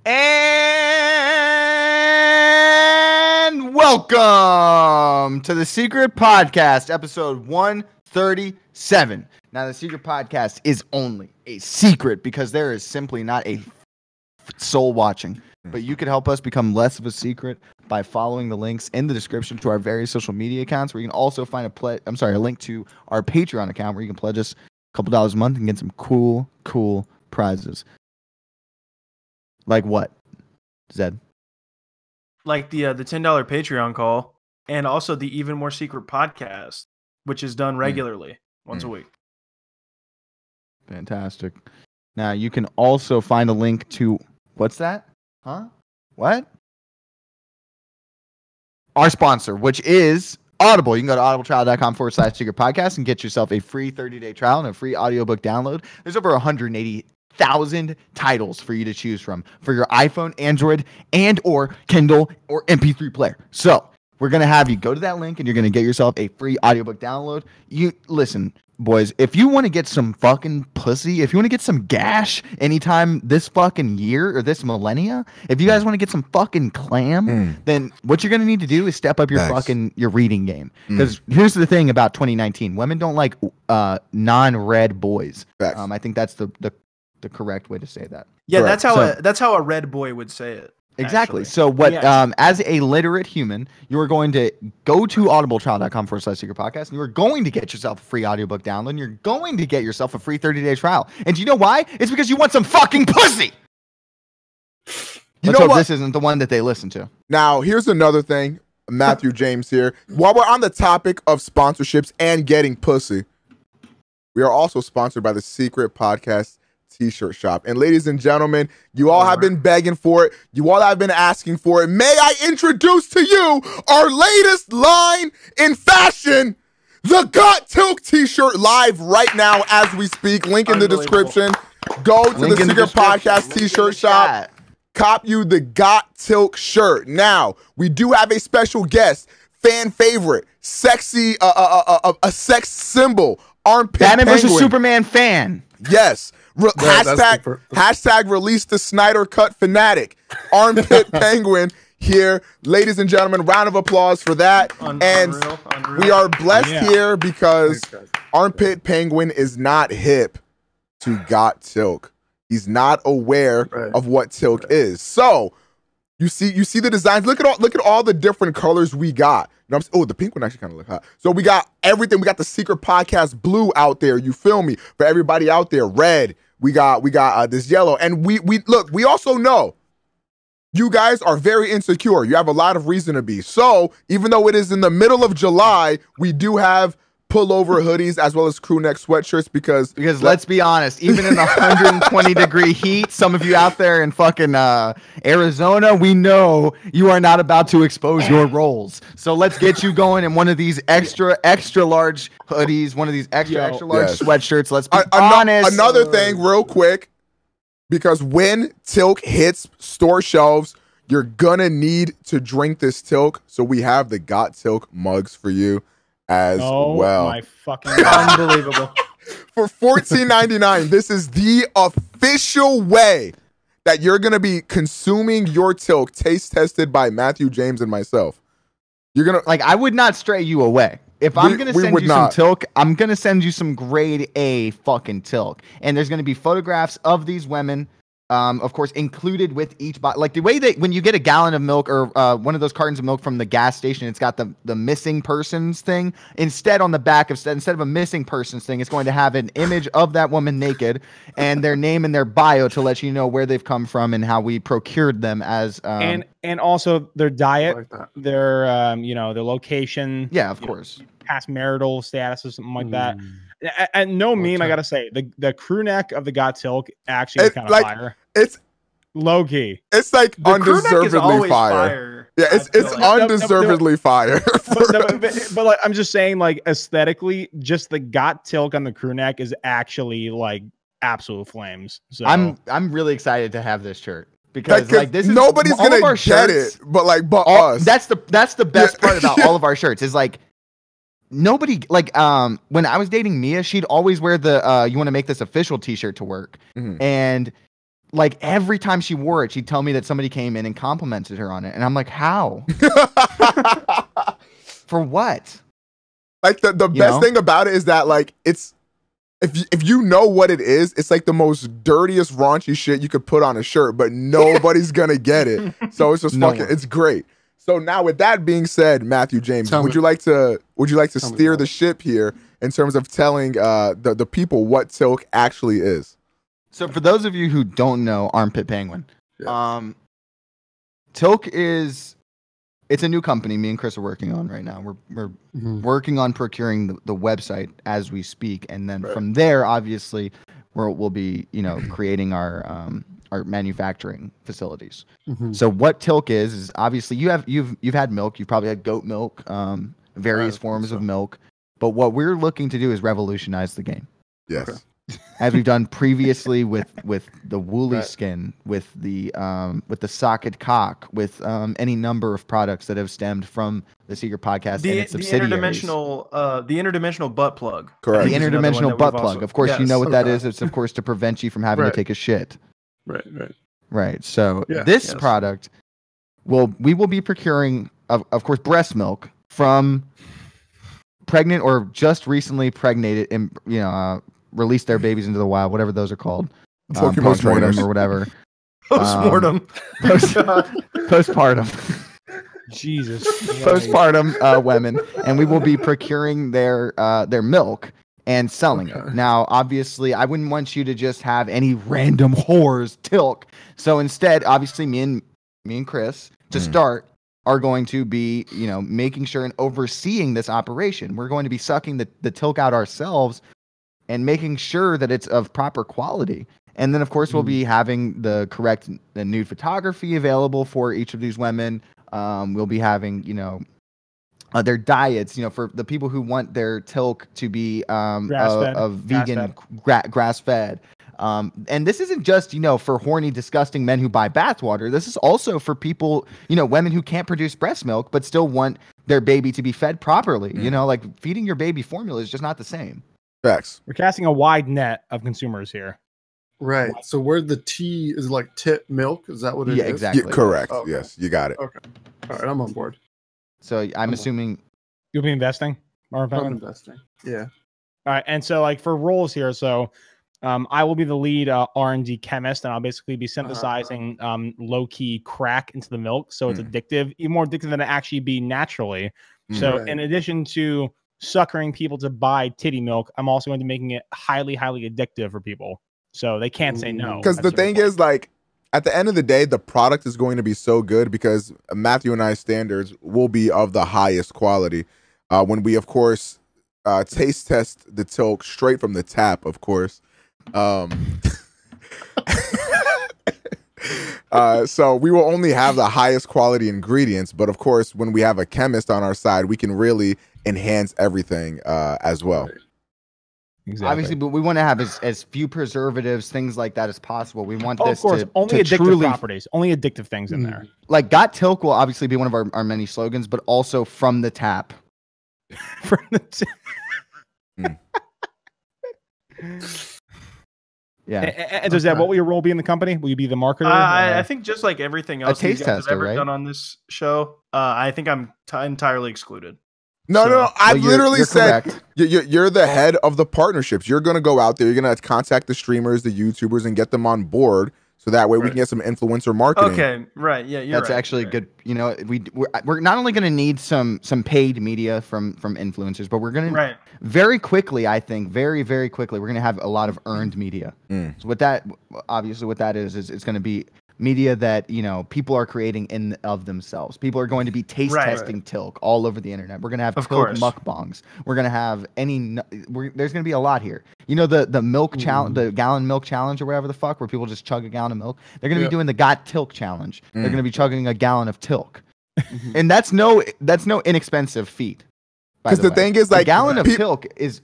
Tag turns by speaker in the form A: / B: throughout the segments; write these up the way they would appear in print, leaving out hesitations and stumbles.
A: And welcome to the Secret Podcast, episode 137. Now, the Secret Podcast is only a secret because there is simply not a soul watching. But you could help us become less of a secret by following the links in the description to our various social media accounts, where you can also find a link to our Patreon account where you can pledge us a couple dollars a month and get some cool prizes. Like what, Zed?
B: Like the $10 Patreon call, and also the Even More Secret podcast, which is done regularly once a week.
A: Fantastic. Now you can also find a link to what's that? Huh? What? Our sponsor, which is Audible. You can go to audibletrial.com/secret podcast and get yourself a free 30-day trial and a free audiobook download. There's over 180,000 titles for you to choose from for your iPhone, Android, and or Kindle or MP3 player. So we're going to have you go to that link and you're going to get yourself a free audiobook download. You listen, boys, if you want to get some fucking pussy, if you want to get some gash anytime this fucking year or this millennia, if you guys want to get some fucking clam, then what you're going to need to do is step up your your reading game. Because here's the thing about 2019. Women don't like non-read boys. I think that's the correct way to say that.
B: Yeah, that's how a red boy would say it.
A: Exactly.
B: Actually.
A: So what, as a literate human, you are going to go to audibletrial.com/secret podcast, and you are going to get yourself a free audiobook download, and you're going to get yourself a free 30-day trial. And do you know why? It's because you want some fucking pussy. Let's hope this isn't the one that they listen to.
C: Now, here's another thing. Metthew James here. While we're on the topic of sponsorships and getting pussy, we are also sponsored by the Secret Podcast T-shirt shop. And ladies and gentlemen, you all have been begging for it. You all have been asking for it. May I introduce to you our latest line in fashion, the Got Tilk T-shirt, live right now as we speak. Link in the description. Go to the Secret Podcast T-shirt shop. Cop you the Got Tilk shirt. Now, we do have a special guest, fan favorite, sexy, a sex symbol, Armpit
A: Batman
C: Penguin.
A: vs. Superman fan.
C: Yes. Hashtag release the Snyder Cut fanatic. Armpit Penguin here. Ladies and gentlemen, round of applause for that. Unreal. We are blessed here because Armpit Penguin is not hip to Got Tilk. He's not aware of what Tilk is. So you see the designs. Look at all the different colors we got. Oh, the pink one actually kind of look hot. So we got everything. We got the Secret Podcast blue out there. You feel me? For everybody out there, red. We got this yellow. And we also know you guys are very insecure. You have a lot of reason to be. So even though it is in the middle of July, we do have pullover hoodies as well as crew neck sweatshirts because
A: let's be honest, even in 120-degree heat, some of you out there in fucking Arizona, we know you are not about to expose your rolls. So let's get you going in one of these extra large hoodies, one of these extra large sweatshirts. Let's be honest.
C: Another thing real quick, because when Tilk hits store shelves, you're gonna need to drink this Tilk. So we have the Got Tilk mugs for you as well.
D: My fucking unbelievable.
C: For $14.99, this is the official way that you're going to be consuming your Tilk, taste tested by Metthew James and myself. You're going to
A: I would not stray you away. If I'm going to send you some Tilk, I'm going to send you some grade A fucking Tilk. And there's going to be photographs of these women, of course, included with each bottle. Like the way that when you get a gallon of milk or one of those cartons of milk from the gas station, it's got the missing persons thing. Instead, on the back instead of a missing persons thing, it's going to have an image of that woman naked and their name and their bio to let you know where they've come from and how we procured them as
D: and also their diet, their their location.
A: Yeah, of course.
D: Past marital status or something like that. And no meme, I gotta say, the crew neck of the Got Tilk actually is kind of fire. It's low key.
C: It's like undeservedly fire. Yeah, it's undeservedly fire.
D: But like, I'm just saying, like aesthetically, just the Got Tilk on the crew neck is actually like absolute flames. So
A: I'm really excited to have this shirt. Because like this is
C: nobody's gonna get it, but us.
A: That's the best part about all of our shirts is like nobody when I was dating Mia, she'd always wear the you want to make this official t-shirt to work. And like every time she wore it, she'd tell me that somebody came in and complimented her on it. And I'm like, how? For what?
C: Like the best thing about it is that like it's if you know what it is, it's like the most dirtiest raunchy shit you could put on a shirt, but nobody's gonna get it. So it's just it's great. So now with that being said, Metthew James, would you like to steer the ship here in terms of telling the people what Tilk actually is?
A: So for those of you who don't know Armpit Penguin, Tilk it's a new company me and Chris are working on right now. We're working on procuring the website as we speak, and then from there, obviously, we'll be creating our manufacturing facilities. So what Tilk is obviously you've had milk, you've probably had goat milk, various forms of milk, but what we're looking to do is revolutionize the game.
C: Yes.
A: Okay. As we've done previously with the woolly skin, with the socket cock, with any number of products that have stemmed from the Secret Podcast and its subsidiaries.
B: The interdimensional butt plug.
C: Correct.
A: The interdimensional butt plug. Of course, you know what that is. It's of course to prevent you from having to take a shit. Right. So this product we will be procuring of course breast milk from pregnant or just recently pregnated release their babies into the wild, whatever those are called, postmortem or whatever.
B: Postmortem.
A: Postpartum.
D: Jesus.
A: Postpartum women, and we will be procuring their milk and selling it. Now, obviously, I wouldn't want you to just have any random whores Tilk. So instead, obviously, me and Chris to start are going to be making sure and overseeing this operation. We're going to be sucking the Tilk out ourselves and making sure that it's of proper quality. And then, of course, we'll be having the correct nude photography available for each of these women. We'll be having, their diets, for the people who want their Tilk to be vegan, grass-fed. And this isn't just, for horny, disgusting men who buy bathwater. This is also for people, women who can't produce breast milk but still want their baby to be fed properly. Like feeding your baby formula is just not the same.
C: Facts.
D: We're casting a wide net of consumers here.
E: Right. So where the T is like tit milk, is that what it is?
A: Yeah, exactly.
C: Correct. Okay. Yes, you got it.
E: Okay. All right, I'm on board.
A: So I'm assuming
D: you'll be investing.
E: I'm investing. Yeah.
D: All right, and so like for roles here, so I will be the lead R&D chemist, and I'll basically be synthesizing low-key crack into the milk, so it's addictive, even more addictive than it actually be naturally. So in addition to suckering people to buy titty milk, I'm also going to be making it highly, highly addictive for people, so they can't say no.
C: Because the thing is, like, at the end of the day, the product is going to be so good because Metthew and I's standards will be of the highest quality. When we, of course, taste test the Tilk straight from the tap, of course. So we will only have the highest quality ingredients, but of course, when we have a chemist on our side, we can really enhance everything as well.
A: Exactly. Obviously, but we want to have as few preservatives, things like that as possible. We want this
D: of course,
A: to
D: only
A: to
D: addictive
A: truly,
D: properties, only addictive things in there.
A: Like Got Tilk will obviously be one of our many slogans, but also from the tap.
D: From the tap.
A: Yeah.
D: And so, Zeb, what will your role be in the company? Will you be the marketer?
B: I think just like everything else
A: a taste
B: you guys
A: tester,
B: have ever
A: right?
B: done on this show, I think I'm entirely excluded.
C: No. I've literally said
A: correct.
C: You're the head of the partnerships. You're going to go out there. You're going to contact the streamers, the YouTubers, and get them on board. So that way we can get some influencer marketing.
B: Okay, right. Yeah,
A: that's actually good. We're not only going to need some paid media from influencers, but we're going to very quickly, I think, very, very quickly, we're going to have a lot of earned media. So what that is it's going to be media that people are creating in of themselves. People are going to be taste testing Tilk all over the internet. We're going to have Tilk mukbangs. We're going to have there's going to be a lot here. The milk challenge, the gallon milk challenge or whatever the fuck, where people just chug a gallon of milk. They're going to be doing the Got Tilk challenge. They're going to be chugging a gallon of Tilk. And that's no inexpensive feat.
C: Because the thing is, like,
A: a gallon of Tilk is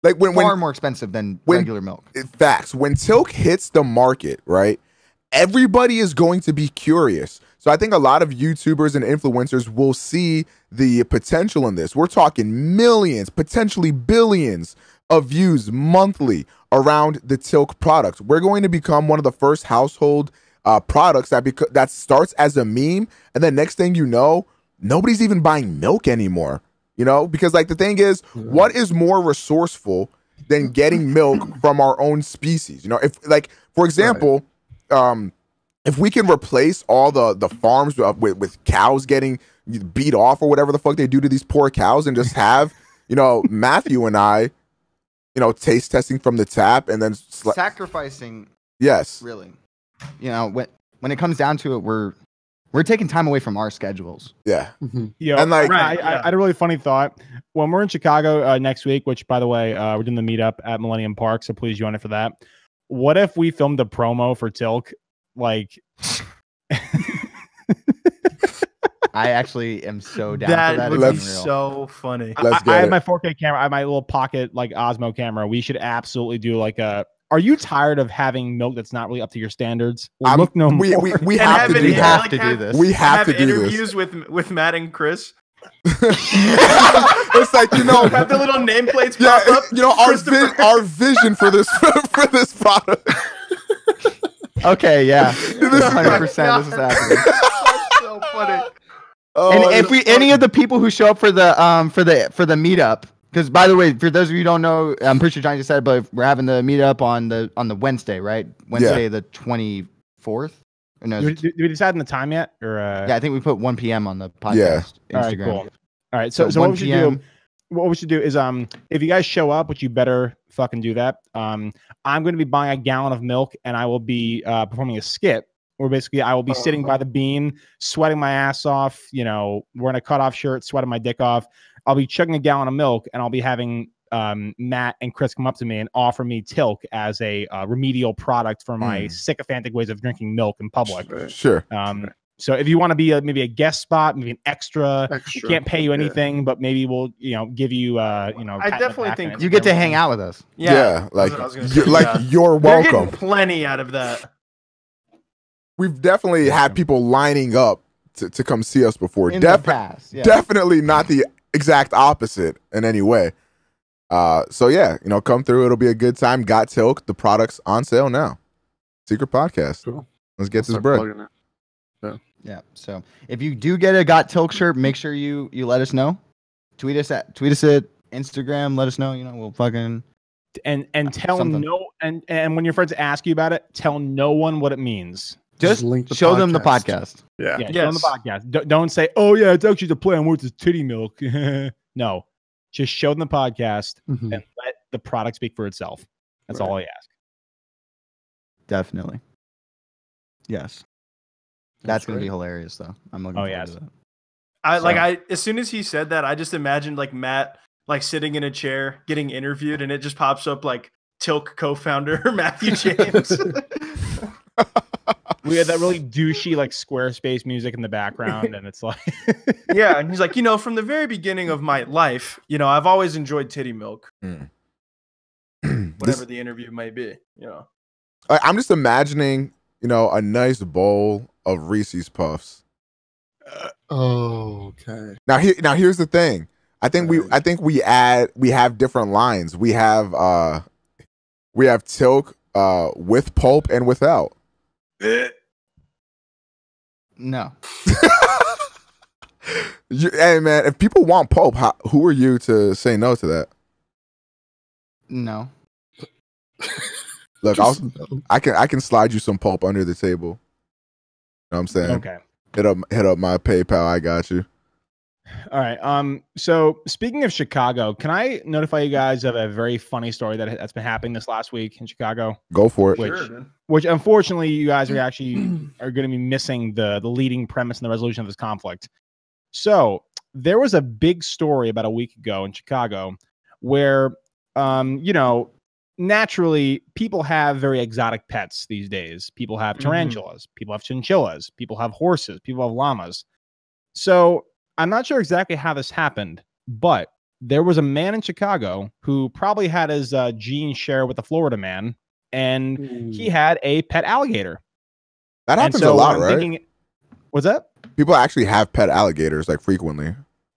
C: like
A: far more expensive than regular milk.
C: Facts. When Tilk hits the market, right? Everybody is going to be curious. So I think a lot of YouTubers and influencers will see the potential in this. We're talking millions, potentially billions of views monthly around the Tilk product. We're going to become one of the first household products that starts as a meme, and then next thing you know, nobody's even buying milk anymore. You know, because like the thing is, what is more resourceful than getting milk from our own species? You know, if like for example, if we can replace all the farms with cows getting beat off or whatever the fuck they do to these poor cows, and just have, you know, Metthew and I, you know, taste testing from the tap and then
A: sacrificing.
C: Yes,
A: really. You know, when it comes down to it, we're taking time away from our schedules.
C: Yeah.
D: Yeah.
C: And like,
D: I had a really funny thought. When we're in Chicago next week, which by the way, we're doing the meetup at Millennium Park, so please join it for that. What if we filmed a promo for Tilk? Like,
A: I actually am so down
B: that
A: for that.
B: would be
A: It's unreal.
B: so funny.
D: I have my 4K camera. I have my little pocket like Osmo camera. We should absolutely do like a. Are you tired of having milk that's not really up to your standards? Well, look no more.
C: We have to do
A: We
C: that.
A: have to do this.
C: We have to do
B: interviews with Matt and Chris.
C: It's like, you know,
B: Have the little nameplates
C: yeah,
B: pop up.
C: you know, our vision for this for this product.
A: Okay, yeah, 100%. This is happening.
B: That's so funny.
C: Oh,
A: And if we any of the people who show up for the meetup, because by the way, for those of you who don't know, I'm pretty sure Johnny just said, but we're having the meetup on the Wednesday, right? Wednesday the 24th. Or no,
D: Did we decide on the time yet? Or
A: yeah, I think we put 1 p.m. on the podcast.
D: All right,
A: Instagram.
D: cool. All right, so
A: 1
D: what we should
A: p.m.
D: do? What we should do is if you guys show up, which you better fucking do that. I'm going to be buying a gallon of milk, and I will be performing a skit where basically I will be sitting by the bean, sweating my ass off, you know, wearing a cutoff shirt, sweating my dick off. I'll be chugging a gallon of milk, and I'll be having Matt and Chris come up to me and offer me Tilk as a remedial product for my sycophantic ways of drinking milk in public.
C: Sure.
D: So if you want to be maybe a guest spot, maybe an extra, we can't pay you anything, but maybe we'll, you know, give you, you know.
B: I definitely think
A: You get to hang out with us.
B: Yeah,
C: like
B: that's what I was gonna say,
C: you're
B: They're
C: welcome.
B: getting plenty out of that.
C: We've definitely had people lining up to come see us before.
A: In the past, yeah.
C: Definitely not the exact opposite in any way. So yeah, you know, come through. It'll be a good time. Got Tilk. The product's on sale now. Secret Podcast.
E: Cool.
C: Let's get this bread.
A: Yeah. So if you do get a Got Tilk shirt, make sure you let us know. Tweet us at Instagram. Let us know. You know, we'll fucking
D: and tell
A: something.
D: and when your friends ask you about it, tell no one what it means.
A: Just
E: link the
A: show them the podcast.
E: Yeah.
D: Yeah, show them the podcast. Don't say, oh yeah, it's actually the play on words is titty milk. No, just show them the podcast and let the product speak for itself. That's all I ask.
A: Definitely. Yes. That's gonna be hilarious, though. I'm looking forward to that.
B: As soon as he said that, I just imagined like Matt like sitting in a chair getting interviewed, and it just pops up like Tilk co-founder Metthew James.
D: We had that really douchey like Squarespace music in the background, and it's like,
B: yeah, and he's like, you know, from the very beginning of my life, you know, I've always enjoyed titty milk, whatever the interview may be. You know,
C: I'm just imagining, you know, a nice bowl of Reese's Puffs.
E: Okay.
C: Now here's the thing. I think we have different lines. We have Tilk with pulp and without.
A: No.
C: Hey man, if people want pulp, who are you to say no to that?
A: No.
C: Look, I can slide you some pulp under the table. You know what I'm saying?
D: okay.
C: Hit up my PayPal. I got you.
D: All right. So speaking of Chicago, can I notify you guys of a very funny story that's been happening this last week in Chicago?
C: Go for it.
D: Which unfortunately you guys are actually are going to be missing the leading premise and the resolution of this conflict. So there was a big story about a week ago in Chicago where, you know, naturally people have very exotic pets these days. People have tarantulas, people have chinchillas, people have horses, people have llamas. So I'm not sure exactly how this happened, but there was a man in Chicago who probably had his gene share with the Florida man, and he had a pet alligator.
C: That happens a lot, right?
D: Thinking, what's that?
C: People actually have pet alligators like frequently.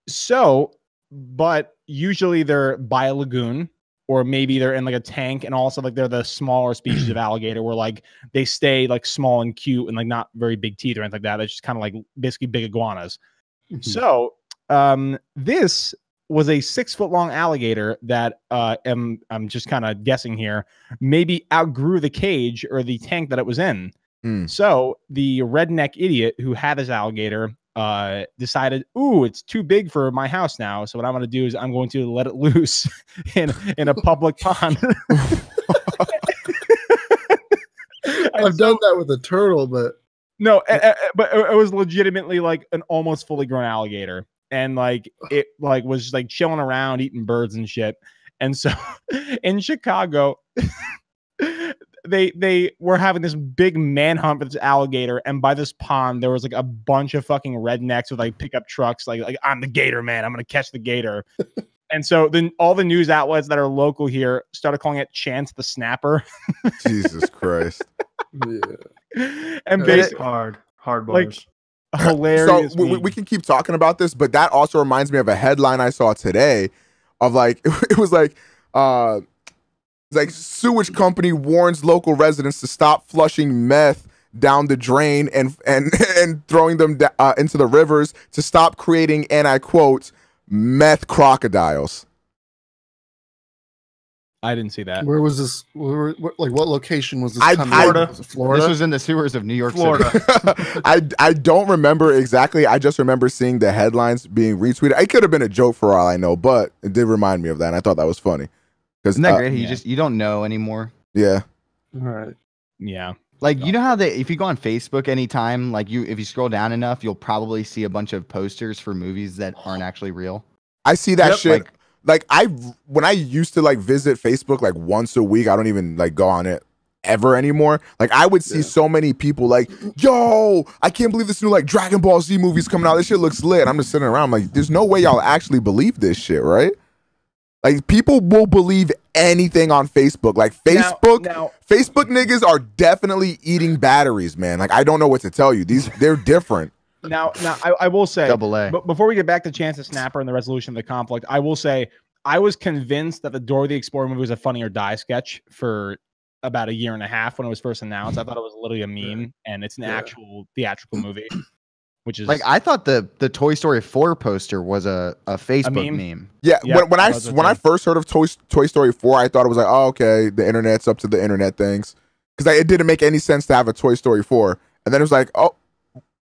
D: So, but usually they're by a lagoon, or maybe they're in like a tank, and also like they're the smaller species of alligator where like they stay like small and cute and like not very big teeth or anything like that. It's just kind of like basically big iguanas. So this was a 6 foot long alligator that I'm just kind of guessing here, maybe outgrew the cage or the tank that it was in. So the redneck idiot who had this alligator decided, ooh, it's too big for my house now. So what I'm going to do is I'm going to let it loose in a public pond.
E: I've done that with a turtle, but
D: no, but it was legitimately like an almost fully grown alligator. And like it like was like chilling around eating birds and shit. And so in Chicago, they were having this big manhunt for this alligator, and by this pond there was like a bunch of fucking rednecks with like pickup trucks, like I'm the gator man, I'm gonna catch the gator. And so then all the news outlets that are local here started calling it Chance the Snapper.
C: Jesus Christ.
E: Yeah.
B: And basically hard bars.
D: Like, hilarious.
C: So we can keep talking about this, but that also reminds me of a headline I saw today of like it was like sewage company warns local residents to stop flushing meth down the drain and throwing them into the rivers to stop creating, and I quote, meth crocodiles.
D: I didn't see that.
E: Where was this? What location was this?
B: Florida.
E: Was it Florida.
A: This was in the sewers of New York
B: Florida.
A: City.
C: I don't remember exactly. I just remember seeing the headlines being retweeted. It could have been a joke for all I know, but it did remind me of that, and I thought that was funny.
A: Isn't that great? You don't know anymore.
C: Yeah.
E: All right.
D: Yeah.
A: Like, you know how if you go on Facebook anytime, like if you scroll down enough, you'll probably see a bunch of posters for movies that aren't actually real.
C: I see that shit.
A: Like
C: When I used to like visit Facebook like once a week, I don't even like go on it ever anymore. Like I would see so many people like, yo, I can't believe this new like Dragon Ball Z movie's coming out. This shit looks lit. I'm just sitting around like, there's no way y'all actually believe this shit, right? Like people will believe anything on Facebook. Like Facebook niggas are definitely eating batteries, man. Like I don't know what to tell you. They're different.
D: Now, I will say,
A: Double A.
D: But before we get back to Chance the Snapper and the resolution of the conflict, I will say I was convinced that the Dora the Explorer movie was a Funny or Die sketch for about a year and a half when it was first announced. I thought it was literally a meme, and it's an actual theatrical movie, which is
A: like I thought the Toy Story 4 poster was a Facebook meme.
C: Yeah, when I first heard of Toy Story 4, I thought it was like, oh, okay, the internet's up to the internet things, because it didn't make any sense to have a Toy Story 4, and then it was like, oh.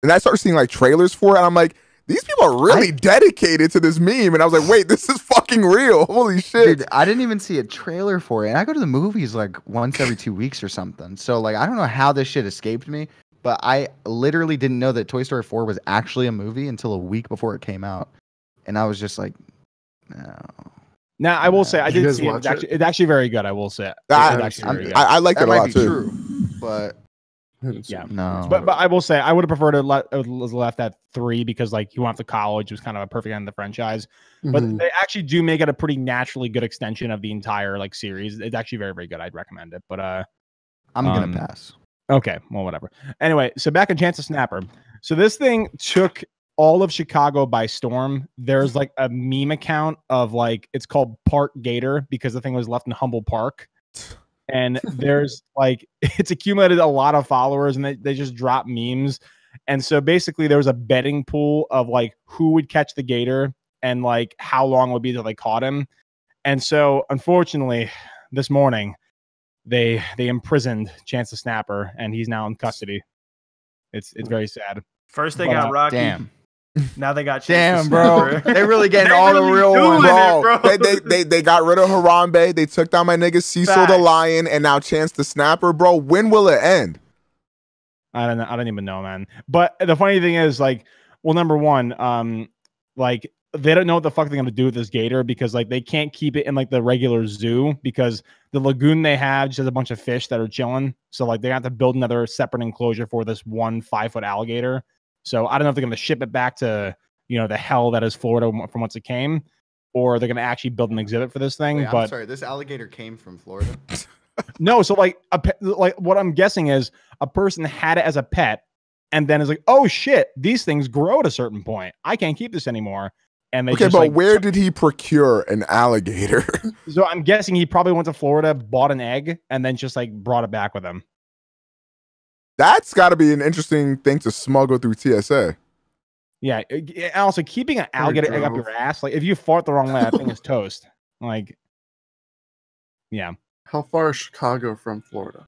C: And I started seeing like trailers for it, and I'm like, these people are really dedicated to this meme. And I was like, wait, this is fucking real. Holy shit.
A: Dude, I didn't even see a trailer for it. And I go to the movies like once every 2 weeks or something. So like, I don't know how this shit escaped me, but I literally didn't know that Toy Story 4 was actually a movie until a week before it came out. And I was just like, no.
D: Now, I will say, I did see it. It's actually very good, I will say.
C: I liked it a lot, too.
A: True, but...
D: Yeah,
A: no,
D: but I will say I would have preferred it left at 3 because like he went off to college, it was kind of a perfect end of the franchise. But they actually do make it a pretty naturally good extension of the entire like series. It's actually very, very good. I'd recommend it. But
A: I'm gonna pass.
D: Okay, well, whatever. Anyway, so back in Chance the Snapper. So this thing took all of Chicago by storm. There's like a meme account of like it's called Park Gator because the thing was left in Humboldt Park. And there's like, it's accumulated a lot of followers and they just drop memes. And so basically there was a betting pool of like who would catch the gator and like how long it would be till they caught him. And so unfortunately this morning they imprisoned Chance the Snapper and he's now in custody. It's very sad.
B: First they got Rocky.
A: Damn.
B: Now they got
A: Damn, bro. They're really getting all the real ones,
C: bro. They got rid of Harambe. They took down my nigga Cecil the Lion, and now Chance the Snapper, bro. When will it end?
D: I don't know. I don't even know, man. But the funny thing is, like, well, number one, like they don't know what the fuck they're gonna do with this gator because like they can't keep it in like the regular zoo because the lagoon they have just has a bunch of fish that are chilling. So like they have to build another separate enclosure for this 1 5-foot alligator. So I don't know if they're going to ship it back to, you know, the hell that is Florida from whence it came, or they're going to actually build an exhibit for this thing.
A: Wait,
D: but
A: I'm sorry, this alligator came from Florida?
D: No, so like what I'm guessing is a person had it as a pet and then is like, oh shit, these things grow at a certain point. I can't keep this anymore. And they
C: okay,
D: just,
C: but
D: like,
C: where did he procure an alligator?
D: So I'm guessing he probably went to Florida, bought an egg, and then just like brought it back with him.
C: That's got to be an interesting thing to smuggle through TSA.
D: Yeah. And also, keeping an alligator egg up your ass, like if you fart the wrong way, that thing is toast. Like, yeah.
E: How far is Chicago from Florida?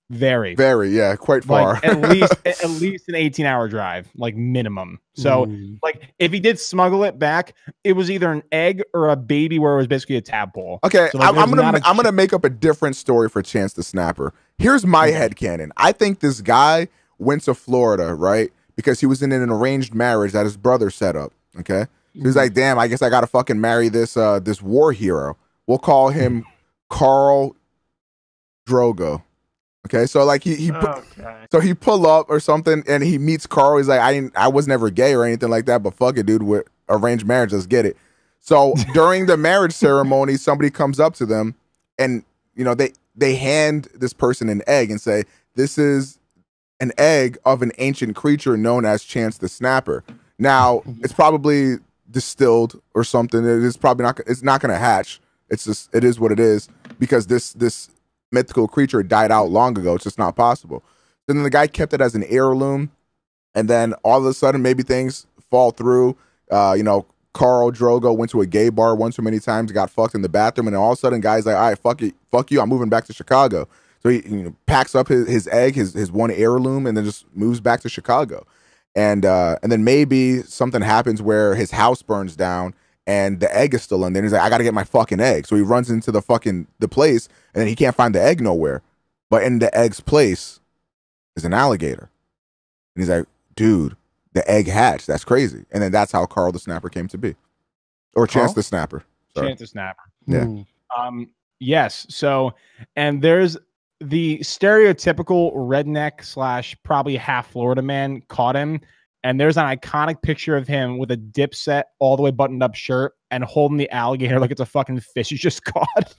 D: Very,
C: yeah, quite far.
D: Like, at least an 18-hour drive, like minimum. So, like, if he did smuggle it back, it was either an egg or a baby where it was basically a tadpole.
C: Okay,
D: so, like,
C: I'm gonna make up a different story for Chance the Snapper. Here's my headcanon. I think this guy went to Florida, right? Because he was in an arranged marriage that his brother set up. Okay, he was like, "Damn, I guess I gotta fucking marry this this war hero. We'll call him Carl Drogo." Okay, so like he pull up or something and he meets Carl. He's like, I was never gay or anything like that, but fuck it, dude, with arranged marriage, let's get it. So during the marriage ceremony, somebody comes up to them and they hand this person an egg and say, "This is an egg of an ancient creature known as Chance the Snapper." Now it's probably distilled or something. It's not gonna hatch. It is what it is, because this mythical creature died out long ago. It's just not possible. Then the guy kept it as an heirloom, and then all of a sudden maybe things fall through. Carl Drogo went to a gay bar one too many times, got fucked in the bathroom, and then all of a sudden guy's like, "All right, fuck you, I'm moving back to Chicago." So he packs up his egg, his one heirloom, and then just moves back to Chicago. And then maybe something happens where his house burns down and the egg is still in there. He's like, "I gotta get my fucking egg." So he runs into the place, and then he can't find the egg nowhere. But in the egg's place is an alligator. And he's like, "Dude, the egg hatched. That's crazy." And then that's how Carl the Snapper came to be. Or Chance the Snapper. Sorry.
D: Chance the Snapper.
C: Yeah.
D: Yes. So, and there's the stereotypical redneck / probably half Florida man caught him. And there's an iconic picture of him with a Dipset all the way buttoned up shirt and holding the alligator like it's a fucking fish he just caught.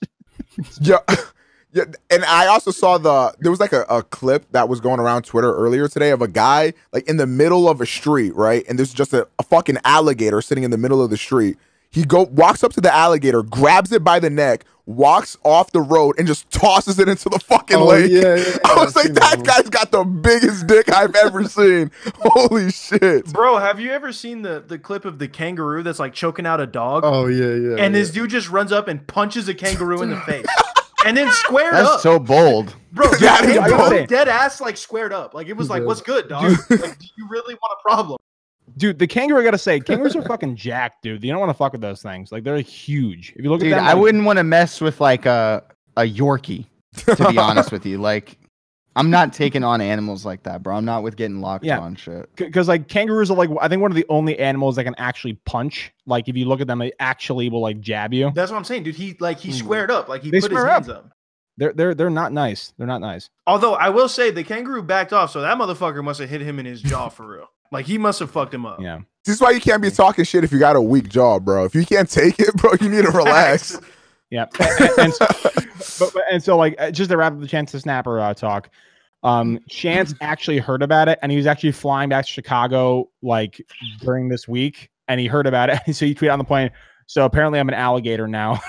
C: Yeah. And I also saw there was like a clip that was going around Twitter earlier today of a guy like in the middle of a street, right? And there's just a fucking alligator sitting in the middle of the street. He walks up to the alligator, grabs it by the neck, walks off the road, and just tosses it into the fucking lake.
E: Yeah.
C: I was like, that guy's got the biggest dick I've ever seen. Holy shit.
B: Bro, have you ever seen the clip of the kangaroo that's like choking out a dog?
E: Oh, yeah.
B: And this dude just runs up and punches a kangaroo in the face. And then squared
A: That's
B: up.
A: so bold.
B: Bro,
C: Yeah,
B: dead ass like squared up. Like it was like, "What's good, dog? Like, do you really want a problem?"
D: Dude, the kangaroo, I gotta say, kangaroos are fucking jacked, dude. You don't want to fuck with those things. Like, they're huge. If you look at them,
A: I wouldn't want to mess with like a Yorkie, to be honest with you. Like, I'm not taking on animals like that, bro. I'm not with getting locked on shit.
D: Because like kangaroos are like, I think one of the only animals that can actually punch. Like, if you look at them, they actually will like jab you.
B: That's what I'm saying, dude. He squared up. Like he put his hands up.
D: They're not nice. They're not nice.
B: Although I will say the kangaroo backed off, so that motherfucker must have hit him in his jaw for real. Like he must have fucked him up.
D: Yeah.
C: This is why you can't be talking shit if you got a weak jaw, bro. If you can't take it, bro, you need to relax.
D: Yeah. And so like just to wrap up the Chance the Snapper talk, Chance actually heard about it, and he was actually flying back to Chicago like during this week, and he heard about it. So he tweeted on the plane, "So apparently I'm an alligator now."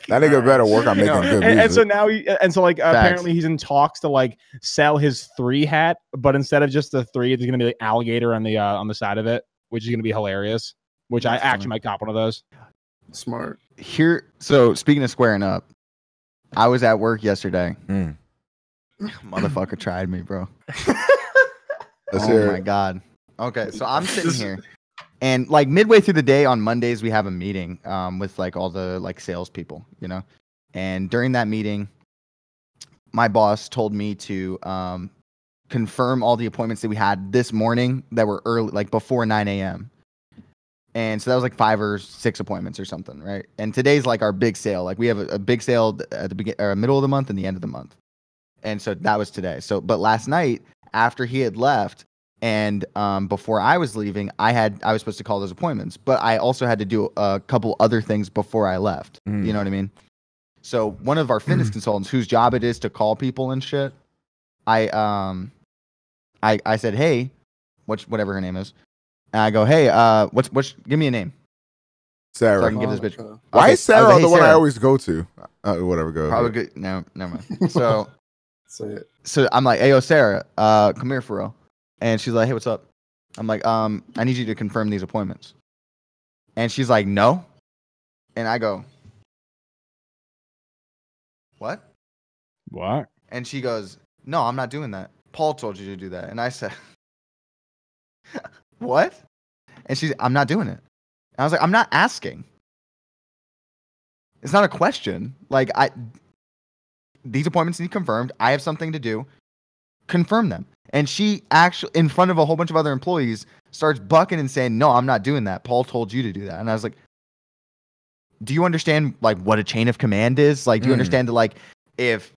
C: That nigga better work on making good music.
D: And so now apparently he's in talks to like sell his 3 hat, but instead of just the 3, there's gonna be like alligator on the side of it, which is gonna be hilarious. Which I actually might cop one of those.
E: Smart.
A: So speaking of squaring up, I was at work yesterday. Motherfucker tried me, bro. My god. Okay, so I'm sitting here. And like midway through the day on Mondays, we have a meeting with like all the like salespeople, you know. And during that meeting, my boss told me to confirm all the appointments that we had this morning that were early, like before 9 a.m. And so that was like 5 or 6 appointments or something, right? And today's like our big sale. Like we have a big sale at the middle of the month and the end of the month. And so that was today. So, but last night after he had left, and before I was leaving, I was supposed to call those appointments, but I also had to do a couple other things before I left. You know what I mean? So one of our fitness consultants, whose job it is to call people and shit, I said, "Hey," whatever her name is, And I go, hey, what's give me a name.
C: Sarah.
A: So I can give this bitch.
C: Why is Sarah
A: like, hey,
C: the one I
A: Sarah.
C: always go to? Whatever, go.
A: Probably good. No, never mind. So,
E: Say it.
A: so I'm like, hey, yo, Sarah, come here for real. And she's like, hey, what's up? I'm like, I need you to confirm these appointments. And she's like, no. And I go, what?
D: What?
A: And she goes, no, I'm not doing that. Paul told you to do that. And I said, what? And she's, I'm not doing it. And I was like, I'm not asking. It's not a question. Like, these appointments need confirmed. I have something to do. Confirm them. And she actually, in front of a whole bunch of other employees, starts bucking and saying, no, I'm not doing that. Paul told you to do that. And I was like, do you understand, like, what a chain of command is? Like, do you understand that, like, if,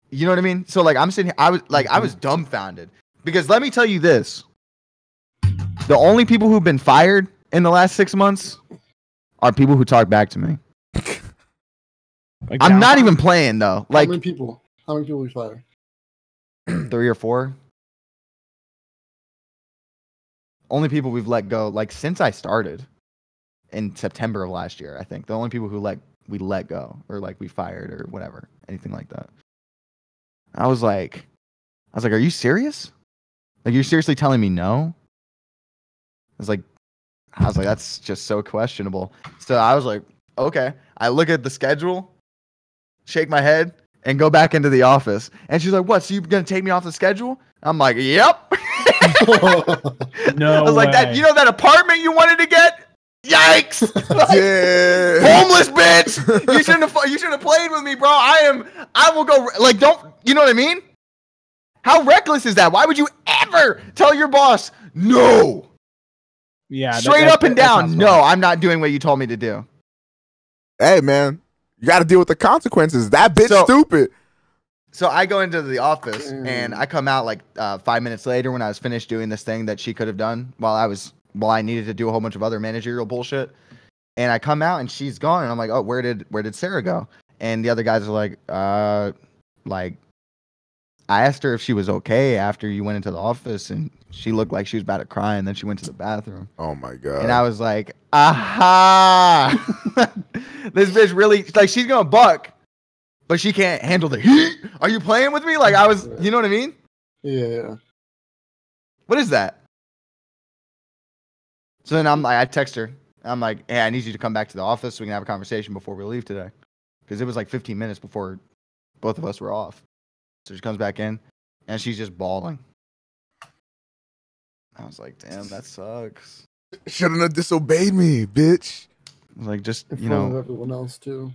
A: you know what I mean? So, like, I'm sitting here, I was dumbfounded. Because let me tell you this. The only people who've been fired in the last 6 months are people who talk back to me.
D: Like,
A: I'm not even playing, though. Like,
E: How many people we fire?
A: 3 or 4. Only people we've let go, like, since I started in September of last year, I think. The only people who we let go, or like we fired or whatever, anything like that. I was like, are you serious? Like, you're seriously telling me no? I was like, that's just so questionable. So I was like, okay. I look at the schedule, shake my head, and go back into the office. And she's like, what? So you're going to take me off the schedule? I'm like, yep.
D: No
A: I was like, that, you know that apartment you wanted to get? Yikes! Like,
C: Yeah.
A: homeless bitch! You shouldn't have played with me, bro. I will go, like, don't, you know what I mean? How reckless is that? Why would you ever tell your boss, no?
D: Yeah.
A: Straight up and down, no, I'm not doing what you told me to do.
C: Hey, man, you got to deal with the consequences. That bitch stupid.
A: So I go into the office and I come out like 5 minutes later when I was finished doing this thing that she could have done while I needed to do a whole bunch of other managerial bullshit. And I come out and she's gone and I'm like, oh, where did Sarah go? And the other guys are like, I asked her if she was okay after you went into the office and she looked like she was about to cry and then she went to the bathroom.
C: Oh my God.
A: And I was like, aha. This bitch really, like, she's gonna buck, but she can't handle the heat. Are you playing with me? Like, you know what I mean?
E: Yeah.
A: What is that? So then I text her. I'm like, hey, I need you to come back to the office so we can have a conversation before we leave today. Because it was like 15 minutes before both of us were off. So she comes back in and she's just bawling. I was like, damn, that sucks.
C: Shouldn't have disobeyed me, bitch.
A: Like, just,
E: In
A: you
E: front
A: know.
E: of everyone else too.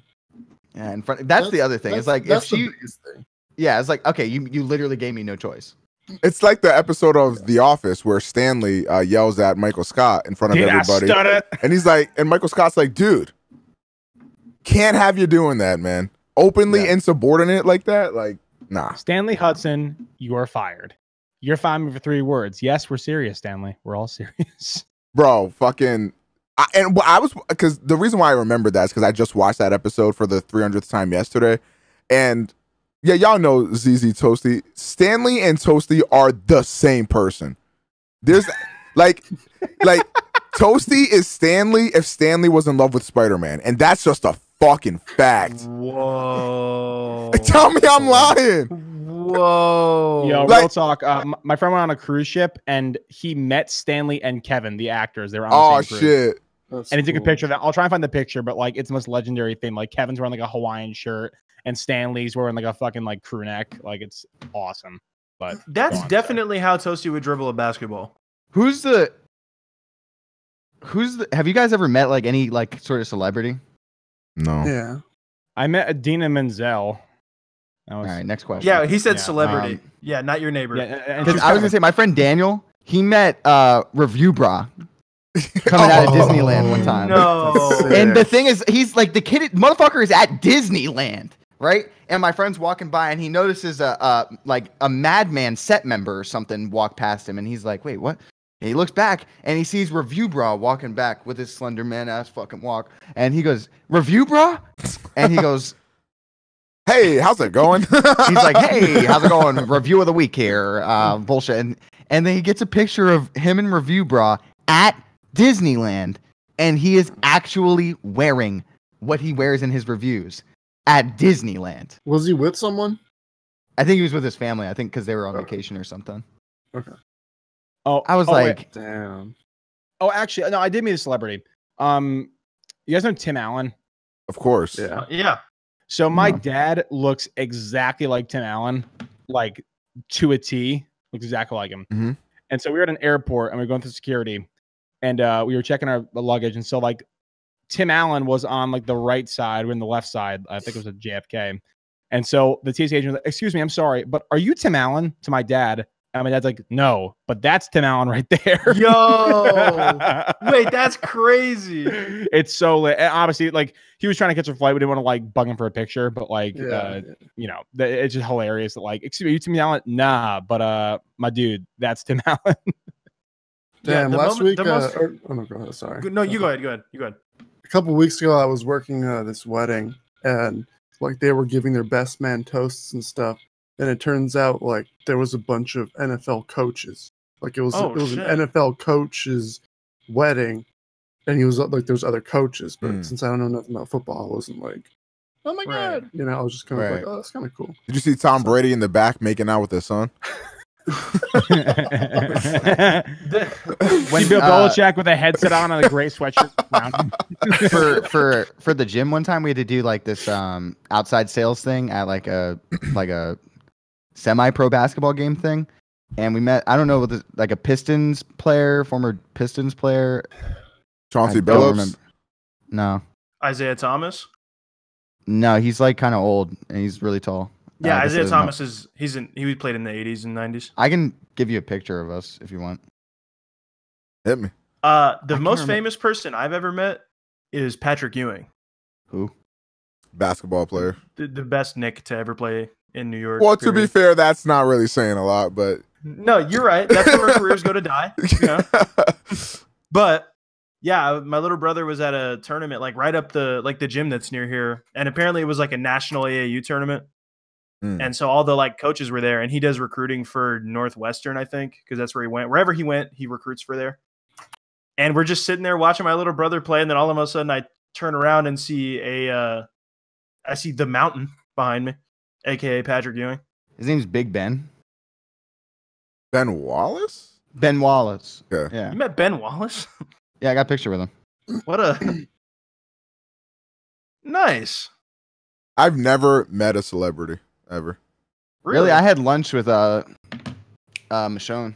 A: Yeah, in front. That's the other thing. It's like, if she.
E: Thing.
A: Yeah, it's like, okay, you literally gave me no choice.
C: It's like the episode of The Office where Stanley yells at Michael Scott in front of everybody. And he's like, and Michael Scott's like, dude, can't have you doing that, man. Openly insubordinate like that? Like, nah.
D: Stanley Hudson, you are fired. You're firing me for 3 words. Yes, we're serious, Stanley. We're all serious.
C: Bro, fucking. Because the reason why I remember that is because I just watched that episode for the 300th time yesterday. And yeah, y'all know ZZ Toasty. Stanley and Toasty are the same person. There's like Toasty is Stanley if Stanley was in love with Spider-Man. And that's just a fucking fact.
B: Whoa.
C: Tell me I'm lying.
B: Whoa.
D: Yo, real talk. My friend went on a cruise ship and he met Stanley and Kevin, the actors. They were on the same cruise.
C: Shit.
E: That's
D: And he took a
E: cool.
D: picture of that. I'll try and find the picture, but like it's the most legendary thing. Like Kevin's wearing like a Hawaiian shirt and Stanley's wearing like a fucking like crew neck. Like it's awesome. But
B: That's definitely how Toasty would dribble a basketball.
A: Who's the have you guys ever met like any like sort of celebrity?
C: No.
E: Yeah.
D: I met Adina Menzel.
A: All right, next question.
B: Yeah, he said
D: Yeah,
B: celebrity. Yeah, not your neighbor.
D: Yeah, and
A: Because
D: she's
A: I was gonna say my friend Daniel, he met Review Bra coming out of Disneyland one time.
B: No.
A: And the thing is, he's like the motherfucker is at Disneyland, right? And my friend's walking by and he notices a Madman set member or something walk past him, and he's like, "Wait, what?" And he looks back and he sees Review Bra walking back with his slender man ass fucking walk, and he goes, "Review Bra?" And he goes,
C: Hey, how's it going?
A: He's like, hey, how's it going? Review of the week here. Bullshit. And then he gets a picture of him in Review Bra at Disneyland, and he is actually wearing what he wears in his reviews at Disneyland.
E: Was he with someone?
A: I think he was with his family. I think because they were on vacation or something.
E: Okay.
A: Oh, I was like,
E: wait. Damn.
D: Oh, actually, no, I did meet a celebrity. You guys know Tim Allen?
C: Of course.
E: Yeah.
B: Yeah.
D: So my dad looks exactly like Tim Allen, like to a T, looks exactly like him.
C: Mm-hmm.
D: And so we were at an airport and we were going through security, and we were checking our luggage. And so like Tim Allen was on like the right side, we're in the left side. I think it was a JFK. And so the TSA agent was like, excuse me, I'm sorry, but are you Tim Allen? To my dad. And my dad's like, no, but that's Tim Allen right there.
B: Yo, wait, that's crazy.
D: It's so lit. And obviously, like, he was trying to catch a flight. We didn't want to like bug him for a picture, but like, you know, it's just hilarious that like, excuse me, you Tim Allen? Nah, but my dude, that's Tim Allen.
E: Damn, last week.
B: oh
E: no, go ahead. Sorry.
B: No, you go ahead. Go ahead.
E: A couple weeks ago, I was working this wedding, and like they were giving their best man toasts and stuff. And it turns out like there was a bunch of NFL coaches. Like it was an NFL coach's wedding, and he was like there was other coaches. But since I don't know nothing about football, I wasn't like, oh my god, you know, I was just kind of like, oh, that's kind of cool.
C: Did you see Tom Brady in the back making out with his son?
D: When Bill Belichick with a headset on and a gray sweatshirt
A: for the gym one time we had to do like this outside sales thing at like a semi-pro basketball game thing, and we met, I don't know, like a Pistons player, former Pistons player,
C: Chauncey Billups.
A: No,
B: Isaiah Thomas.
A: No, he's like kind of old and he's really tall.
B: Yeah, Isaiah Thomas he played in the 80s and 90s.
A: I can give you a picture of us if you want.
C: Hit me.
B: The most famous person I've ever met is Patrick Ewing.
A: Who?
C: Basketball player.
B: The best Nick to ever play in New York.
C: Well, to be fair, that's not really saying a lot, but
B: no, you're right. That's where our careers go to die. You know? But yeah, my little brother was at a tournament like right up the gym that's near here, and apparently it was like a national AAU tournament. And so all the like coaches were there, and he does recruiting for Northwestern, I think, because that's where he went. Wherever he went, he recruits for there. And we're just sitting there watching my little brother play, and then all of a sudden I turn around and see I see the mountain behind me, aka Patrick Ewing.
A: His name's Big Ben.
C: Ben Wallace?
A: Ben Wallace.
C: Okay.
A: Yeah.
B: You met Ben Wallace?
A: Yeah, I got a picture with him.
B: What a nice.
C: I've never met a celebrity ever.
A: Really? I had lunch with Michonne.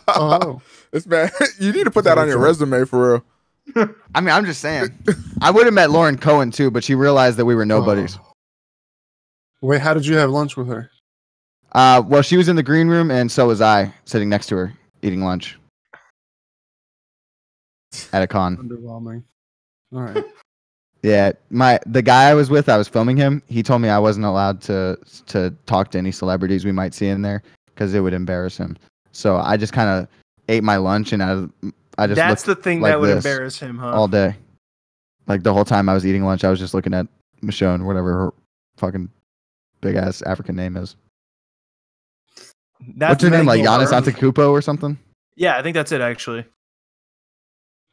E: Oh,
C: It's bad. You need to put that on your resume for real.
A: I mean, I'm just saying. I would have met Lauren Cohen too, but she realized that we were nobodies.
E: Oh. Wait, how did you have lunch with her?
A: Well, she was in the green room, and so was I, sitting next to her, eating lunch at a con.
E: Underwhelming. All right.
A: Yeah, the guy I was with, I was filming him. He told me I wasn't allowed to talk to any celebrities we might see in there because it would embarrass him. So I just kind of ate my lunch, and I just
B: that's the thing
A: like
B: that would embarrass him, huh?
A: all day. Like the whole time I was eating lunch, I was just looking at Michonne, whatever her fucking big ass African name is. What's her name? Like Giannis Antetokounmpo or something?
B: Yeah, I think that's it actually.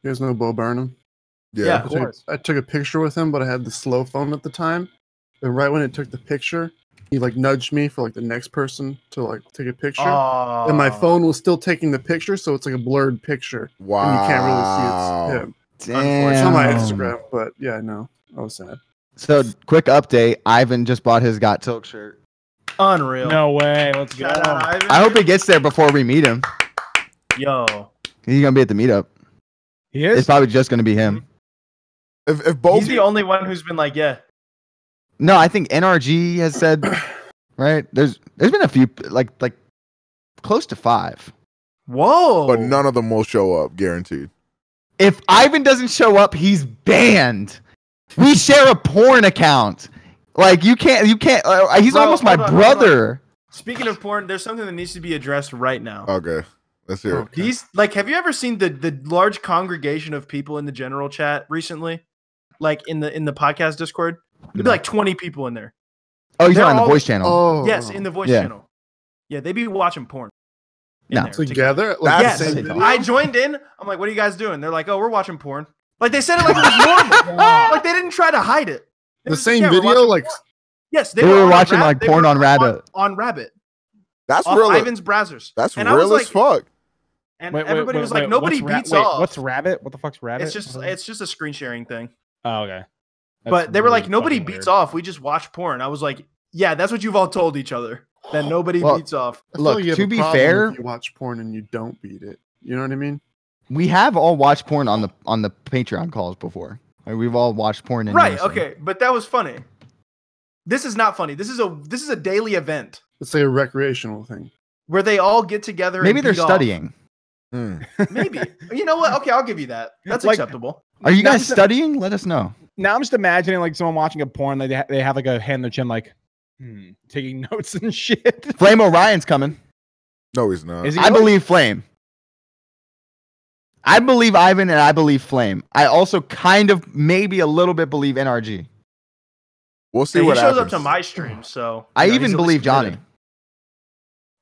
E: You guys know Bo Burnham?
B: Yeah,
E: I took a picture with him, but I had the slow phone at the time. And right when it took the picture, he like nudged me for like the next person to like take a picture.
B: Oh.
E: And my phone was still taking the picture, so it's like a blurred picture.
C: Wow.
E: And you can't really see it's him.
A: Damn.
E: It's on my Instagram, but yeah, no, I was sad.
A: So quick update: Ivan just bought his Got Tilk shirt.
B: Unreal.
D: No way. Let's go.
B: Shout out, Ivan.
A: I hope he gets there before we meet him.
B: Yo.
A: He's gonna be at the meetup.
D: He is?
A: It's probably just gonna be him.
C: If both
B: He's the only one who's been like, yeah.
A: No, I think NRG has said. Right? There's been a few like close to 5.
B: Whoa.
C: but none of them will show up, guaranteed.
A: If Ivan doesn't show up, he's banned. We share a porn account. Like you can't. He's
B: Bro,
A: almost my brother.
B: Speaking of porn, there's something that needs to be addressed right now.
C: Okay, let's hear it.
B: These have you ever seen the large congregation of people in the general chat recently? Like in the podcast Discord? There'd be like 20 people in there.
A: Oh, you're on the voice channel.
E: Oh,
B: yes, in the voice channel. Yeah, they be watching porn.
A: No,
E: together.
B: Yes, I joined in. I'm like, "What are you guys doing?" They're like, "Oh, we're watching porn." Like they said it like it was normal. Like they didn't try to hide it.
E: The same video, like
B: yes,
A: they were watching like porn on Rabbit.
B: On Rabbit.
C: That's
B: real. Ivan's browsers.
C: That's real as fuck.
B: And everybody was like, "Nobody beats off."
D: What's Rabbit? What the fuck's Rabbit?
B: It's just a screen sharing thing.
D: Oh, okay.
B: But they were like, "Nobody beats off. We just watch porn." I was like, "Yeah, that's what you've all told each other. That nobody beats off."
A: Look, to be fair,
E: if you watch porn and you don't beat it. You know what I mean?
A: We have all watched porn on the Patreon calls before. Like, we've all watched porn in
B: right.
A: unison.
B: Okay, but that was funny. This is not funny. This is a daily event.
E: It's like a recreational thing
B: where they all get together.
A: Maybe
B: and
A: they're studying.
B: Maybe. You know what? Okay, I'll give you that. That's like, acceptable.
A: Are you guys studying? Let us know.
D: Now I'm just imagining like someone watching a porn. They have like a hand on their chin, like taking notes and shit.
A: Flame Orion's coming.
C: No, he's not.
A: I believe Flame. I believe Ivan and I believe Flame. I also kind of maybe a little bit believe NRG.
C: We'll see what happens.
B: He shows up to my stream, so
A: I even believe Johnny.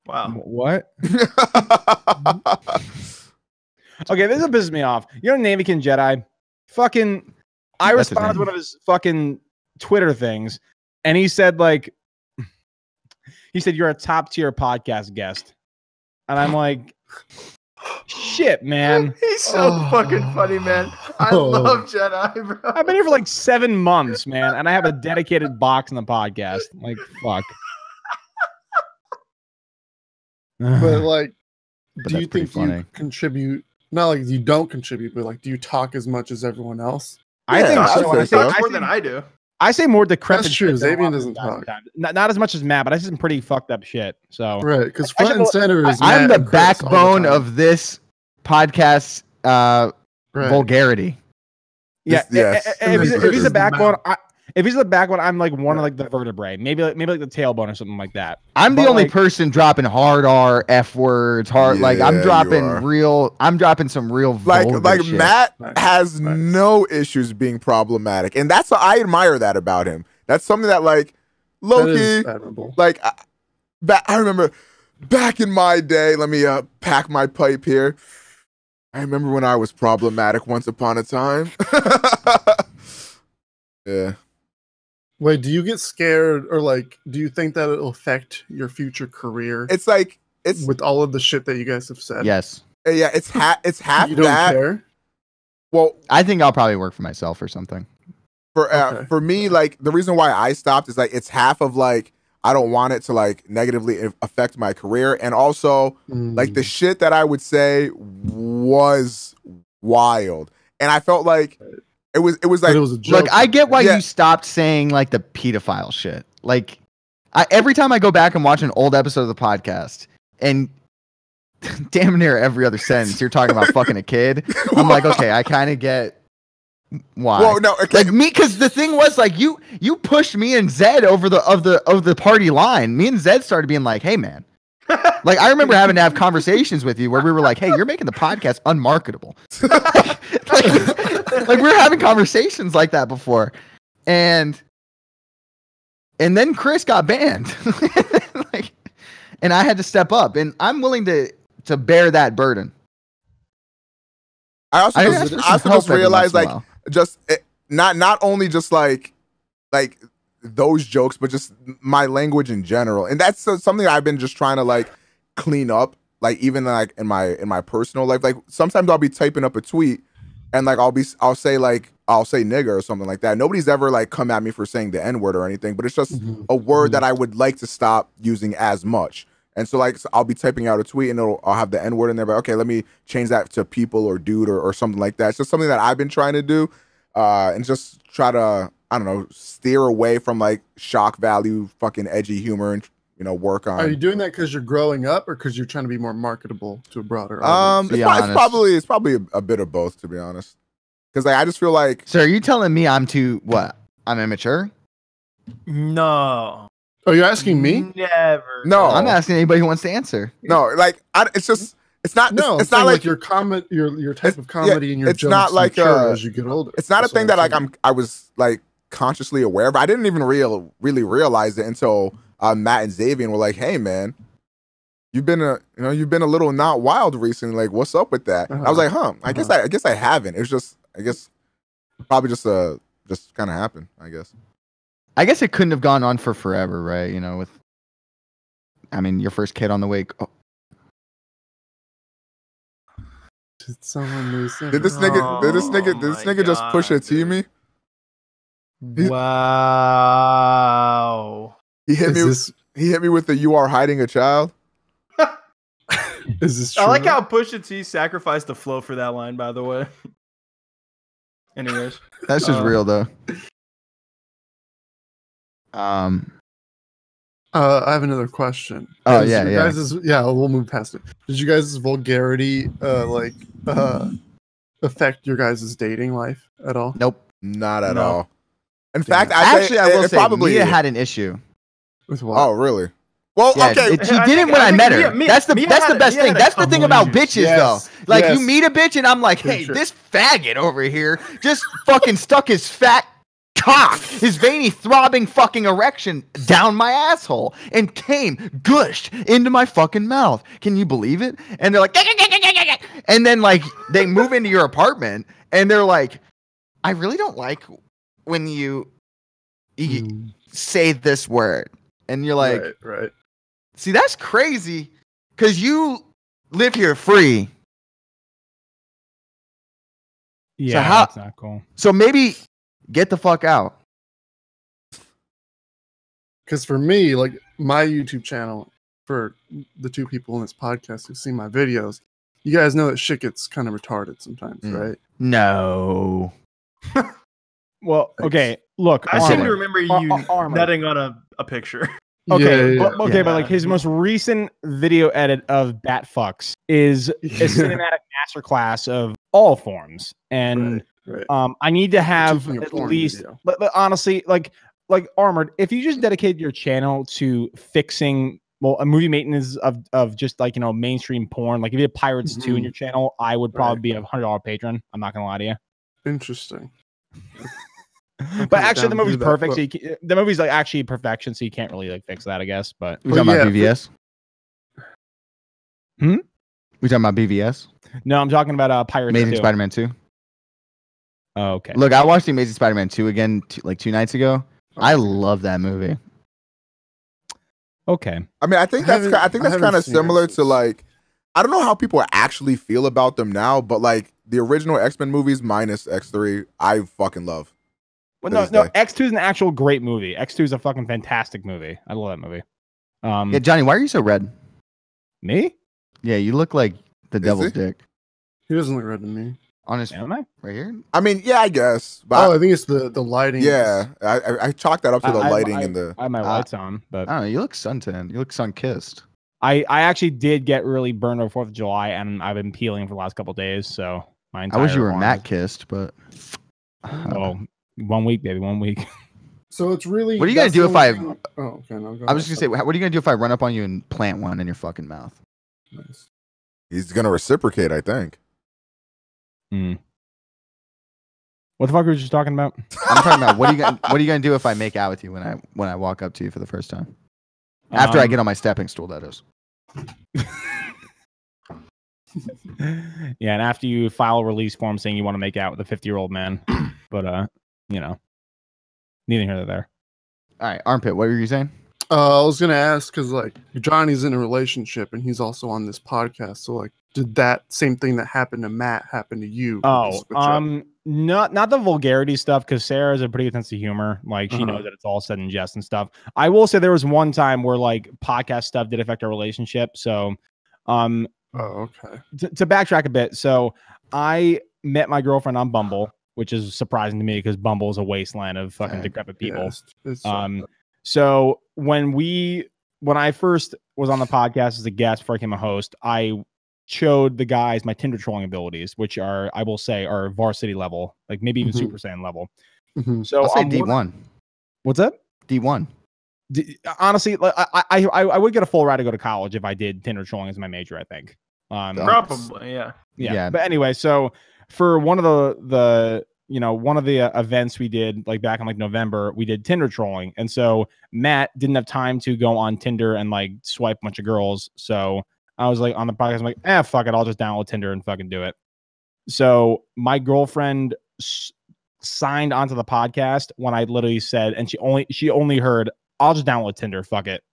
B: Wow.
D: What? Okay, this will piss me off. You know, Navikin Jedi. Fucking, I responded to one of his fucking Twitter things, and he said like, you're a top tier podcast guest, and I'm like, shit, man.
B: He's so fucking funny, man. I love Jedi, bro.
D: I've been here for like 7 months, man, and I have a dedicated box in the podcast. Like, fuck.
E: But like, do you think you contribute? Not like you don't contribute, but like, do you talk as much as everyone else?
D: I think so.
B: I say more than I do.
D: I say more decrepit.
E: That's true. Xavien doesn't talk.
D: Not as much as Matt, but I say some pretty fucked up shit. So
E: right, because front and center is.
A: I'm the backbone of this podcast vulgarity.
D: Yeah, if he's the backbone, if he's the backbone, I'm like one of like the vertebrae, maybe like the tailbone or something like that.
A: I'm the only person dropping hard R, F words, like I'm dropping some real
C: like
A: shit.
C: Matt has no issues being problematic, and I admire that about him. That's something that like low-key, like I remember back in my day. Let me pack my pipe here. I remember when I was problematic once upon a time. Yeah.
E: Wait, do you get scared or like, do you think that it'll affect your future career?
C: It's like,
E: with all of the shit that you guys have said.
A: Yes.
C: Yeah, it's half
E: you don't care?
C: Well,
A: I think I'll probably work for myself or something.
C: For me, like the reason why I stopped is like, it's half of like, I don't want it to like negatively affect my career. And also like the shit that I would say was wild. And I felt like, it was like,
E: it was a joke.
A: Look, I get why you stopped saying like the pedophile shit. Like, every time I go back and watch an old episode of the podcast, and damn near every other sentence you're talking about fucking a kid, I'm like, okay, I kind of get why.
C: Well, no, okay.
A: Like me, because the thing was like you pushed me and Zed over the party line. Me and Zed started being like, hey man. Like I remember having to have conversations with you where we were like, "Hey, you're making the podcast unmarketable." like we were having conversations like that before, and then Chris got banned, and I had to step up, and I'm willing to bear that burden.
C: I also just realized like not only just like those jokes, but just my language in general. And that's something I've been just trying to like clean up, like even like in my personal life. Like sometimes I'll be typing up a tweet and like I'll say nigger or something like that. Nobody's ever like come at me for saying the N-word or anything, but it's just a word that I would like to stop using as much. And so like I'll be typing out a tweet and I'll have the N-word in there, but okay, let me change that to people or dude or something like that. It's just something that I've been trying to do and just try to, I don't know, steer away from like shock value, fucking edgy humor, and work on.
E: Are you doing that because you're growing up, or because you're trying to be more marketable to a broader audience?
C: It's probably a bit of both, to be honest. Because like I just feel like.
A: So are you telling me I'm immature?
B: No.
E: Oh, you're asking me?
B: Never.
C: No,
A: I'm asking anybody who wants to answer.
C: No, like it's just. It's not.
E: No,
C: it's not like
E: your comment, your type of comedy and your
C: it's
E: jokes
C: not like
E: as you get older.
C: It's not a thing that like I was like consciously aware, but I didn't even really realize it until Matt and Xavien were like, "Hey, man, you've been a little not wild recently. Like, what's up with that?" I was like, "Huh? I guess I haven't. It's just, I guess, probably just kind of happened. I guess."
A: I guess it couldn't have gone on for forever, right? You know, with, I mean, your first kid on the way. Oh.
E: Did someone lose it?
C: Did this nigga just push a T me?
B: Wow.
C: He hit me with the "you are hiding a child."
E: Is this true?
B: I like how Pusha T sacrificed the flow for that line, by the way. Anyways.
A: That's just real though.
E: I have another question.
A: Oh,
E: we'll move past it. Did you guys' vulgarity affect your guys' dating life at all?
A: Nope.
C: Not at all. In fact,
A: I will say probably Mia had an issue.
E: With what?
C: Oh, really? Well, okay.
A: She didn't when I met her. That's the best thing. That's the thing about bitches, though. Like, you meet a bitch and I'm like, hey, this faggot over here just fucking stuck his fat cock, his veiny, throbbing fucking erection down my asshole and gushed into my fucking mouth. Can you believe it? And they're like, and then like they move into your apartment and they're like, I really don't like when you say this word. And you're like,
E: right.
A: See, that's crazy because you live here free.
D: Yeah,
A: so
D: that's not cool.
A: So maybe get the fuck out.
E: Because for me, like my YouTube channel, for the two people in this podcast who've seen my videos, you guys know that shit gets kind of retarded sometimes, right?
A: No.
D: Well, okay. Look,
B: I seem to remember you nutting on a picture.
D: Okay, but like his most recent video edit of Bat Fucks is a cinematic masterclass of all forms, and I need to have at least. But honestly, like Armored, if you just dedicated your channel to fixing a movie maintenance of just like mainstream porn, like if you had Pirates 2 in your channel, I would probably be a $100 patron. I'm not gonna lie to you.
E: Interesting.
D: But actually, the movie's perfect. So the movie's like actually perfection, so you can't really like fix that, I guess. But
A: we talking about BVS? We talking about BVS?
D: No, I'm talking about Pirates
A: Amazing
D: 2.
A: Spider-Man 2.
D: Oh, okay.
A: Look, I watched the Amazing Spider-Man 2 again like 2 nights ago. I love that movie.
D: Okay.
C: I mean, I think that's kind of similar to like, I don't know how people actually feel about them now, but like the original X-Men movies minus X3, I fucking love.
D: Well, no, X2 is an actual great movie. X2 is a fucking fantastic movie. I love that movie.
A: Yeah, Johnny, why are you so red?
D: Me?
A: Yeah, you look like the devil's dick.
E: He doesn't look red to me.
A: On his
D: right
A: here?
C: I mean, yeah, I guess. But
E: I think it's the lighting.
C: Yeah, I chalked that up to the lighting and the.
D: I have my lights on, but
A: I don't know. You look suntanned. You look sun-kissed.
D: I actually did get really burned over 4th of July, and I've been peeling for the last couple of days. So my entire.
A: I wish you were Matt kissed, but.
D: Oh, 1 week, baby, 1 week.
E: So it's really.
A: What are you gonna do if I?
E: Oh, okay. No,
A: I was just gonna say, what are you gonna do if I run up on you and plant one in your fucking mouth?
E: Nice.
C: He's gonna reciprocate, I think.
D: What the fuck were you just talking about?
A: I'm talking about what are you gonna do if I make out with you when I walk up to you for the first time? After I get on my stepping stool, that is.
D: Yeah, and after you file a release form saying you want to make out with a 50-year-old man, but neither here nor there.
A: All right, Armpit, what were you saying?
E: I was gonna ask because like Johnny's in a relationship and he's also on this podcast. So like, did that same thing that happened to Matt happen to you?
D: Oh, not the vulgarity stuff because Sarah has a pretty good sense of humor. Like she knows that it's all said in jest and stuff. I will say there was one time where like podcast stuff did affect our relationship. So,
E: oh, okay.
D: To backtrack a bit, so I met my girlfriend on Bumble, which is surprising to me because Bumble is a wasteland of fucking decrepit people.
E: Yeah,
D: so when I first was on the podcast as a guest before I became a host, I showed the guys my Tinder trolling abilities, which are, I will say, are varsity level, like maybe even Super Saiyan level. So
A: I'll say D1.
D: What's that?
A: D1.
D: Honestly, I would get a full ride to go to college if I did Tinder trolling as my major, I think.
B: Probably, yeah.
D: But anyway, so for one of the one of the events we did like back in like November, we did Tinder trolling. And so Matt didn't have time to go on Tinder and like swipe a bunch of girls. So I was like on the podcast, I'm like, fuck it. I'll just download Tinder and fucking do it. So my girlfriend signed onto the podcast when I literally said, and she only heard, I'll just download Tinder. Fuck it.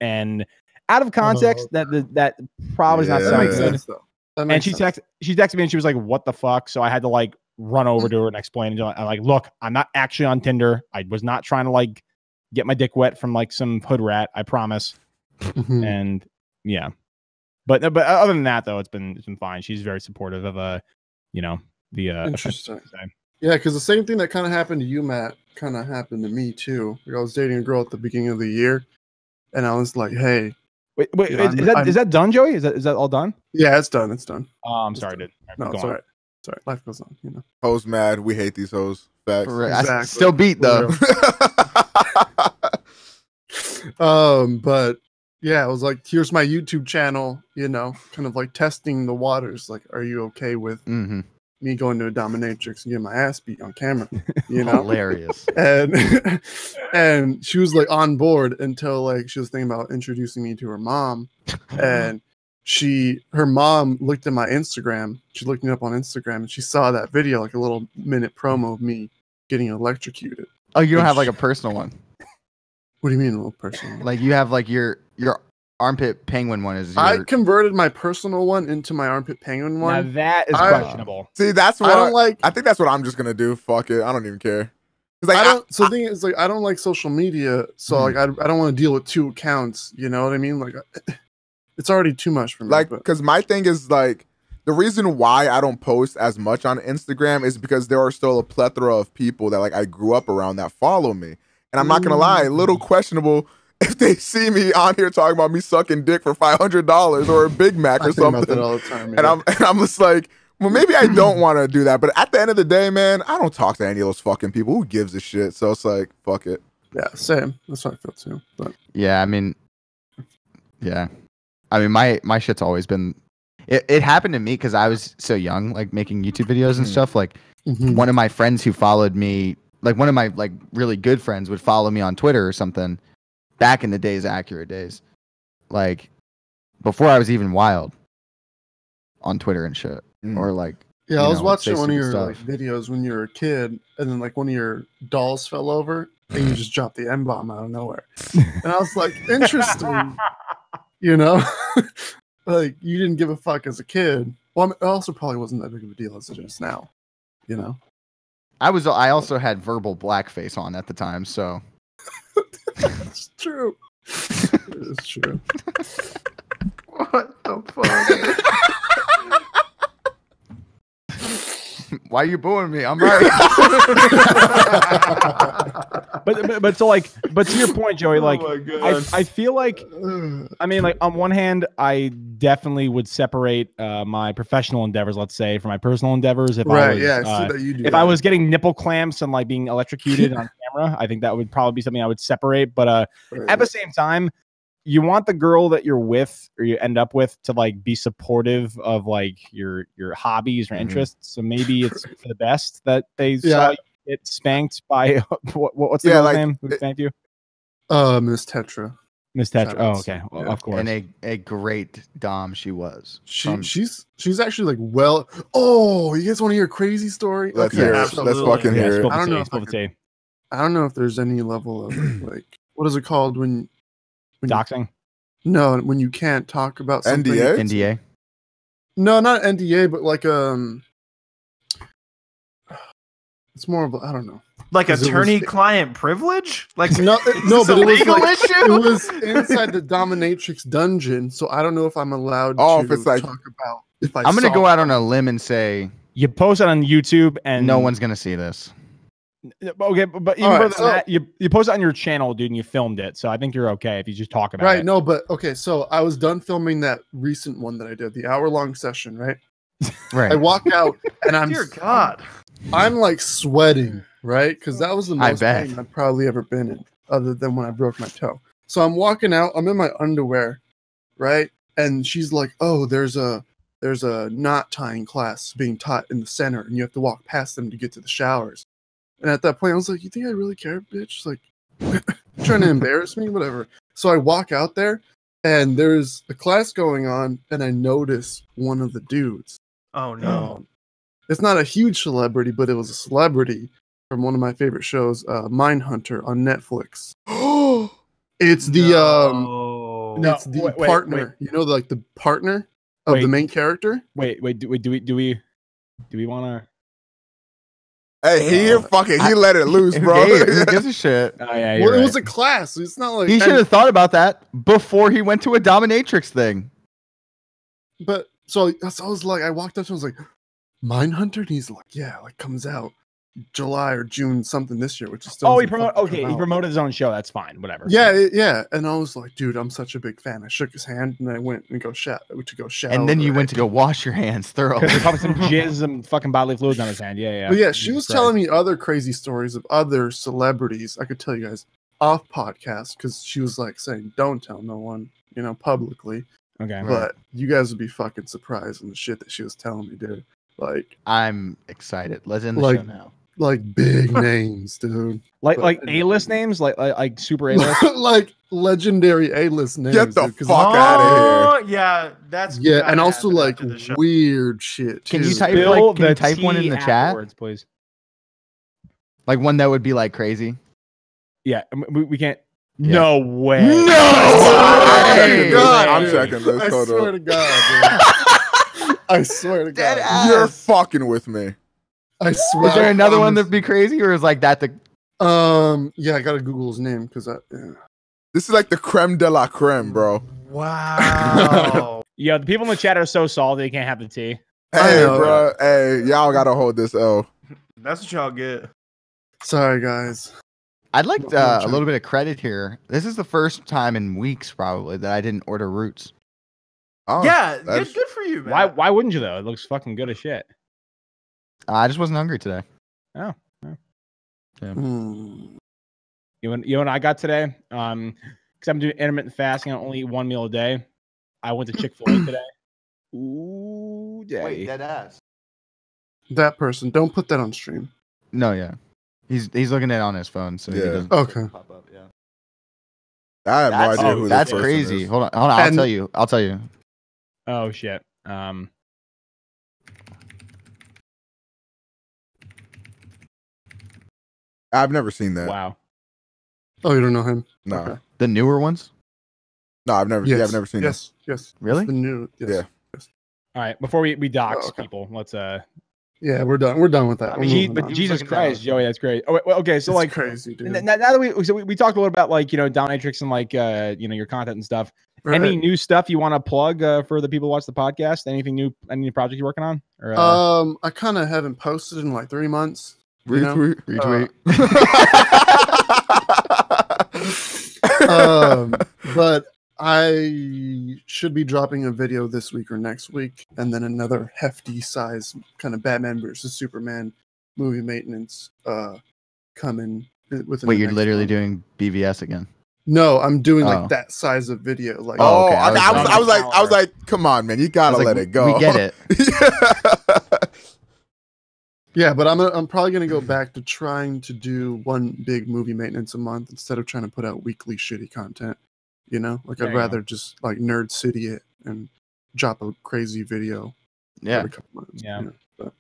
D: And out of context, that probably is not sounding good. And she texted me and she was like, what the fuck? So I had to like run over to her and explain. I'm like, look, I'm not actually on Tinder. I was not trying to like get my dick wet from like some hood rat. I promise. And yeah, but other than that though, it's been fine. She's very supportive of the
E: interesting. Yeah, because the same thing that kind of happened to you, Matt, kind of happened to me too. Like, I was dating a girl at the beginning of the year, and I was like, hey.
D: Wait, is that done, Joey? Is that all done?
E: Yeah, it's done. It's done.
D: Oh, I'm sorry, dude.
E: No, it's all right. Sorry, life goes on.
C: Hoes mad. We hate these hoes. Facts.
A: Exactly. I still beat though.
E: But yeah, I was like, here's my YouTube channel. Kind of like testing the waters. Like, are you okay with me going to a dominatrix and getting my ass beat on camera?
A: Hilarious.
E: And she was like on board until like she was thinking about introducing me to her mom, and her mom looked at my Instagram. She looked me up on Instagram and she saw that video, like a little minute promo of me getting electrocuted.
A: Oh, you don't have like a personal one?
E: What do you mean a little personal?
A: Like you have like your armpit penguin one is.
E: I converted my personal one into my armpit penguin one.
D: Now that is questionable.
C: See, that's what I think that's what I'm just gonna do. Fuck it, I don't even care. Like,
E: the thing is, like, I don't like social media, so like I don't want to deal with two accounts. You know what I mean? Like, it's already too much for me.
C: Like, because my thing is like the reason why I don't post as much on Instagram is because there are still a plethora of people that like I grew up around that follow me, and I'm not gonna lie, a little questionable if they see me on here talking about me sucking dick for $500 or a Big Mac or something.
E: About that all the time,
C: and I'm just like, well, maybe I don't want to do that. But at the end of the day, man, I don't talk to any of those fucking people. Who gives a shit? So it's like, fuck it.
E: Yeah, same. That's what I feel too. But
A: yeah, I mean, my shit's always been. It happened to me because I was so young, like making YouTube videos and stuff. Like one of my friends who followed me, like one of my like really good friends would follow me on Twitter or something. Back in the days, accurate days, like before I was even wild on Twitter and shit, or like
E: I was watching one of your like, videos when you were a kid, and then like one of your dolls fell over, and you just dropped the M-bomb out of nowhere, and I was like, interesting, like you didn't give a fuck as a kid. Well, it also probably wasn't that big of a deal as it is now,
A: I also had verbal blackface on at the time, so.
E: It's true. It's true. What the fuck?
A: Why are you booing me? I'm right.
D: but to your point, Joey, like I feel like, I mean, like on one hand, I definitely would separate my professional endeavors, let's say, from my personal endeavors. If I was getting nipple clamps and like being electrocuted on camera, I think that would probably be something I would separate. But at the same time, you want the girl that you're with or you end up with to like be supportive of like your hobbies or interests. So maybe it's for the best that they saw you get spanked by what's the girl's name who spanked you?
E: Miss Tetra.
D: Miss Tetra. Oh, okay. Well, of course.
A: And a great dom she was.
E: She's actually like oh, you guys want to hear a crazy story?
C: Let's hear it. Let's fucking hear it.
E: I don't know if there's any level of like what is it called when
D: doxing?
E: No, when you can't talk about something.
A: NDA?
E: No, not NDA, but like it's more of I don't know.
B: Like attorney-client privilege? Like
E: no, but it was
B: legal
E: like,
B: issue?
E: It was inside the dominatrix dungeon, so I don't know if I'm allowed to
C: if it's like,
E: talk about if
A: I'm gonna go out on a limb and say
D: you post it on YouTube and
A: no one's gonna see this.
D: Okay, but even further than that, you post it on your channel, dude, and you filmed it. So I think you're okay if you just talk about it.
E: Right, no, but okay, so I was done filming that recent one that I did, the hour-long session, right?
A: Right.
E: I walk out and I'm
B: dear God.
E: I'm like sweating, right? Because that was the most pain I've probably ever been in, other than when I broke my toe. So I'm walking out, I'm in my underwear, right? And she's like, "Oh, there's a there's a knot tying class being taught in the center, and you have to walk past them to get to the showers. And at that point, I was like, you think I really care, bitch? Like, trying to embarrass me? Whatever. So I walk out there, and there's a class going on, and I notice one of the dudes.
B: Oh, no.
E: It's not a huge celebrity, but it was a celebrity from one of my favorite shows, Mindhunter on Netflix. It's the it's the partner. You know, like the partner of the main character.
D: Wait, do we want to?
C: Hey, he let it loose, bro.
A: Who gives a shit?
D: Oh, yeah,
E: Well,
D: right.
E: it was a class. It's not like
A: He should have thought about that before he went to a dominatrix thing.
E: But so I was like, I walked up to him, I was like, Mindhunter, and he's like, yeah, like comes out July or June something this year, which is still
D: he promoted his own show. That's fine, whatever.
E: Yeah. And I was like, dude, I'm such a big fan. I shook his hand and I went and go shower.
A: And then you went to go wash your hands thoroughly.
D: There's probably some jizz and fucking bodily fluids on his hand. Yeah.
E: But yeah, she was telling me other crazy stories of other celebrities. I could tell you guys off podcast because she was like saying, don't tell no one, publicly.
D: Okay.
E: But you guys would be fucking surprised on the shit that she was telling me, dude. Like,
A: I'm excited. Let's end the show now.
E: Like big names, dude.
D: Like A-list names, like super A-list,
E: like legendary A-list names.
C: Get the
E: dude,
C: fuck out of
B: here! Yeah, that's
E: and also like weird shit.
A: Can
E: too.
A: you type one in the chat,
D: please?
A: Like one that would be like crazy.
D: Yeah, we can't.
A: Yeah.
D: No way.
A: No way.
E: God,
C: I'm checking this.
E: I
C: Hold
E: swear
C: up.
E: to God, dude. I swear to
A: Dead
E: God.
A: ass.
C: You're fucking with me.
E: I swear.
A: Is there another one that'd be crazy, or is like that the?
E: Yeah, I gotta Google his name because
C: This is like the creme de la creme, bro.
B: Wow.
D: Yeah, the people in the chat are so salty they can't have the tea.
C: Hey, bro. Hey, y'all gotta hold this L.
B: That's what y'all get.
E: Sorry, guys.
A: I'd like a little bit of credit here. This is the first time in weeks probably that I didn't order Roots.
C: Oh,
B: Yeah, good for you, man.
D: Why wouldn't you though? It looks fucking good as shit.
A: I just wasn't hungry today.
D: Oh.
A: Yeah.
D: You know what I got today? Because I'm doing intermittent fasting, I only eat one meal a day. I went to Chick-fil-A today. Ooh, day.
A: Wait, dead ass.
E: That person. Don't put that on stream.
A: No, yeah. He's looking at it on his phone, so he doesn't
E: Okay.
A: pop up. Yeah.
C: I have no idea who
A: that's
C: this person
A: crazy.
C: is.
A: Hold on. I'll tell you.
D: Oh shit.
C: I've never seen that.
D: Wow.
E: Oh, you don't know him?
C: No.
E: Okay.
A: The newer ones?
C: No, I've never.
E: Yes.
C: Yeah, I've never seen that.
E: Yes.
A: Really?
E: It's the new. Yes.
C: Yeah.
E: Yes.
D: All right. Before we dox
E: okay.
D: people, let's
E: Yeah, we're done. We're done with that.
D: But Jesus Christ, Joey, that's great. Oh, well, okay, so
E: it's
D: like
E: crazy, dude.
D: now that we talked a little about like dominatrix and like your content and stuff.
E: Right.
D: Any new stuff you want to plug for the people who watch the podcast? Anything new? Any new project you're working on? Or,
E: I kind of haven't posted in like 3 months.
A: Retweet.
E: But I should be dropping a video this week or next week, and then another hefty size kind of Batman versus Superman movie maintenance coming within.
A: Wait, you're literally doing BVS again?
E: No, I'm doing like that size of video. Like,
C: oh, okay.
A: I
C: was like, come on, man, you gotta let it go.
A: We get it.
E: Yeah, but I'm probably gonna go back to trying to do one big movie maintenance a month instead of trying to put out weekly shitty content. Like I'd rather just like Nerd City it and drop a crazy video.
A: Yeah.
E: Every couple months.
D: Yeah.
E: But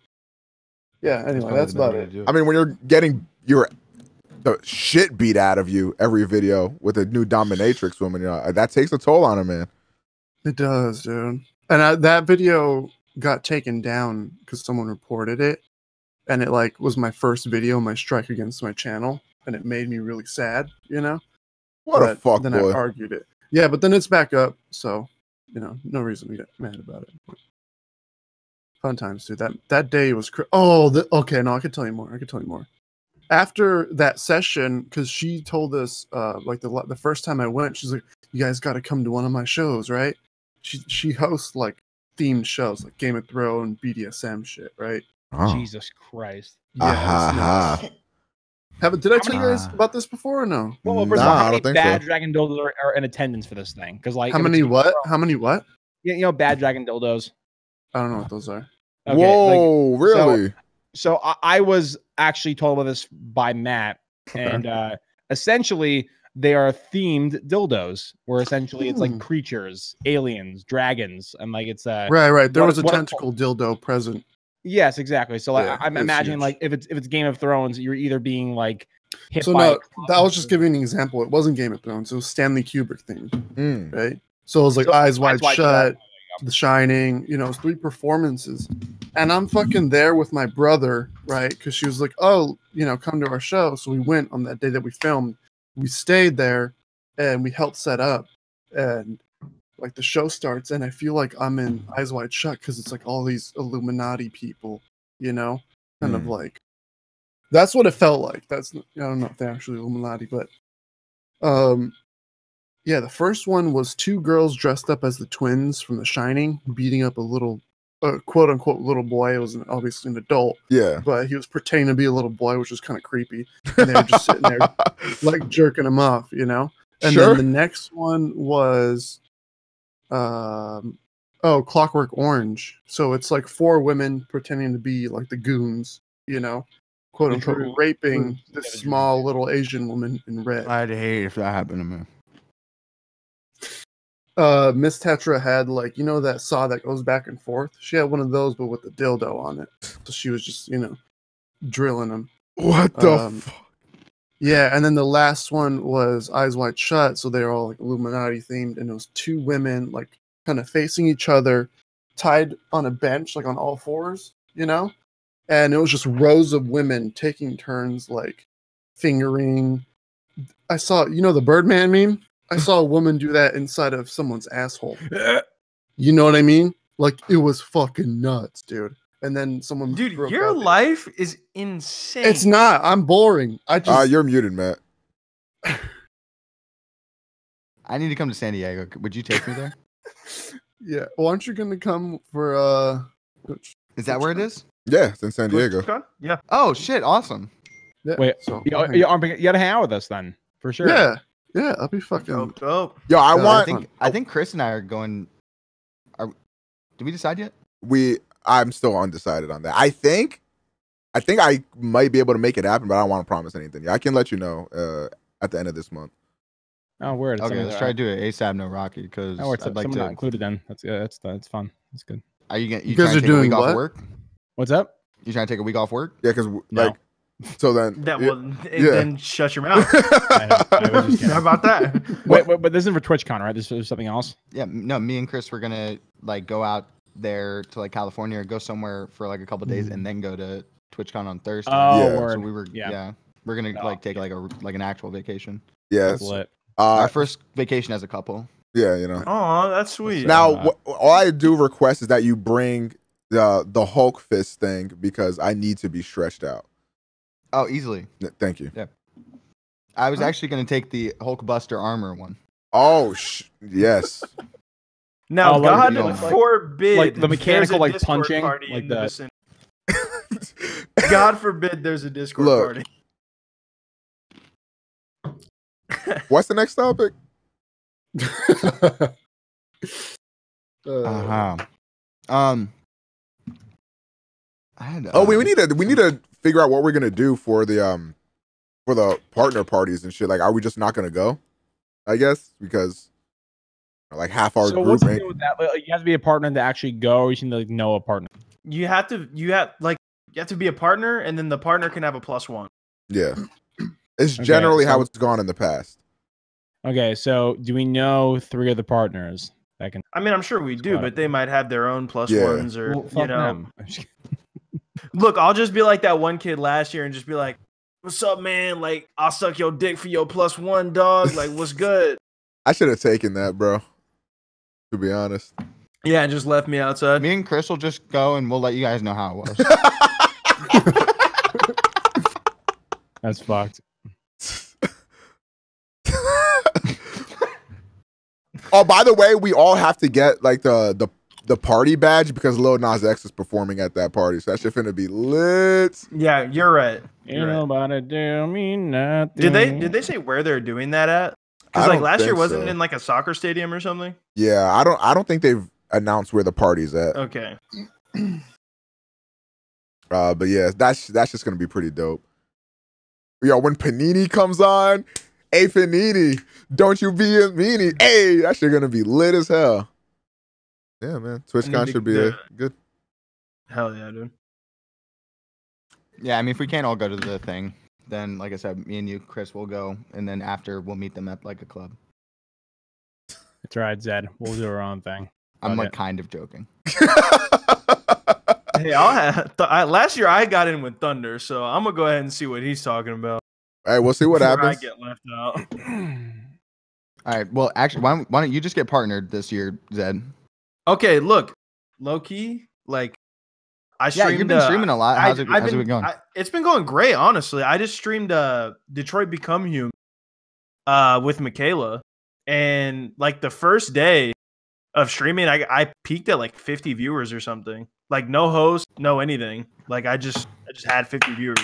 E: anyway, that's about it.
C: I mean, when you're getting the shit beat out of you every video with a new dominatrix woman, that takes a toll on him, man.
E: It does, dude. And that video got taken down because someone reported it, and it like was my first video, my strike against my channel, and it made me really sad,
C: What a fuck
E: then
C: boy.
E: I argued it. Yeah, but then it's back up, so no reason to get mad about it. Fun times, dude. That day was okay. No, I could tell you more. After that session, because she told us like the first time I went, she's like, "You guys got to come to one of my shows, right?" She hosts like themed shows, like Game of Thrones, BDSM shit, right?
C: Oh.
D: Jesus Christ.
E: Yeah, did I tell you guys about this before or no?
D: Well, first of all, how many bad dragon dildos are in attendance for this thing? Because like,
E: how many what?
D: Yeah, bad dragon dildos.
E: I don't know what those are.
C: Okay, whoa, really?
D: So I was actually told about this by Matt, and essentially they are themed dildos, where essentially it's like creatures, aliens, dragons, and like it's
E: right. There was a tentacle dildo present.
D: Yes, exactly. So I'm imagining like if it's Game of Thrones, you're either being like hit
E: so
D: by.
E: No, I was just giving an example. It wasn't Game of Thrones. It was Stanley Kubrick themed, right? So it was like Eyes Wide Shut, The Shining. You know, it was 3 performances, and I'm fucking there with my brother, right? Because she was like, "Oh, you know, come to our show." So we went on that day that we filmed. We stayed there, and we helped set up, and like the show starts, and I feel like I'm in Eyes Wide Shut because it's like all these Illuminati people, you know, kind of like that's what it felt like. I don't know if they're actually Illuminati, but yeah, the first one was 2 girls dressed up as the twins from The Shining beating up a little quote unquote little boy. It was obviously an adult, but he was pretending to be a little boy, which was kind of creepy. And they were just sitting there like jerking him off, you know. And then the next one was Clockwork Orange. So it's like 4 women pretending to be like the goons, you know, quote unquote, raping this small little Asian woman in red.
A: I'd hate if that happened to me.
E: Miss Tetra had like, you know, that saw that goes back and forth. She had one of those, but with the dildo on it. So she was just, you know, drilling them.
C: What the fuck?
E: Yeah, and then the last one was Eyes Wide Shut. So they were all like Illuminati themed, and it was 2 women like kind of facing each other, tied on a bench, like on all fours, you know. And it was just rows of women taking turns, like fingering. I saw, you know, the Birdman meme. I saw a woman do that inside of someone's asshole. You know what I mean? Like, it was fucking nuts, dude. And then someone,
B: dude, your life is insane.
E: It's not. I'm boring. I just.
C: You're muted, Matt.
A: I need to come to San Diego. Would you take me there?
E: Yeah. Well, aren't you gonna come for
A: Is that where it is?
C: Yeah, it's in San Diego.
B: Yeah.
A: Oh shit! Awesome.
E: Yeah.
D: Wait, so you gotta hang out with us then, for sure.
E: Yeah. Yeah, I'll be fucking
B: dope.
C: Yo,
A: I think Chris and I are going. Did we decide yet?
C: I'm still undecided on that. I think I might be able to make it happen, but I don't want to promise anything. I can let you know at the end of this month.
D: Oh, weird.
A: Okay, let's try to do it ASAP, no Rocky, because
D: I'd like to not included then. That's fun. That's good.
A: Are you
E: guys are
A: take
E: doing
A: a week
E: what?
A: off work?
D: What's up?
A: You trying to take a week off work?
C: Yeah, because like so then
B: then shut your mouth. How about that?
D: Wait, but this isn't for TwitchCon, right? This is something else.
A: Yeah, no. Me and Chris were gonna like go out there to like California, or go somewhere for like a couple days, and then go to TwitchCon on Thursday.
D: Oh,
A: so we were we're gonna like take like an actual vacation.
C: Yeah,
D: that's lit.
A: Our first vacation as a couple.
C: Yeah, you know.
B: Oh, that's sweet.
C: Now, all I do request is that you bring the Hulk fist thing, because I need to be stretched out.
A: Oh, easily.
C: Thank you.
A: Yeah. I was actually going to take the Hulk Buster armor one.
C: Oh, yes.
B: Now, God forbid,
D: like the mechanical, like punching, like that.
B: God forbid, there's a Discord party.
C: What's the next topic? We need to figure out what we're gonna do for the partner parties and shit. Like, are we just not gonna go? I guess because like half our group.
D: What's the deal with that? Like, you have to be a partner to actually go, or you should like know a partner.
B: You have to be a partner, and then the partner can have a +1.
C: Yeah, it's generally how it's gone in the past.
D: Okay, so do we know 3 of the partners that can?
B: I mean, I'm sure we do, but they might have their own +1s, or you know. Look, I'll just be like that one kid last year and just be like, "What's up, man? Like, I'll suck your dick for your +1, dog. Like, what's good?"
C: I should have taken that, bro. To be honest.
B: Yeah, and just left me outside.
A: Me and Chris will just go, and we'll let you guys know how it was.
D: That's fucked.
C: Oh, by the way, we all have to get like the party badge, because Lil Nas X is performing at that party, so that shit finna be lit.
B: Yeah, you're right.
D: Ain't nobody do me nothing.
B: Did they say where they're doing that at? Because like last year wasn't it in like a soccer stadium or something?
C: Yeah, I don't think they've announce where the party's at.
B: Okay.
C: But yeah, that's just gonna be pretty dope. Yo, when Panini comes on, hey Panini, don't you be a meanie. Hey, that shit gonna be lit as hell. Yeah, man. TwitchCon should be good.
B: Hell yeah, dude.
A: Yeah, I mean, if we can't all go to the thing, then like I said, me and you, Chris, will go, and then after we'll meet them at like a club.
D: That's right, Zed. We'll do our own thing.
A: I'm like kind of joking.
B: Hey, last year I got in with Thunder, so I'm gonna go ahead and see what he's talking about.
C: All right, we'll see what happens.
B: I get left out.
A: All right. Well, actually, why don't you just get partnered this year, Zed?
B: Okay, look, low key, like I streamed.
A: Yeah, you've been streaming a lot. How's it been going?
B: It's been going great, honestly. I just streamed Detroit Become Human with Michaela, and like the first day of streaming, I peaked at like 50 viewers or something. Like no host, no anything. Like I just had 50 viewers.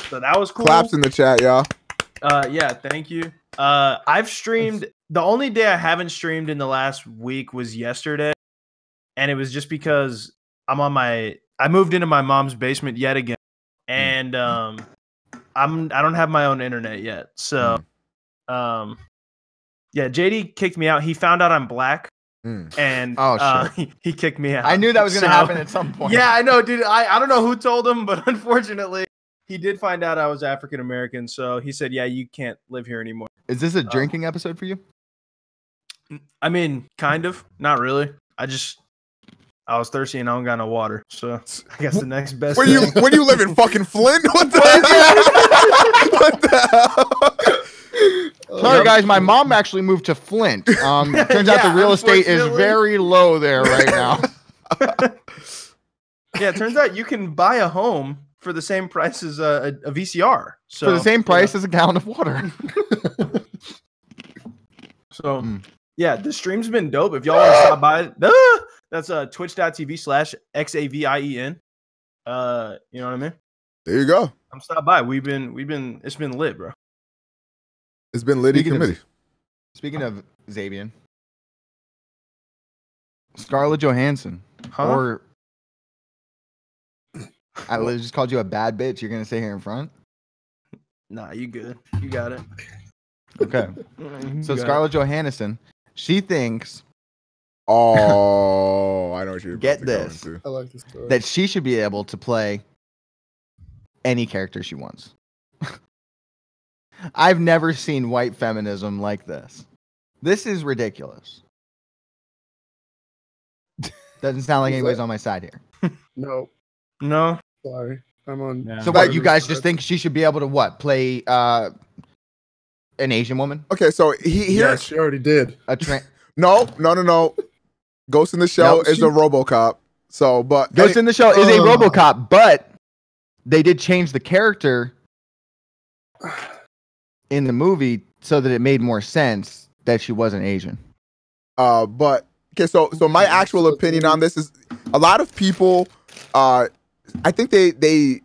B: So that was cool.
C: Claps in the chat, y'all.
B: Yeah, thank you. I've streamed. The only day I haven't streamed in the last week was yesterday, and it was just because I moved into my mom's basement yet again, and I don't have my own internet yet. So, yeah, JD kicked me out. He found out I'm black. And he kicked me out.
A: I knew that was gonna happen at some point.
B: Yeah, I know, dude. I don't know who told him, but unfortunately, he did find out I was African American. So he said, "Yeah, you can't live here anymore."
A: Is this a drinking episode for you?
B: I mean, kind of. Not really. I was thirsty and I don't got no water. So I guess the next best.
C: When you live in fucking Flint? What the hell? What the hell?
A: Sorry, guys. My mom actually moved to Flint. Turns out the real estate is very low there right now.
B: Yeah, it turns out you can buy a home for the same price as a VCR. So
A: for the same price as a gallon of water.
B: So yeah, the stream's been dope. If y'all want to stop by, that's twitch.tv/XAVIEN. You know what I mean?
C: There you go.
B: I'm stop by. We've been it's been lit, bro.
C: It's been litty committee.
A: Speaking of Xavien, Scarlett Johansson, or I just called you a bad bitch. You're gonna sit here in front?
B: Nah, you good. You got it.
A: Okay. So Scarlett Johansson, she thinks.
C: Oh, I know what you're
A: get this.
E: I like this story.
A: That she should be able to play any character she wants. I've never seen white feminism like this. This is ridiculous. Doesn't sound like anybody's on my side here.
E: No. Sorry. I'm on.
D: Yeah.
A: So what, you guys just think she should be able to what? Play an Asian woman?
C: Okay, so
E: yeah, she already did.
C: No. Ghost in the Shell is a RoboCop. So, but
A: Ghost in the Shell is a RoboCop, but they did change the character in the movie so that it made more sense that she wasn't Asian.
C: But okay, so my actual opinion on this is a lot of people I think they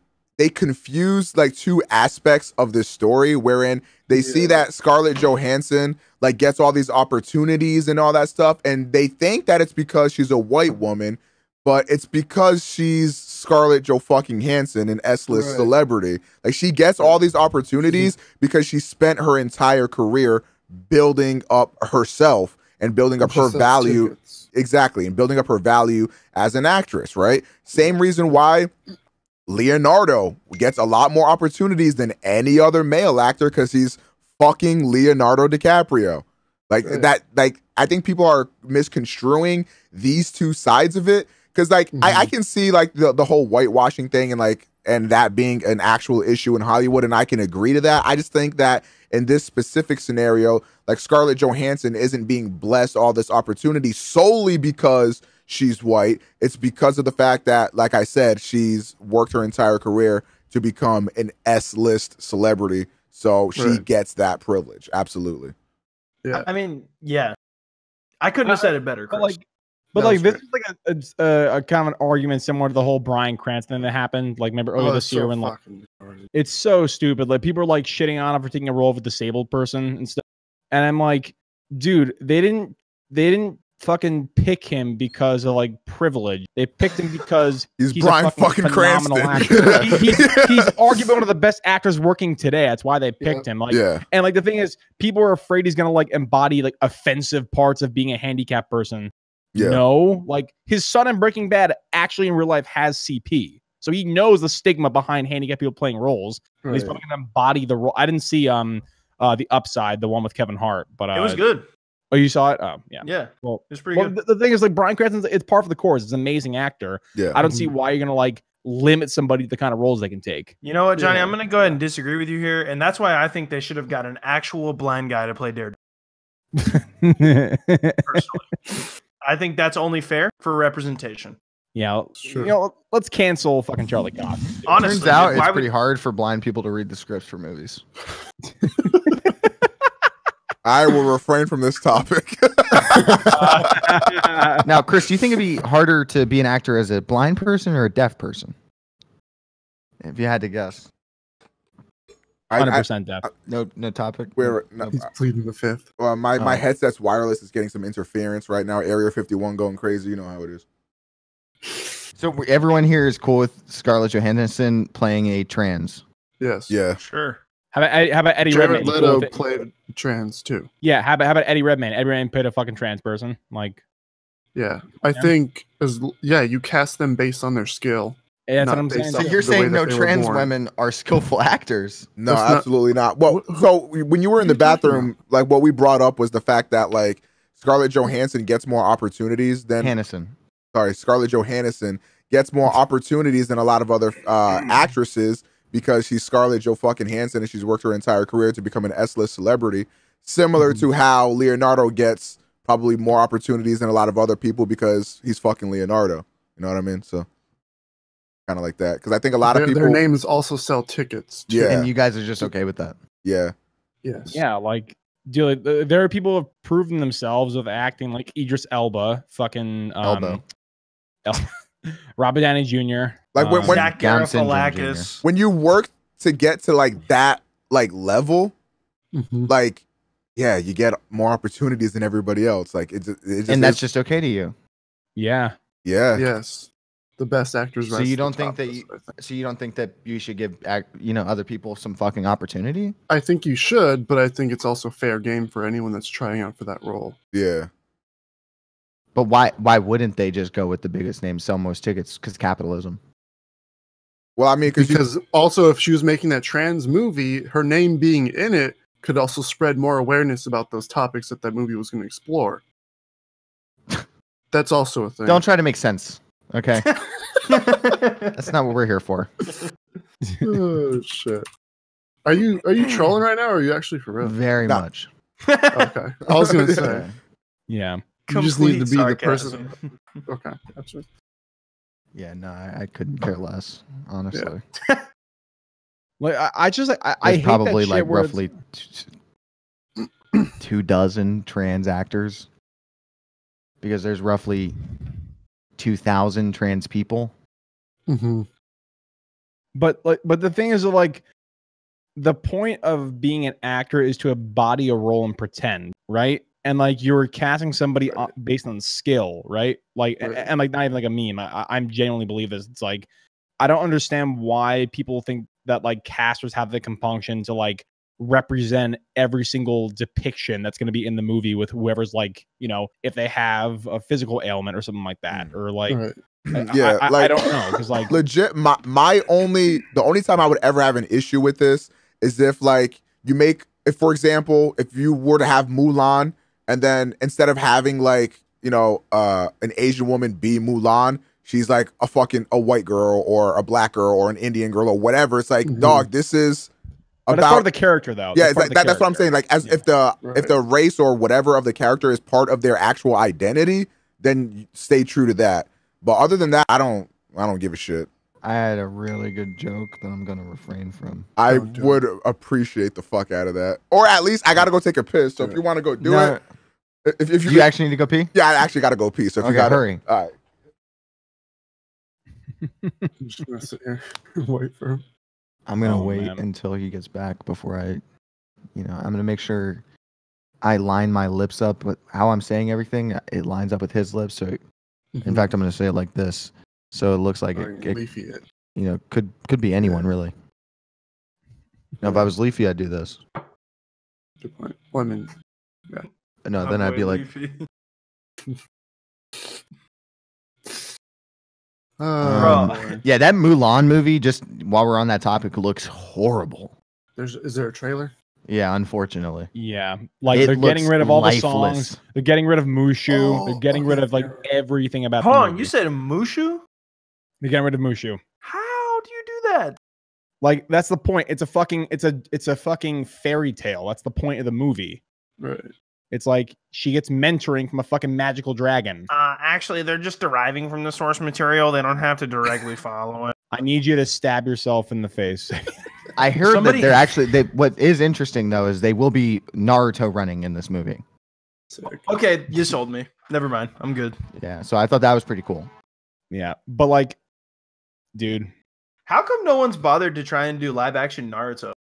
C: confuse like two aspects of this story wherein they see that Scarlett Johansson like gets all these opportunities and all that stuff, and they think that it's because she's a white woman, but it's because she's Scarlett Johansson, an S-list celebrity. Like she gets all these opportunities because she spent her entire career building up herself and building up her value.
E: Tickets.
C: Exactly, and building up her value as an actress, right? Same reason why Leonardo gets a lot more opportunities than any other male actor because he's fucking Leonardo DiCaprio. Like that, like I think people are misconstruing these two sides of it. Because like I can see like the whole whitewashing thing and that being an actual issue in Hollywood, and I can agree to that. I just think that in this specific scenario, like Scarlett Johansson isn't being blessed all this opportunity solely because she's white. It's because of the fact that, like I said, she's worked her entire career to become an S-list celebrity. So she gets that privilege. Absolutely.
E: Yeah.
B: I mean, yeah. I couldn't have said it better, Chris.
D: But like this is like a kind of an argument similar to the whole Bryan Cranston thing that happened like remember earlier this year when like it's so stupid. Like people are like shitting on him for taking a role of a disabled person and stuff. And I'm like, dude, they didn't fucking pick him because of like privilege. They picked him because
C: he's Bryan
D: a fucking
C: Cranston.
D: Actor. he's arguably one of the best actors working today. That's why they picked him. Like, and like the thing is, people are afraid he's gonna like embody like offensive parts of being a handicapped person. Yeah. No, like his son in Breaking Bad actually in real life has CP. So he knows the stigma behind handicapped people playing roles. Right. He's probably gonna embody the role. I didn't see The Upside, the one with Kevin Hart, but
B: it was good.
D: Oh, you saw it? Oh, yeah.
B: Yeah.
D: Well,
B: it's pretty good.
D: The thing is, like, Bryan Cranston, it's par for the course. He's an amazing actor.
C: Yeah.
D: I don't see why you're gonna like limit somebody to the kind of roles they can take.
B: You know what, Johnny? I'm gonna go ahead and disagree with you here, and that's why I think they should have got an actual blind guy to play Daredevil. Personally, I think that's only fair for representation.
D: Yeah, sure. You know, let's cancel fucking Charlie Cox.
B: Honestly,
A: turns out it's pretty hard for blind people to read the scripts for movies.
C: I will refrain from this topic.
A: Now, Chris, do you think it'd be harder to be an actor as a blind person or a deaf person? If you had to guess.
D: 100% deaf.
A: No topic.
E: He's pleading the fifth.
C: Well, my headset's wireless is getting some interference right now. Area 51 going crazy. You know how it is.
A: So everyone here is cool with Scarlett Johansson playing a trans.
E: Yes.
C: Yeah.
B: Sure.
D: How about Eddie Redmayne?
E: Jared Leto played trans too.
D: Yeah. How about Eddie Redmayne? Eddie Redmayne played a fucking trans person. Like.
E: Yeah, I think you cast them based on their skill.
D: Yeah, that's what I'm saying.
A: So you're saying no trans women are skillful actors?
C: No, absolutely not. Well, so when you were in the bathroom, like what we brought up was the fact that like Scarlett Johansson gets more opportunities than Scarlett Johansson gets more opportunities than a lot of other actresses because she's Scarlett Jo fucking Hansen and she's worked her entire career to become an S-list celebrity. Similar to how Leonardo gets probably more opportunities than a lot of other people because he's fucking Leonardo. You know what I mean? So kind of like that. Because I think a lot of people...
E: Their names also sell tickets.
C: Too. Yeah.
A: And you guys are just okay with that?
C: Yeah.
E: Yes.
D: Yeah, like... Dude, there are people who have proven themselves with acting, like Idris Elba, fucking... Robert Downey Jr.
C: Like when
B: Zach Galifianakis.
C: When you work to get to like that like level, like... Yeah, you get more opportunities than everybody else. Like it just
A: and that's just okay to you.
D: Yeah.
C: Yeah.
E: Yes. The best actors.
A: So you don't think that you don't think that you should give other people some fucking opportunity?
E: I think you should, but I think it's also fair game for anyone that's trying out for that role.
C: Yeah.
A: But why wouldn't they just go with the biggest name, sell most tickets? Because capitalism.
C: Well, I mean,
E: because also if she was making that trans movie, her name being in it could also spread more awareness about those topics that movie was going to explore. That's also a thing.
A: Don't try to make sense, okay? That's not what we're here for.
E: Oh shit! Are you trolling right now, or are you actually for real?
A: Very much.
E: Okay, I was going to say.
D: Yeah,
E: you just need to be the person. Okay, absolutely.
A: Yeah, no, I couldn't care less, honestly.
E: Yeah.
D: Like I hate
A: probably
D: that
A: like
D: shit where
A: roughly 24 trans actors because there's roughly 2,000 trans people.
D: But the thing is, like, the point of being an actor is to embody a role and pretend, right? And like you're casting somebody based on skill, right? Like and like not even like a meme. I'm genuinely believe this. It's like I don't understand why people think that like casters have the compunction to like represent every single depiction that's going to be in the movie with whoever's like, if they have a physical ailment or something like that, or like, I don't know. Cause like
C: legit, the only time I would ever have an issue with this is if like if for example, if you were to have Mulan and then instead of having like, an Asian woman be Mulan, she's like a white girl or a black girl or an Indian girl or whatever. It's like, dog, this is
D: about it's part of the character though.
C: Yeah, that's what I'm saying. Like if the race or whatever of the character is part of their actual identity, then stay true to that. But other than that, I don't give a shit.
A: I had a really good joke that I'm gonna refrain from.
C: I would appreciate the fuck out of that. Or at least I gotta go take a piss. So if you want to go do it. If you
A: actually need to go pee?
C: Yeah, I actually gotta go pee. So if you gotta
A: hurry.
C: All right.
E: I'm just gonna sit here and wait for him.
A: I'm gonna wait until he gets back before I'm gonna make sure I line my lips up with how I'm saying everything. It lines up with his lips. So, in fact, I'm going to say it like this. So it looks like it could be anyone really. Now, if I was Leafy, I'd do this.
E: Good point. Well, I mean, yeah.
A: No, then I'd be like. Yeah, that Mulan movie. Just while we're on that topic, looks horrible.
E: Is there a trailer?
A: Yeah, unfortunately.
D: Yeah, like they're getting rid of all the songs. They're getting rid of Mushu. They're getting rid of like everything about.
B: Hold on, you said Mushu?
D: They're getting rid of Mushu.
B: How do you do that?
D: Like that's the point. It's a fucking fairy tale. That's the point of the movie.
E: Right.
D: It's like she gets mentoring from a fucking magical dragon.
B: Actually, they're just deriving from the source material. They don't have to directly follow it.
D: I need you to stab yourself in the face.
A: I heard that they're actually. What is interesting though is they will be Naruto running in this movie.
B: Okay, you sold me. Never mind. I'm good.
A: Yeah, so I thought that was pretty cool.
D: Yeah, but like, dude,
B: how come no one's bothered to try and do live action Naruto?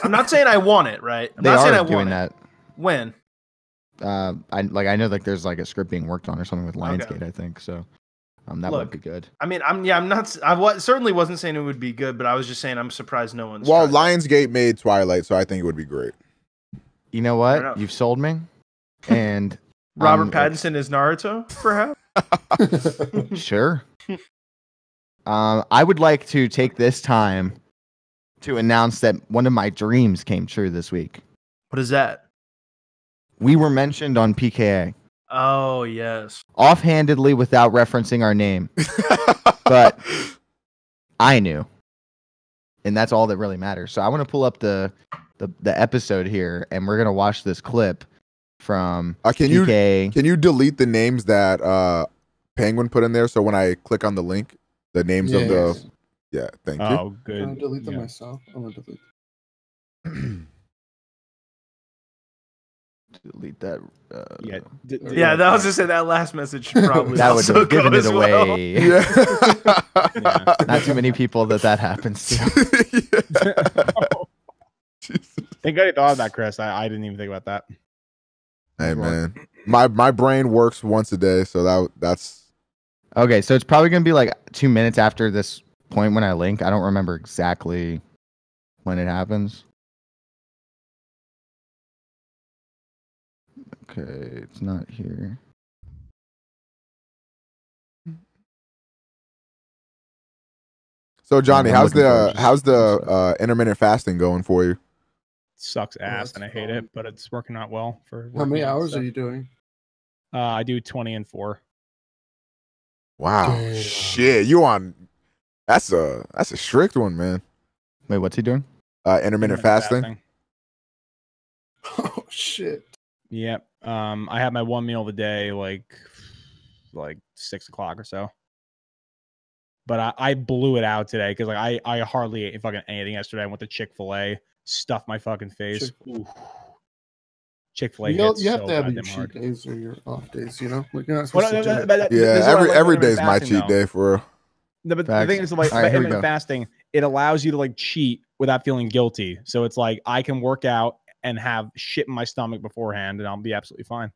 B: I'm not saying I want it, right? I'm not saying I want that. When?
A: I know like there's like a script being worked on or something with Lionsgate, I think. So that would be good.
B: I mean, I certainly wasn't saying it would be good, but I was just saying I'm surprised no one's.
C: Well, Lionsgate made Twilight, so I think it would be great.
A: You know what? You've sold me. And
B: Robert Pattinson is Naruto, perhaps?
A: Sure. I would like to take this time to announce that one of my dreams came true this week.
B: What is that?
A: We were mentioned on PKA.
B: Oh, yes.
A: Offhandedly without referencing our name. But I knew. And that's all that really matters. So I want to pull up the episode here, and we're going to watch this clip from PKA.
C: Can you delete the names that Penguin put in there so when I click on the link, the names of the... Yeah, thank you.
D: Oh, good.
E: I'll delete them myself. I'm going to delete them.
A: Delete that.
B: Yeah, that was to say that last message probably
A: that would have given it away.
B: Well.
A: Yeah. Not too many people that happens to.
D: Thank God you thought of that, Chris. I didn't even think about that.
C: Hey man, my brain works once a day, so that's
A: okay. So it's probably gonna be like 2 minutes after this point when I link. I don't remember exactly when it happens. Okay, it's not here.
C: So Johnny, how's the intermittent fasting going for you?
D: Sucks ass and I hate it, but it's working out well for.
E: How many hours are you doing?
D: I do 20 and 4.
C: Wow, shit! You on? That's a strict one, man.
A: Wait, what's he doing?
C: Intermittent fasting.
E: Oh shit!
D: Yep. I had my one meal of the day, like 6 o'clock or so. But I blew it out today because like I hardly ate fucking anything yesterday. I went to Chick-fil-A, stuffed my fucking face. Chick-fil-A.
E: You have to have your cheat days or your off days, you know? Like you're not supposed to do it.
C: Every day is my cheat day for real.
D: No, but the thing is, like, by intermittent fasting, it allows you to like cheat without feeling guilty. So it's like I can work out and have shit in my stomach beforehand, and I'll be absolutely fine.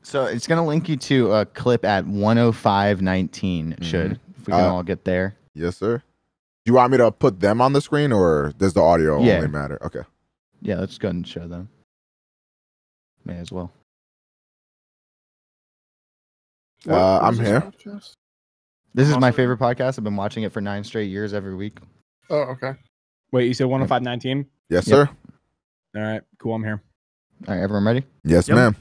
A: So it's gonna link you to a clip at 105:19. It should, if we can all get there.
C: Yes, sir. Do you want me to put them on the screen, or does the audio only matter? Okay.
A: Yeah, let's go ahead and show them. May as well.
C: I'm here.
A: This is my favorite podcast. I've been watching it for 9 straight years every week.
E: Oh, okay.
D: Wait, you said 105:19?
C: Yes, sir.
D: All right, cool. I'm here.
A: All right, everyone ready?
C: Yes, ma'am.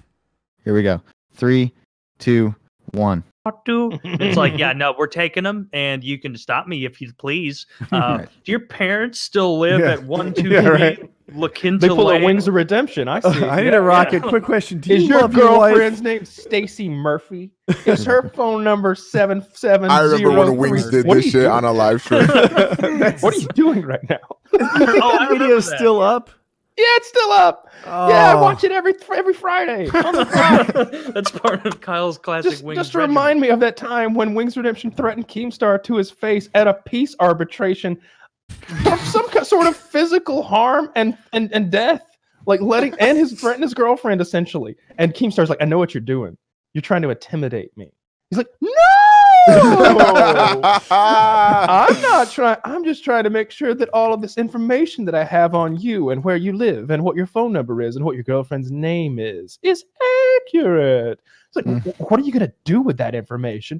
A: Here we go. 3, 2, 1.
F: It's like, yeah, no, we're taking them, and you can stop me if you please. Do your parents still live at 123 La Quinta
G: They pull
F: Lane?
G: a Wings of Redemption. I see.
H: I need a rocket. Quick question: do
G: Is
H: you
G: your
H: love
G: girlfriend's name Stacy Murphy? Is her phone number 770?
C: I remember when Wings did this shit on a live stream.
G: What are you doing right now?
H: That video's still up?
G: Yeah, it's still up. Oh. Yeah, I watch it every Friday. On the Friday.
F: That's part of Kyle's classic Wings.
G: Just to remind me of that time when Wings Redemption threatened Keemstar to his face at a peace arbitration, some sort of physical harm and death like and his threatened his girlfriend essentially. And Keemstar's like, I know what you're doing. You're trying to intimidate me. He's like, no, I'm not trying. I'm just trying to make sure that all of this information that I have on you and where you live and what your phone number is and what your girlfriend's name is accurate. It's like, what are you gonna do with that information?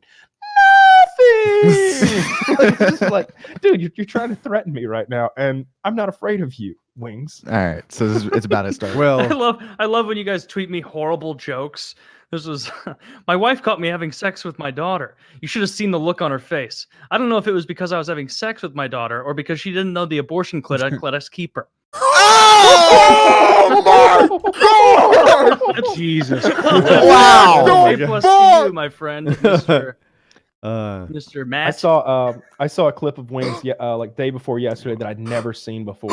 G: Nothing. Like, dude, you're trying to threaten me right now, and I'm not afraid of you, Wings.
A: All right, so it's about to start.
F: Well, I love when you guys tweet me horrible jokes. This was my wife caught me having sex with my daughter. You should have seen the look on her face. I don't know if it was because I was having sex with my daughter or because she didn't know the abortion clit I'd let us keep her.
C: Oh my God!
D: Jesus.
C: Wow!
F: A plus to you, my friend, Mr. Matt.
G: I saw a clip of Wings like day before yesterday that I'd never seen before,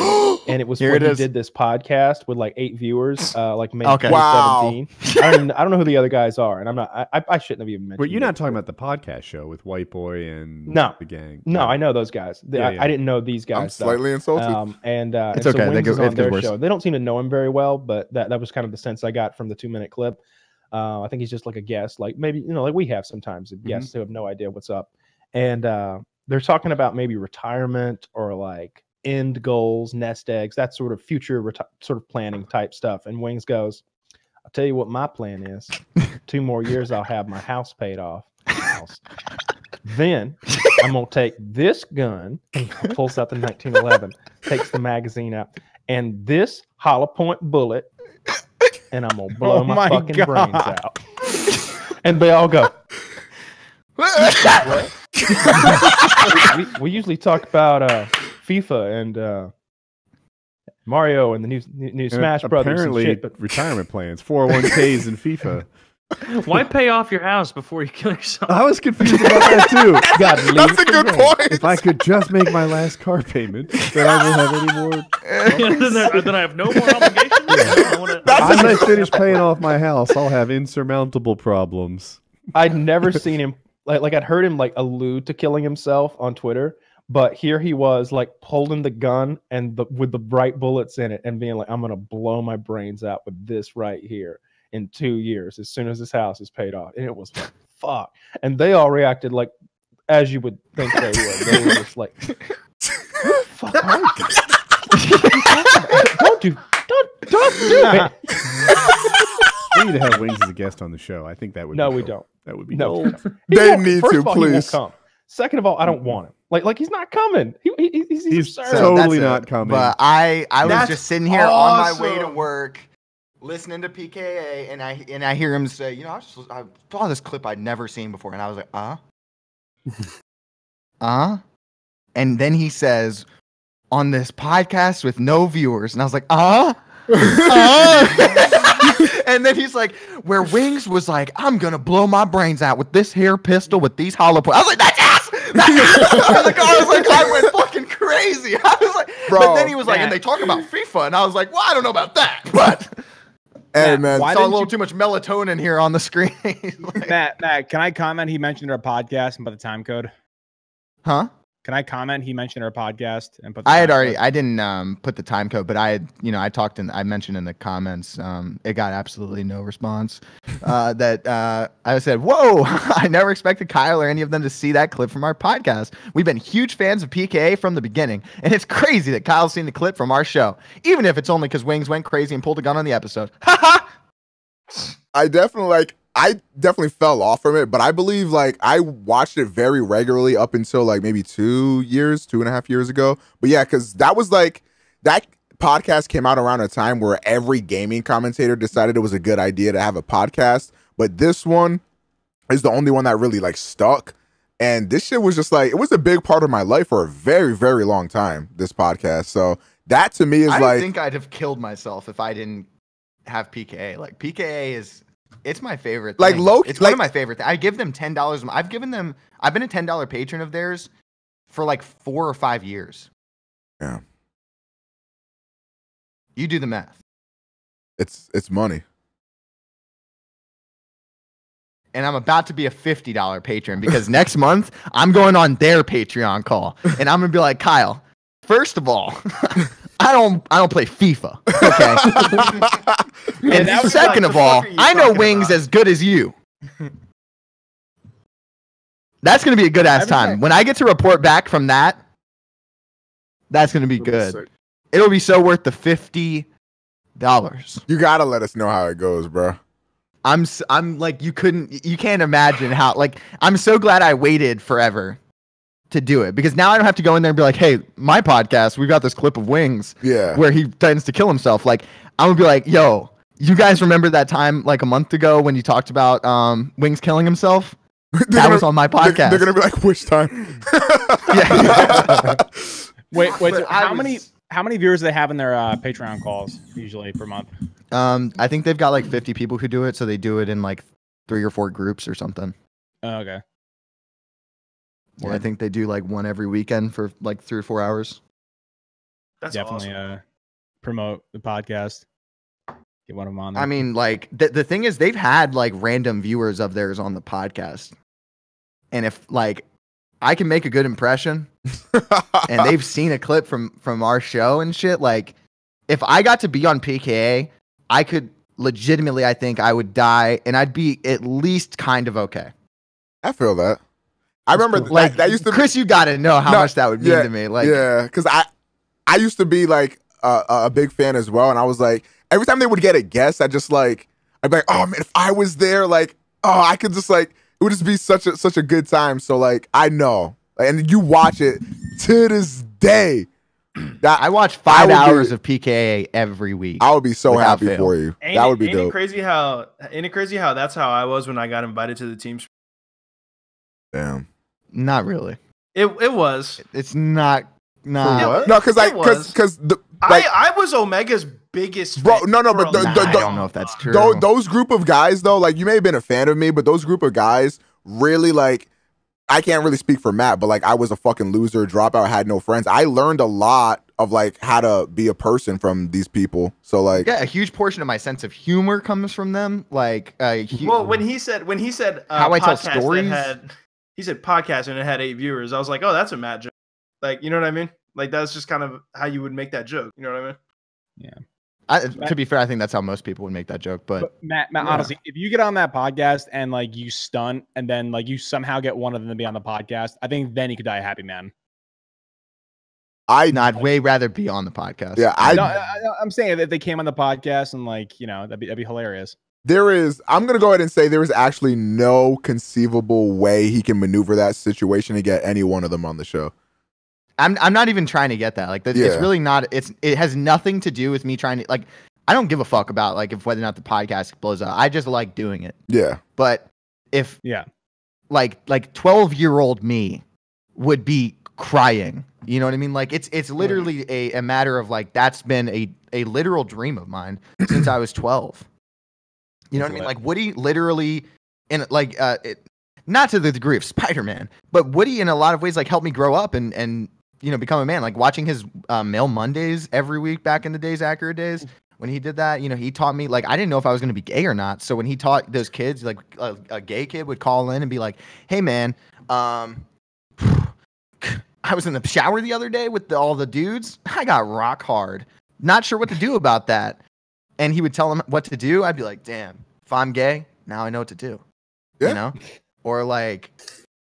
G: and it was when he did this podcast with like 8 viewers, like May 2017. I don't know who the other guys are, and I shouldn't have even mentioned.
H: But you're not talking about the podcast show with White Boy and the gang.
G: No, I know those guys. I didn't know these guys.
C: I'm slightly insulted.
A: It's okay.
G: Wings is on their
A: worse.
G: show. They don't seem to know him very well, but that was kind of the sense I got from the 2-minute clip. I think he's just like a guest, like maybe, like we have sometimes guests who have no idea what's up. And they're talking about maybe retirement or like end goals, nest eggs, that sort of future sort of planning type stuff. And Wings goes, I'll tell you what my plan is. 2 more years, I'll have my house paid off. Then I'm going to take this gun, pulls out the 1911, takes the magazine out, and this hollow point bullet, and I'm gonna blow my fucking brains out. And they all go. we usually talk about FIFA and Mario and the new Smash Brothers.
H: Apparently,
G: and shit, but
H: retirement plans, 401ks, and FIFA.
F: Why pay off your house before you kill yourself?
H: I was confused about that too.
C: That's a good point.
H: If I could just make my last car payment, then I won't have any more.
F: Then I have no more obligations.
H: When I finish paying off my house, I'll have insurmountable problems.
G: I'd never seen him like I'd heard him like allude to killing himself on Twitter, but here he was like holding the gun and with the bright bullets in it and being like, I'm gonna blow my brains out with this right here in 2 years as soon as this house is paid off. And it was like, fuck. And they all reacted like as you would think they would. They were just like, fuck are you? Don't do it.
H: We need to have Wings as a guest on the show. I think that would.
G: No,
H: be
G: we
H: cool.
G: don't.
H: That would be
G: no.
H: Cool.
C: They need
G: first
C: to,
G: of all,
C: please.
G: He won't come. Second of all, I don't want him. Like he's not coming. He's absurd.
H: Totally not coming.
A: But I was just sitting here on my way to work, listening to PKA, and I hear him say, I saw this clip I'd never seen before, and I was like, and then he says, on this podcast with no viewers, and I was like, and then he's like, where Wings was like, I'm gonna blow my brains out with this hair pistol with these hollow points. I was like, that's ass. I went fucking crazy. I was like,
C: bro,
A: but then he was like, and they talk about FIFA, and I was like, well, I don't know about that, but.
C: Hey, man,
A: I saw a little too much melatonin here on the screen.
D: Like, Matt, can I comment? He mentioned our podcast and put the time code.
A: Huh?
D: Can I comment? He mentioned our podcast and put.
A: I didn't put the time code, but I mentioned in the comments. It got absolutely no response. I said, "Whoa! I never expected Kyle or any of them to see that clip from our podcast. We've been huge fans of PKA from the beginning, and it's crazy that Kyle's seen the clip from our show, even if it's only because Wings went crazy and pulled a gun on the episode." Ha ha!
C: I definitely fell off from it, but I believe I watched it very regularly up until maybe 2.5 years ago. But yeah, because that was that podcast came out around a time where every gaming commentator decided it was a good idea to have a podcast. But this one is the only one that really stuck. And this shit was just it was a big part of my life for a very, very long time, this podcast. So that to me is
A: I think I'd have killed myself if I didn't have PKA. PKA it's my favorite thing. It's one of my favorite things. I give them $10. I've been a $10 patron of theirs for 4 or 5 years.
C: Yeah.
A: You do the math.
C: It's money.
A: And I'm about to be a $50 patron because next month I'm going on their Patreon call and I'm going to be like, Kyle, first of all, I don't play FIFA. Okay. And second of all, I know Wings as good as you. That's gonna be a good ass time. When I get to report back from that, that's gonna be good. It'll be so worth the $50.
C: You gotta let us know how it goes, bro.
A: I'm like you can't imagine how like I'm so glad I waited forever to do it because now I don't have to go in there and be like, hey, my podcast, we got this clip of Wings where he threatens to kill himself. Like I'm gonna be like, yo, you guys remember that time like a month ago when you talked about Wings killing himself? That was on my podcast.
C: They're gonna be like, which time?
D: Wait. So how many viewers do they have in their Patreon calls usually per month?
A: I think they've got like 50 people who do it, so they do it in like 3 or 4 groups or something.
D: Oh, okay.
A: Yeah, I think they do like one every weekend for like 3 or 4 hours.
B: That's
D: definitely
B: awesome.
D: Promote the podcast. Get one of them on there.
A: I mean, like the thing is, they've had like random viewers of theirs on the podcast, and if like I can make a good impression, and they've seen a clip from our show and shit, like if I got to be on PKA, I could legitimately, I think I would die, and I'd be at least kind of okay.
C: I feel that. I remember
A: like
C: that used to
A: Chris, you got to know how much that would mean to me. Like,
C: yeah, because I used to be like a big fan as well, and I was like, every time they would get a guest, I'd be like, oh man, if I was there, like, oh, I could just like, it would just be such a good time. So like, I know, and you watch it to this day. That
A: I watch 5 hours of PKA every week.
C: I would be so happy for you. That would be dope.
B: Ain't it crazy how that's how I was when I got invited to the team?
C: Damn.
A: Not really.
B: It was.
A: It's not.
C: No, because I
B: was Omega's biggest
C: bro. No, but
A: I don't know if that's true.
C: Those group of guys though, like you may have been a fan of me, but those group of guys really like. I can't really speak for Matt, but like I was a fucking loser, dropout, had no friends. I learned a lot of like how to be a person from these people. So like,
A: yeah, a huge portion of my sense of humor comes from them. Like,
B: well, when he said
A: how I tell stories.
B: He said podcast and it had 8 viewers. I was like, oh, that's a Matt joke. Like, you know what I mean? Like, that's just kind of how you would make that joke. You know what I mean?
D: Yeah.
A: To be fair, I think that's how most people would make that joke. But
D: Matt, honestly, if you get on that podcast and like you stunt and then like you somehow get one of them to be on the podcast, I think then you could die a happy man.
A: I'd way rather be on the podcast.
C: Yeah,
D: I'm saying if they came on the podcast and like, you know, that'd be hilarious.
C: I'm going to go ahead and say there is actually no conceivable way he can maneuver that situation to get any one of them on the show.
A: I'm not even trying to get that. Like, it's really not. It has nothing to do with me trying to, like, I don't give a fuck about, like, whether or not the podcast blows up. I just like doing it.
C: Yeah.
A: But if, like 12-year-old me would be crying, you know what I mean? Like, it's literally a matter of, like, that's been a literal dream of mine since I was 12. You know what I mean? Like Woody literally, and like, not to the degree of Spider-Man, but Woody in a lot of ways like helped me grow up and you know become a man. Like watching his Mail Mondays every week back in the days, Accurate Days, when he did that, you know, he taught me like I didn't know if I was going to be gay or not. So when he taught those kids, like a gay kid would call in and be like, "Hey man, I was in the shower the other day with all the dudes. I got rock hard. Not sure what to do about that." And he would tell him what to do. I'd be like, damn, if I'm gay, now I know what to do. Yeah. You know? Or like,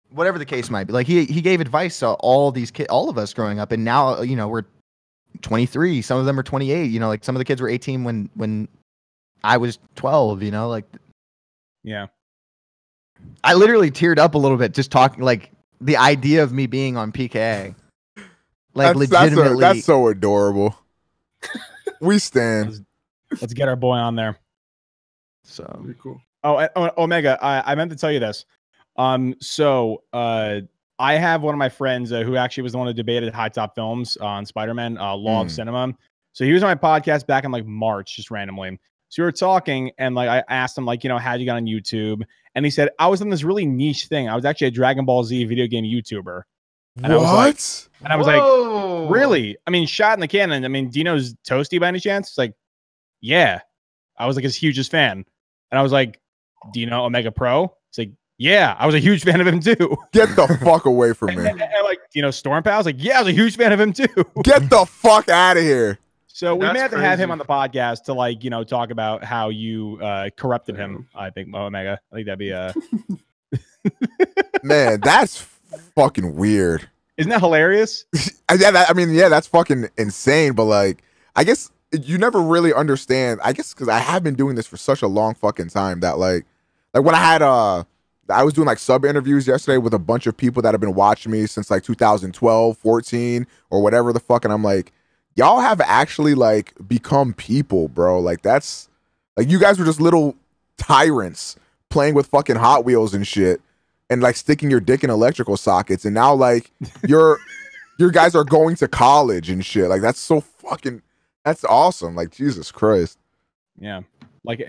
A: whatever the case might be. Like, he gave advice to all these kids, all of us growing up. And now, you know, we're 23. Some of them are 28. You know, like some of the kids were 18 when I was 12, you know? Like,
D: yeah.
A: I literally teared up a little bit just talking, like, the idea of me being on PKA. Like, legitimately.
C: That's so adorable. We stand.
D: Let's get our boy on there.
A: So
E: pretty cool.
D: Oh, Omega, I meant to tell you this. I have one of my friends who actually was the one who debated High Top Films on Spider-Man, Law of Cinema. So he was on my podcast back in like March, just randomly. So we were talking, and like I asked him, like, you know, how you got on YouTube? And he said, I was on this really niche thing. I was actually a Dragon Ball Z video game YouTuber. And I was like, really? I mean, shot in the cannon. I mean, do you know Toasty by any chance? It's like, yeah. I was like his hugest fan. And I was like, do you know OmegaPro? It's like, yeah, I was a huge fan of him too.
C: Get the fuck away from me.
D: And like, do you know Storm Pal? I was like, yeah, I was a huge fan of him too.
C: Get the fuck out of here.
D: So we
B: That's
D: may have to have him
B: crazy.
D: on the podcast to like, talk about how you corrupted him. I think Omega. I think that'd be
C: Man, that's fucking weird.
D: Isn't that hilarious?
C: Yeah, that's fucking insane. But like, I guess you never really understand. I guess because I have been doing this for such a long fucking time that like when I had I was doing like sub interviews yesterday with a bunch of people that have been watching me since like 2012, 14, or whatever the fuck, and I'm like, y'all have actually like become people, bro. Like that's like you guys were just little tyrants playing with fucking Hot Wheels and shit and like sticking your dick in electrical sockets, and now like your guys are going to college and shit. Like that's awesome. Like Jesus Christ.
D: Yeah. Like,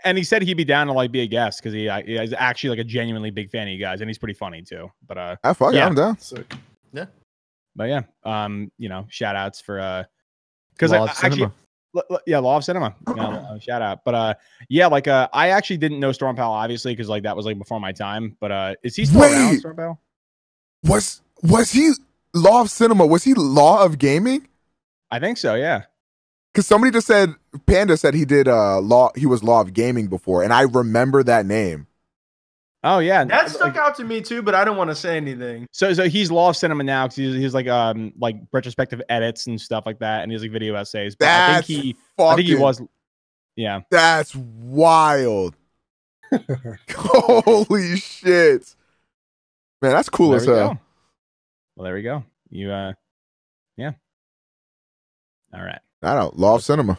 D: and he said he'd be down to like be a guest because he's actually like a genuinely big fan of you guys, and he's pretty funny too. But
C: yeah, I'm down.
E: Sick.
A: Yeah.
D: But yeah, shout outs for because I actually Law of Cinema. Shout out. But yeah, like I actually didn't know Storm Pal obviously because like that was like before my time. But is he still around, Storm Pal?
C: Was he Law of Cinema? Was he Law of Gaming?
D: I think so. Yeah.
C: Because somebody just said Panda said he did he was Law of Gaming before, and I remember that name.
D: Oh yeah,
B: that stuck out to me too, but I don't want to say anything.
D: So he's Law of Cinema now because he's like retrospective edits and stuff like that, and he's like video essays. But I think he was. Yeah,
C: that's wild. Holy shit, man, that's cool as hell.
D: Well, there we go. You yeah. All right.
C: I don't Law of Cinema,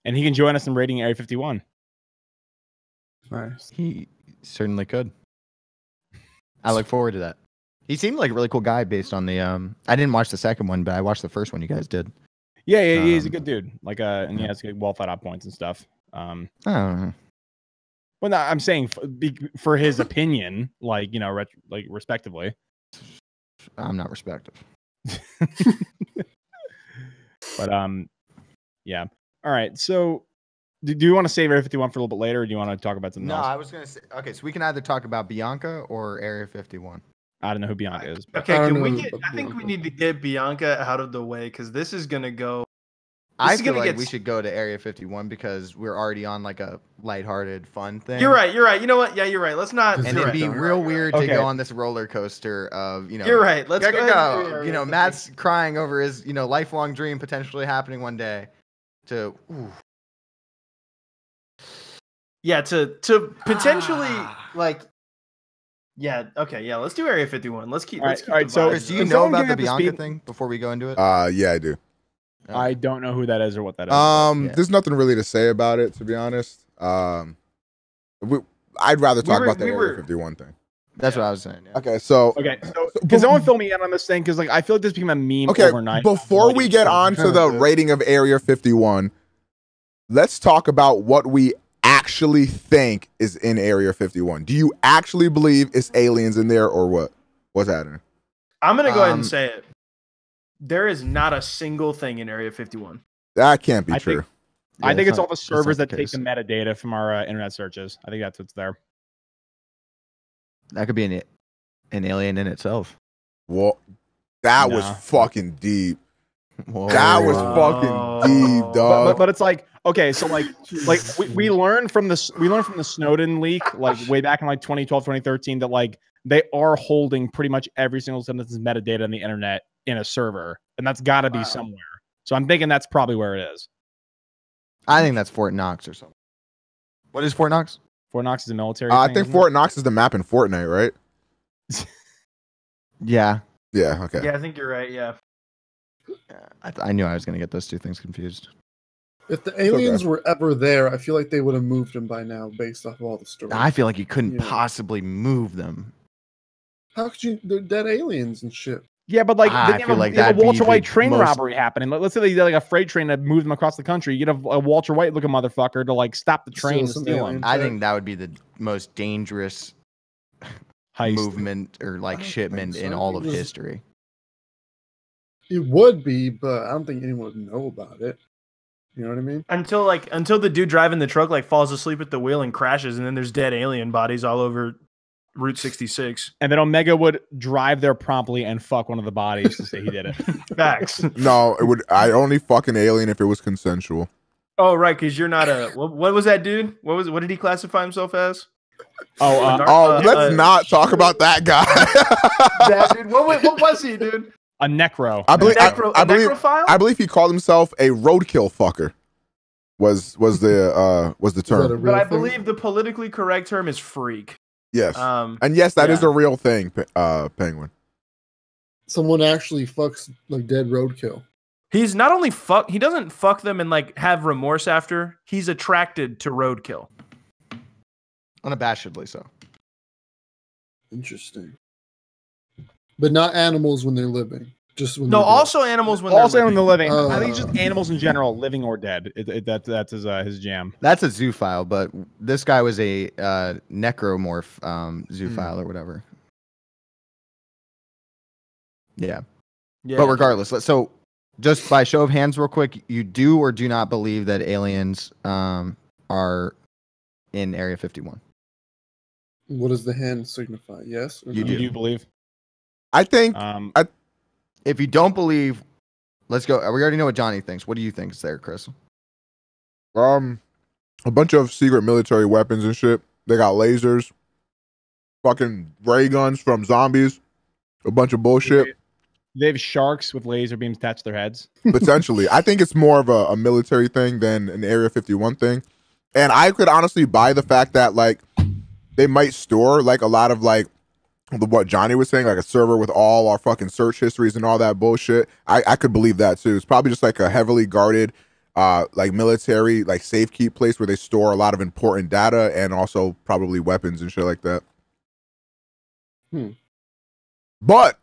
D: and he can join us in rating Area 51.
E: Nice.
A: He certainly could. I look forward to that. He seemed like a really cool guy based on the I didn't watch the second one, but I watched the first one you guys did.
D: Yeah, he's a good dude. Like and he has well thought out points and stuff.
A: I don't know.
D: Well, no, I'm saying for his opinion, like respectively.
A: I'm not respective.
D: But yeah. All right. So do you want to save Area 51 for a little bit later, or do you want to talk about something else?
A: No, I was gonna say okay, so we can either talk about Bianca or Area 51.
D: I don't know who Bianca is. But.
B: Okay, I think we need to get Bianca out of the way because this is gonna go.
A: I feel like we should go to Area 51 because we're already on like a lighthearted, fun thing.
B: You're right. You know what? Yeah, you're right. Let's not.
A: And it'd be real weird to go on this roller coaster of
B: You're right. Let's
A: go. Matt's crying over his lifelong dream potentially happening one day. To
B: potentially like. Yeah. Okay. Yeah. Let's do Area 51. Let's keep.
D: All right. So,
A: Chris, do you know about the Bianca thing before we go into it?
C: Yeah, I do.
D: I don't know who that is or what that is.
C: There's nothing really to say about it, to be honest. I'd rather talk about the Area 51 thing.
A: That's what I was saying. Yeah.
C: Okay, so
D: can someone fill me in on this thing? Because like I feel like this became a meme overnight.
C: Before we get on to the rating of Area 51, let's talk about what we actually think is in Area 51. Do you actually believe it's aliens in there or what? What's happening?
B: I'm gonna go ahead and say it. There is not a single thing in Area 51.
C: That can't be true.
D: I think it's all the servers that take the metadata from our internet searches. I think that's what's there.
A: That could be an alien in itself.
C: Well, that was fucking deep. Whoa. That was fucking deep, dog.
D: But it's like, okay, so like we learned from the Snowden leak, like way back in like 2012, 2013, that like they are holding pretty much every single sentence metadata on the internet in a server, and that's got to be somewhere. So I'm thinking that's probably where it is.
A: I think that's Fort Knox or something. What is Fort Knox?
D: Fort Knox is a military.
C: I think Fort Knox is the map in Fortnite, right?
A: Yeah.
C: Yeah. Okay.
B: Yeah, I think you're right. Yeah.
A: I knew I was going to get those two things confused.
E: If the aliens were ever there, I feel like they would have moved them by now, based off of all the stories.
A: I feel like you couldn't possibly move them.
E: How could you? They're dead aliens and shit.
D: Yeah, but like they have a Walter White train robbery happening. Let's say they did like a freight train that moved them across the country. You get a Walter White looking motherfucker to like stop the train and steal them.
A: I think that would be the most dangerous movement or like shipment in all of history.
E: It would be, but I don't think anyone would know about it. You know what I mean?
B: Until the dude driving the truck like falls asleep at the wheel and crashes, and then there's dead alien bodies all over Route 66.
D: And then Omega would drive there promptly and fuck one of the bodies to say he did it.
B: Facts.
C: No, it would. I only fuck an alien if it was consensual.
B: Oh, right, because you're not a. What was that dude? What did he classify himself as?
C: Let's not talk about that guy.
B: That dude. What was he, dude?
D: A necro.
C: I believe.
B: Necrophile?
C: I believe he called himself a roadkill fucker. Was the term?
B: But I believe the politically correct term is freak.
C: Yes. And yes, that is a real thing, Penguin.
E: Someone actually fucks like dead roadkill.
B: He's not only he doesn't fuck them and like have remorse after. He's attracted to roadkill.
A: Unabashedly so.
E: Interesting. But not animals when they're living. Just when
B: also animals when
D: they're living. I think just animals in general, living or dead. That's his jam.
A: That's a zoophile, but this guy was a necromorph zoophile or whatever. Yeah. But regardless, so just by show of hands, real quick, you do or do not believe that aliens are in Area 51?
E: What does the hand signify? Yes?
A: You do
D: believe?
C: I think.
A: If you don't believe, let's go. We already know what Johnny thinks. What do you think is there, Chris?
C: A bunch of secret military weapons and shit. They got lasers, fucking ray guns from zombies, a bunch of bullshit.
D: They have sharks with laser beams attached to their heads.
C: Potentially. I think it's more of a military thing than an Area 51 thing. And I could honestly buy the fact that, like, they might store, like, a lot of, like, what Johnny was saying, like a server with all our fucking search histories and all that bullshit. I could believe that, too. It's probably just, like, a heavily guarded, like, military, like, safe keep place where they store a lot of important data and also probably weapons and shit like that. But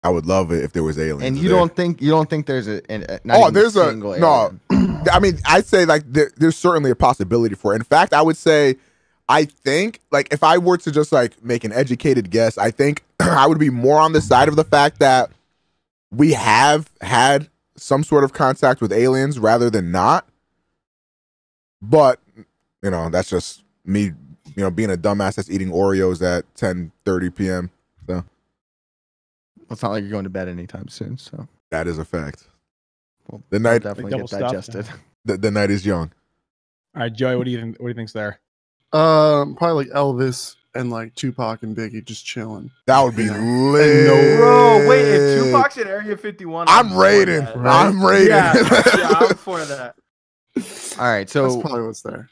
C: I would love it if there was aliens.
A: And you don't think there's
C: there's a
A: single
C: no. I mean, I'd say like there's certainly a possibility for it. In fact, I would say I think like if I were to just like make an educated guess, I think I would be more on the side of the fact that we have had some sort of contact with aliens rather than not. But you know, that's just me, you know, being a dumbass that's eating Oreos at 10:30 p.m. So.
A: It's not like you're going to bed anytime soon, so
C: that is a fact.
A: Well,
C: the night
A: definitely get digested.
C: The night is young.
D: All right, Joey, what do you think? What do you think's there?
E: Probably like Elvis and like Tupac and Biggie just chilling.
C: That would be lit.
B: Bro, wait, if Tupac's in Area 51,
C: I'm raiding. Right? I'm raiding.
B: Yeah, I'm for that.
A: All right, so
E: that's probably what's there.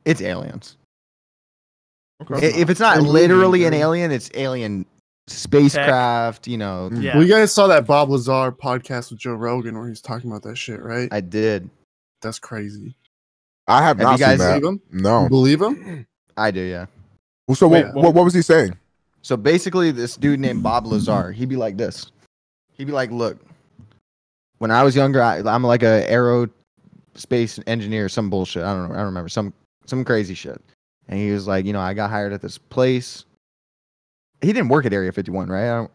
A: It's aliens.
C: Okay.
A: If it's not literally an alien, it's alien spacecraft,
B: tech.
A: You know.
B: Yeah.
E: Well, you guys saw that Bob Lazar podcast with Joe Rogan where he's talking about that shit, right?
A: I did.
E: That's crazy.
C: I have not
A: you guys
C: seen that.
E: Believe him?
C: No.
E: You believe him?
A: I do, yeah.
C: Well, so what was he saying?
A: So basically, this dude named Bob Lazar, he'd be like this. He'd be like, look, when I was younger, I'm like a aerospace engineer, some bullshit. I don't remember, some crazy shit. And he was like, you know, I got hired at this place. He didn't work at Area 51, right?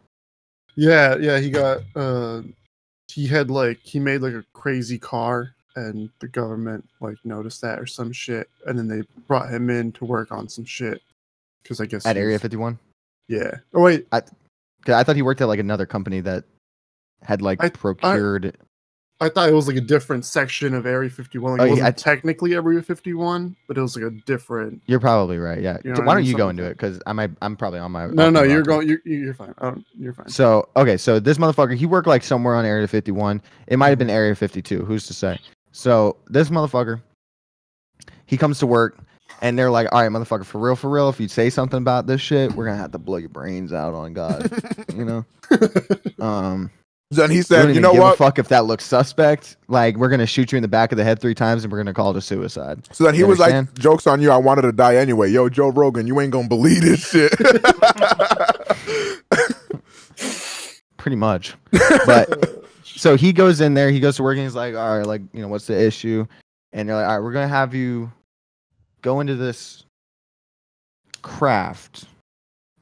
E: Yeah. He got he made like a crazy car, and the government like noticed that or some shit, and then they brought him in to work on some shit. Because I guess
A: at Area 51.
E: Yeah. Oh wait,
A: I thought he worked at like another company that had like procured.
E: I thought it was like a different section of Area 51. Like, it wasn't technically Area 51, but it was like a different.
A: You're probably right. Yeah.
E: You know
A: Why don't you go into it? Because I'm probably on my.
E: No. You're going. You're fine. You're fine.
A: So okay. So this motherfucker, he worked like somewhere on Area 51. It might have been Area 52. Who's to say? So this motherfucker, he comes to work, and they're like, "All right, motherfucker, for real. If you say something about this shit, we're gonna have to blow your brains out on God." You know.
C: Then he said,
A: "You know what? Fuck if that looks suspect. Like, we're gonna shoot you in the back of the head 3 times, and we're gonna call it a suicide."
C: So then he was like, "Joke's on you. I wanted to die anyway." Yo, Joe Rogan, you ain't gonna believe this shit.
A: Pretty much. But so he goes in there. He goes to work, and he's like, "All right, like, you know, what's the issue?" And they're like, "All right, we're gonna have you go into this craft."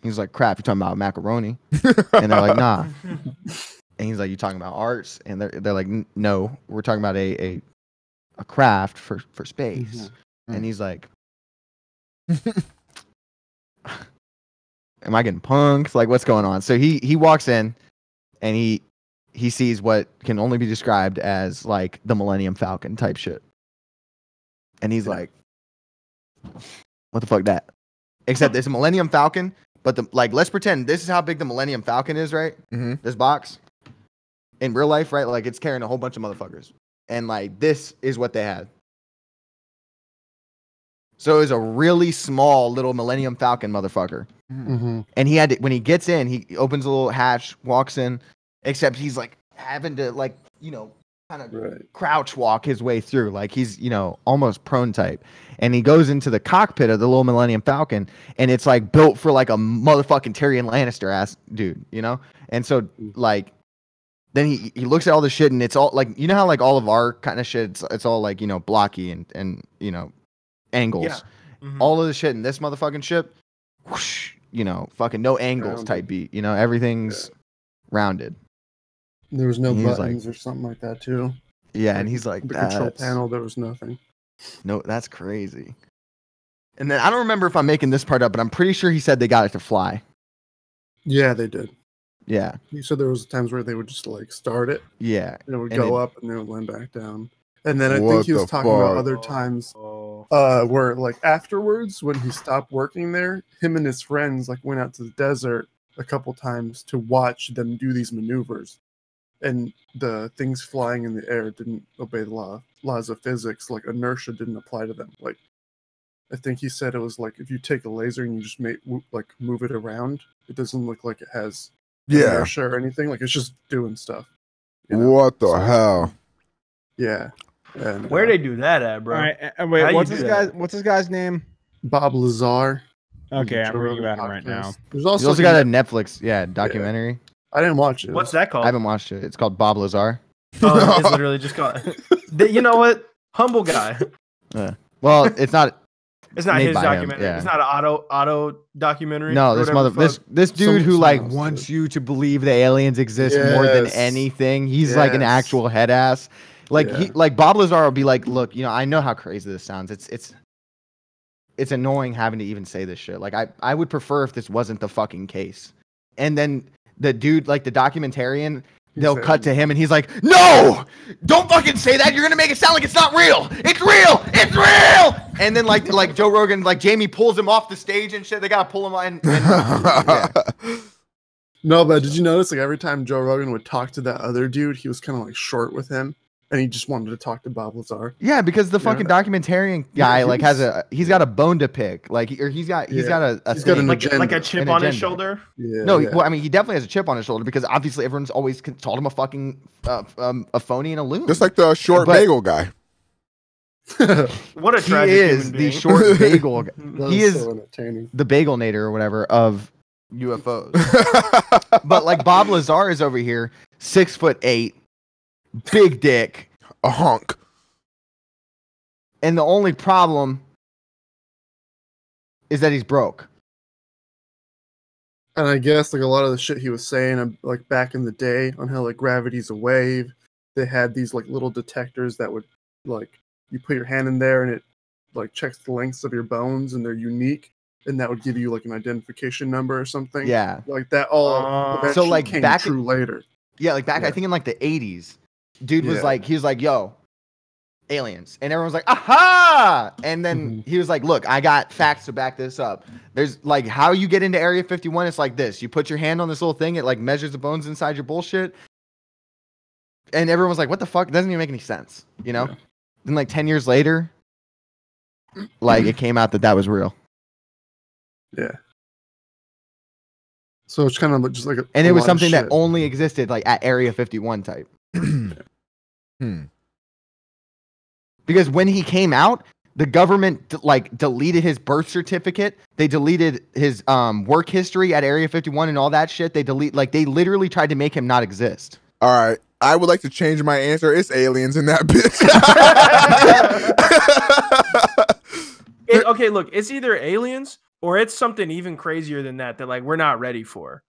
A: He's like, "Crap, you're talking about macaroni?" And they're like, "Nah." And he's like, "You talking about arts?" And they're like, "No, we're talking about a craft for space." Mm-hmm. And he's like, am I getting punked? Like, what's going on? So he walks in, and he sees what can only be described as like the Millennium Falcon type shit, and he's like, "What the fuck that?" Except it's a Millennium Falcon, but let's pretend this is how big the Millennium Falcon is, right?
C: Mm-hmm.
A: This box in real life, right? Like it's carrying a whole bunch of motherfuckers, and like this is what they had. So it was a really small little Millennium Falcon motherfucker.
E: Mm-hmm.
A: And he had to, when he gets in, he opens a little hatch, walks in, except he's like having to like, kind of crouch walk his way through. Like he's, almost prone type. And he goes into the cockpit of the little Millennium Falcon, and it's like built for like a motherfucking Tyrion Lannister ass dude, And so like, then he looks at all the shit, and it's all like, how like all of our kind of shit, it's all like, blocky and angles.
B: Yeah. Mm-hmm.
A: All of the shit in this motherfucking ship, whoosh, fucking no angles
E: Rounded.
A: type beat. Everything's rounded.
E: There was no
A: He's
E: buttons or something like that too.
A: Yeah, and he's like,
E: The control panel, there was nothing.
A: No, that's crazy. And then I don't remember if I'm making this part up, but I'm pretty sure he said they got it to fly.
E: Yeah, they did.
A: Yeah.
E: He said there was times where they would just like start it.
A: Yeah.
E: And it would
A: And
E: go
A: it-
E: up and then it would land back down. And then I
C: What
E: think he was
C: the
E: talking about
C: fuck?
E: other times where like afterwards when he stopped working there, him and his friends like went out to the desert a couple times to watch them do these maneuvers. And the things flying in the air didn't obey the laws of physics. Like inertia didn't apply to them. Like I think he said it was like if you take a laser and you just move it around, it doesn't look like it has inertia or anything. Like it's just doing stuff.
C: What the hell?
E: Yeah. And,
B: Where they do that at, bro?
D: All right,
B: How
D: wait.
B: you
D: What's
B: do
D: this
B: that?
D: guy? What's this guy's name?
E: Bob Lazar.
D: Okay, I'm
E: Joe
D: reading
E: Rogan
D: about him right now.
E: podcast. There's
A: He's
E: also,
A: also got a Netflix, documentary.
E: I didn't watch it.
B: What's that
A: I
B: called?
A: haven't watched it. It's called Bob Lazar.
B: Oh, it's literally just called. You know what? Humble guy.
A: Well, it's not.
B: It's not
A: Made
B: his
A: by him,
B: documentary.
A: yeah.
B: It's not an auto documentary.
A: No,
B: or
A: this
B: whatever the fuck.
A: this dude who
E: Someone
A: like
E: else
A: wants
E: did.
A: you to believe the aliens exist more than
E: Yes.
A: anything. He's like an
E: Yes.
A: actual head ass. Like
E: Yeah.
A: he like Bob Lazar will be like, look, I know how crazy this sounds. It's annoying having to even say this shit. Like I would prefer if this wasn't the fucking case. And then the dude, like the documentarian, they'll
E: said-
A: cut to him and he's like, no, don't fucking say that. You're gonna make it sound like it's not real. It's real. It's real. And then like Joe Rogan, like Jamie pulls him off the stage and shit. They gotta pull him on. Yeah.
E: No, but did you notice like every time Joe Rogan would talk to that other dude, he was kind of like short with him, and he just wanted to talk to Bob Lazar.
A: Yeah, because the
E: Yeah.
A: fucking documentarian guy
E: Yeah,
A: like he's got a bone to pick. Like he's got a
E: He's got
A: thing.
E: an
B: like
E: agenda.
B: a chip
A: An
B: on his
A: agenda.
B: shoulder.
E: Yeah.
A: No,
E: yeah.
A: well, I mean, he definitely has a chip on his shoulder because obviously everyone's always called him a fucking a phony and a loon.
C: Just like the short
A: But-
C: bagel guy.
B: What a
A: he
B: tragic
A: is
B: human
A: the
B: being.
A: short bagel.
E: That
A: He
E: was
A: is
E: so entertaining.
A: the Bagelnator or whatever of UFOs. But like Bob Lazar is over here, 6'8", big dick,
C: A hunk.
A: and the only problem is that he's broke.
E: And I guess like a lot of the shit he was saying, like back in the day, on how like gravity's a wave, they had these like little detectors that would like you put your hand in there and it like checks the lengths of your bones and they're unique, and that would give you like an identification number or something.
A: Yeah.
E: like that all.
B: So,
E: eventually
A: like,
E: came
A: back
E: true later.
A: Yeah, like back, I
E: Yeah.
A: think in like the 80s, dude was
E: Yeah.
A: like, he was like, yo, aliens. And everyone's like, aha! And then he was like, look, I got facts to back this up. There's like, how you get into Area 51, it's like this. You put your hand on this little thing, it like measures the bones inside your bullshit. And everyone was like, what the fuck? It doesn't even make any sense,
E: Yeah.
A: Then like 10 years later, like it came out that was real.
E: Yeah. So it's kind of just like
A: And it was
E: lot of
A: something that
E: shit.
A: only existed like at Area 51 type. Because when he came out, the government deleted his birth certificate. They deleted his work history at Area 51 and all that shit. They literally tried to make him not exist.
C: All right. I would like to change my answer. It's aliens in that bitch.
B: Okay, look, it's either aliens or it's something even crazier than that like we're not ready for.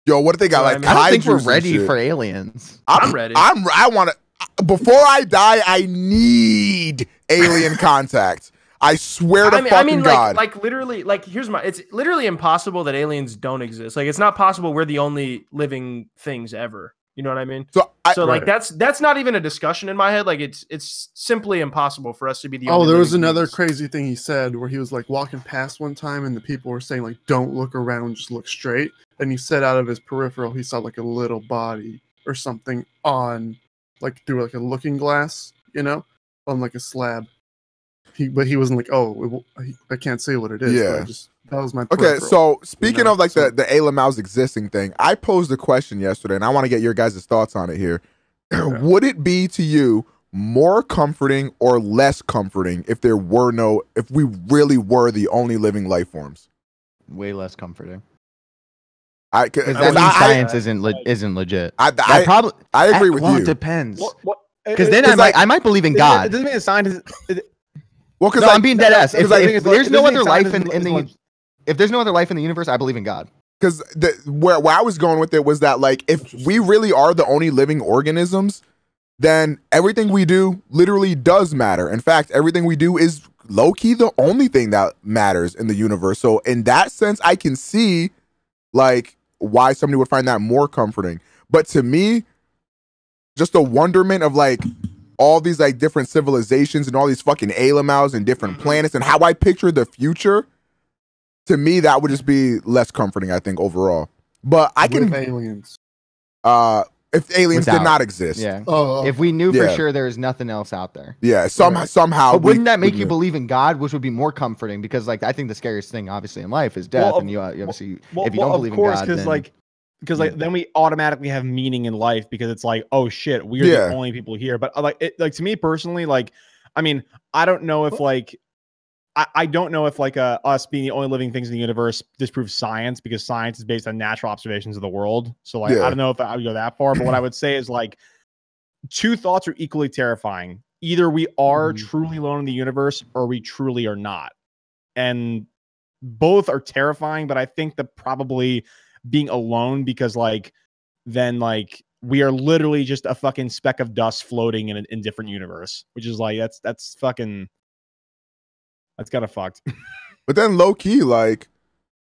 C: Yo, what if they got like
A: I don't think we're
C: kaijus and
A: ready
C: shit?
A: for aliens.
B: I'm ready.
C: I want to. Before I die, I need alien contact. I swear to fucking God.
I: Like literally, like it's literally impossible that aliens don't exist. Like it's not possible we're the only living things ever. You know what I mean? So like that's not even a discussion in my head. Like it's simply impossible for us to be the only.
E: Oh, there was another
I: beings.
E: crazy thing he said where he was like walking past one time and the people were saying like, don't look around, just look straight. And he said out of his peripheral, he saw like a little body or something on like through like a looking glass, you know, on like a slab. But he wasn't like, oh, I can't say what it is.
C: Yeah.
E: That was my
C: Okay,
E: peripheral,
C: so speaking of like the Mouse existing thing, I posed a question yesterday, and I want to get your guys' thoughts on it here. Okay. Would it be to you more comforting or less comforting if we really were the only living life forms?
A: Way less comforting.
C: Because
A: science isn't legit.
C: I agree with you.
A: It depends. Because then I might believe in God.
D: It doesn't mean a scientist.
C: Well, because
A: I'm being dead ass. If there's no other life in the if there's no other life in the universe, I believe in God.
C: Because where I was going with it was that, like, if we really are the only living organisms, then everything we do literally does matter. In fact, everything we do is low-key the only thing that matters in the universe. So in that sense, I can see, like, why somebody would find that more comforting. But to me, just the wonderment of, like, all these, like, different civilizations and all these fucking Alamows and different planets and how I picture the future, to me, that would just be less comforting, I think, overall. But I can...
E: With aliens.
C: If aliens did not exist.
A: Yeah. If we knew for sure there is nothing else out there.
C: Yeah, somehow.
A: But wouldn't that make you believe in God, which would be more comforting? Because, like, I think the scariest thing, obviously, in life is death. And you obviously, if you don't believe in God,
D: then... then we automatically have meaning in life because it's like, oh shit, we're the only people here. But to me personally, like, I mean, I don't know if like I don't know if like us being the only living things in the universe disproves science, because science is based on natural observations of the world. So like I don't know if I would go that far, but what I would say is like two thoughts are equally terrifying. Either we are truly alone in the universe or we truly are not. And both are terrifying, but I think that probably being alone, because like then like we are literally just a fucking speck of dust floating in a different universe, which is like that's fucking that's kind of fucked.
C: But then low key, like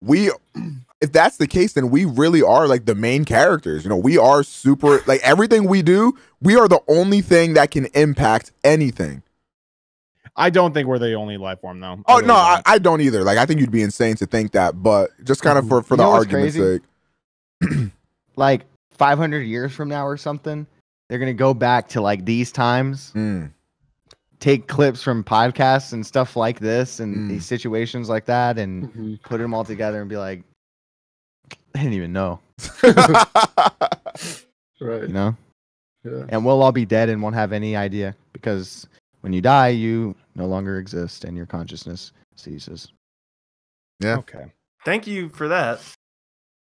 C: if that's the case, then we really are like the main characters. You know, we are super, like everything we do, we are the only thing that can impact anything.
D: I don't think we're the only life form, though.
C: Oh, no, I don't either. Like, I think you'd be insane to think that, but just kind of for the argument's sake.
A: Like 500 years from now or something, they're going to go back to like these times, take clips from podcasts and stuff like this and these situations like that and put them all together and be like, I didn't even know.
E: Right.
A: You know?
E: Yeah.
A: And we'll all be dead and won't have any idea, because when you die, you no longer exist and your consciousness ceases.
C: Yeah.
D: Okay.
B: Thank you for that.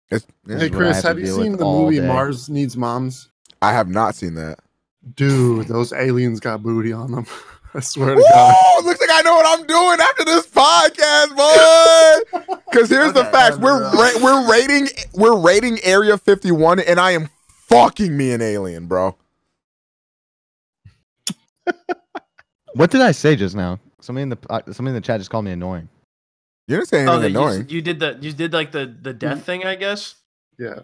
E: Hey, Chris, have you seen the movie Mars Needs Moms?
C: I have not seen that.
E: Dude, those aliens got booty on them. I swear to God.
C: It looks like I know what I'm doing after this podcast, boy. Because here's the facts: we're rating Area 51, and I am fucking me an alien, bro.
A: What did I say just now? Somebody in the chat just called me annoying.
C: You didn't say anything annoying.
B: You did like the death thing, I guess.
E: Yeah.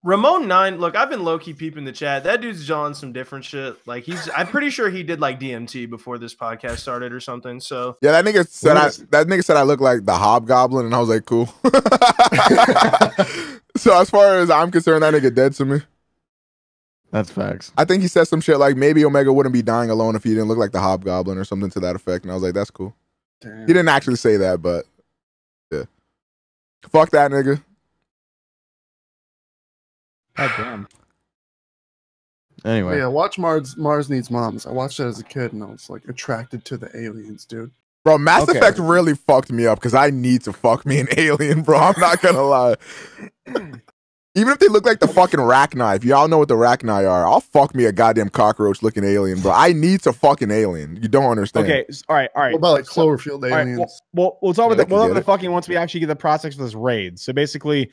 B: Ramon 9, look, I've been low-key peeping the chat. That dude's on some different shit. Like I'm pretty sure he did like DMT before this podcast started or something. So
C: yeah, that nigga said I look like the Hobgoblin, and I was like, cool. So as far as I'm concerned, that nigga dead to me.
A: That's facts.
C: I think he said some shit like maybe Omega wouldn't be dying alone if he didn't look like the Hobgoblin or something to that effect, and I was like, that's cool. Damn. He didn't actually say that, but yeah. Fuck that nigga.
D: God damn.
A: Anyway.
E: Yeah, watch Mars Needs Moms. I watched that as a kid and I was like attracted to the aliens, dude.
C: Bro, Mass Effect really fucked me up because I need to fuck me an alien, bro. I'm not gonna lie. Even if they look like the fucking Rachni, if y'all know what the Rachni are, I'll fuck me a goddamn cockroach looking alien, bro. I need to fucking alien. You don't understand.
D: Okay, all right.
E: What about like Cloverfield aliens?
D: Right, well, we'll talk about the fucking once we actually get the prospects for this raid. So basically,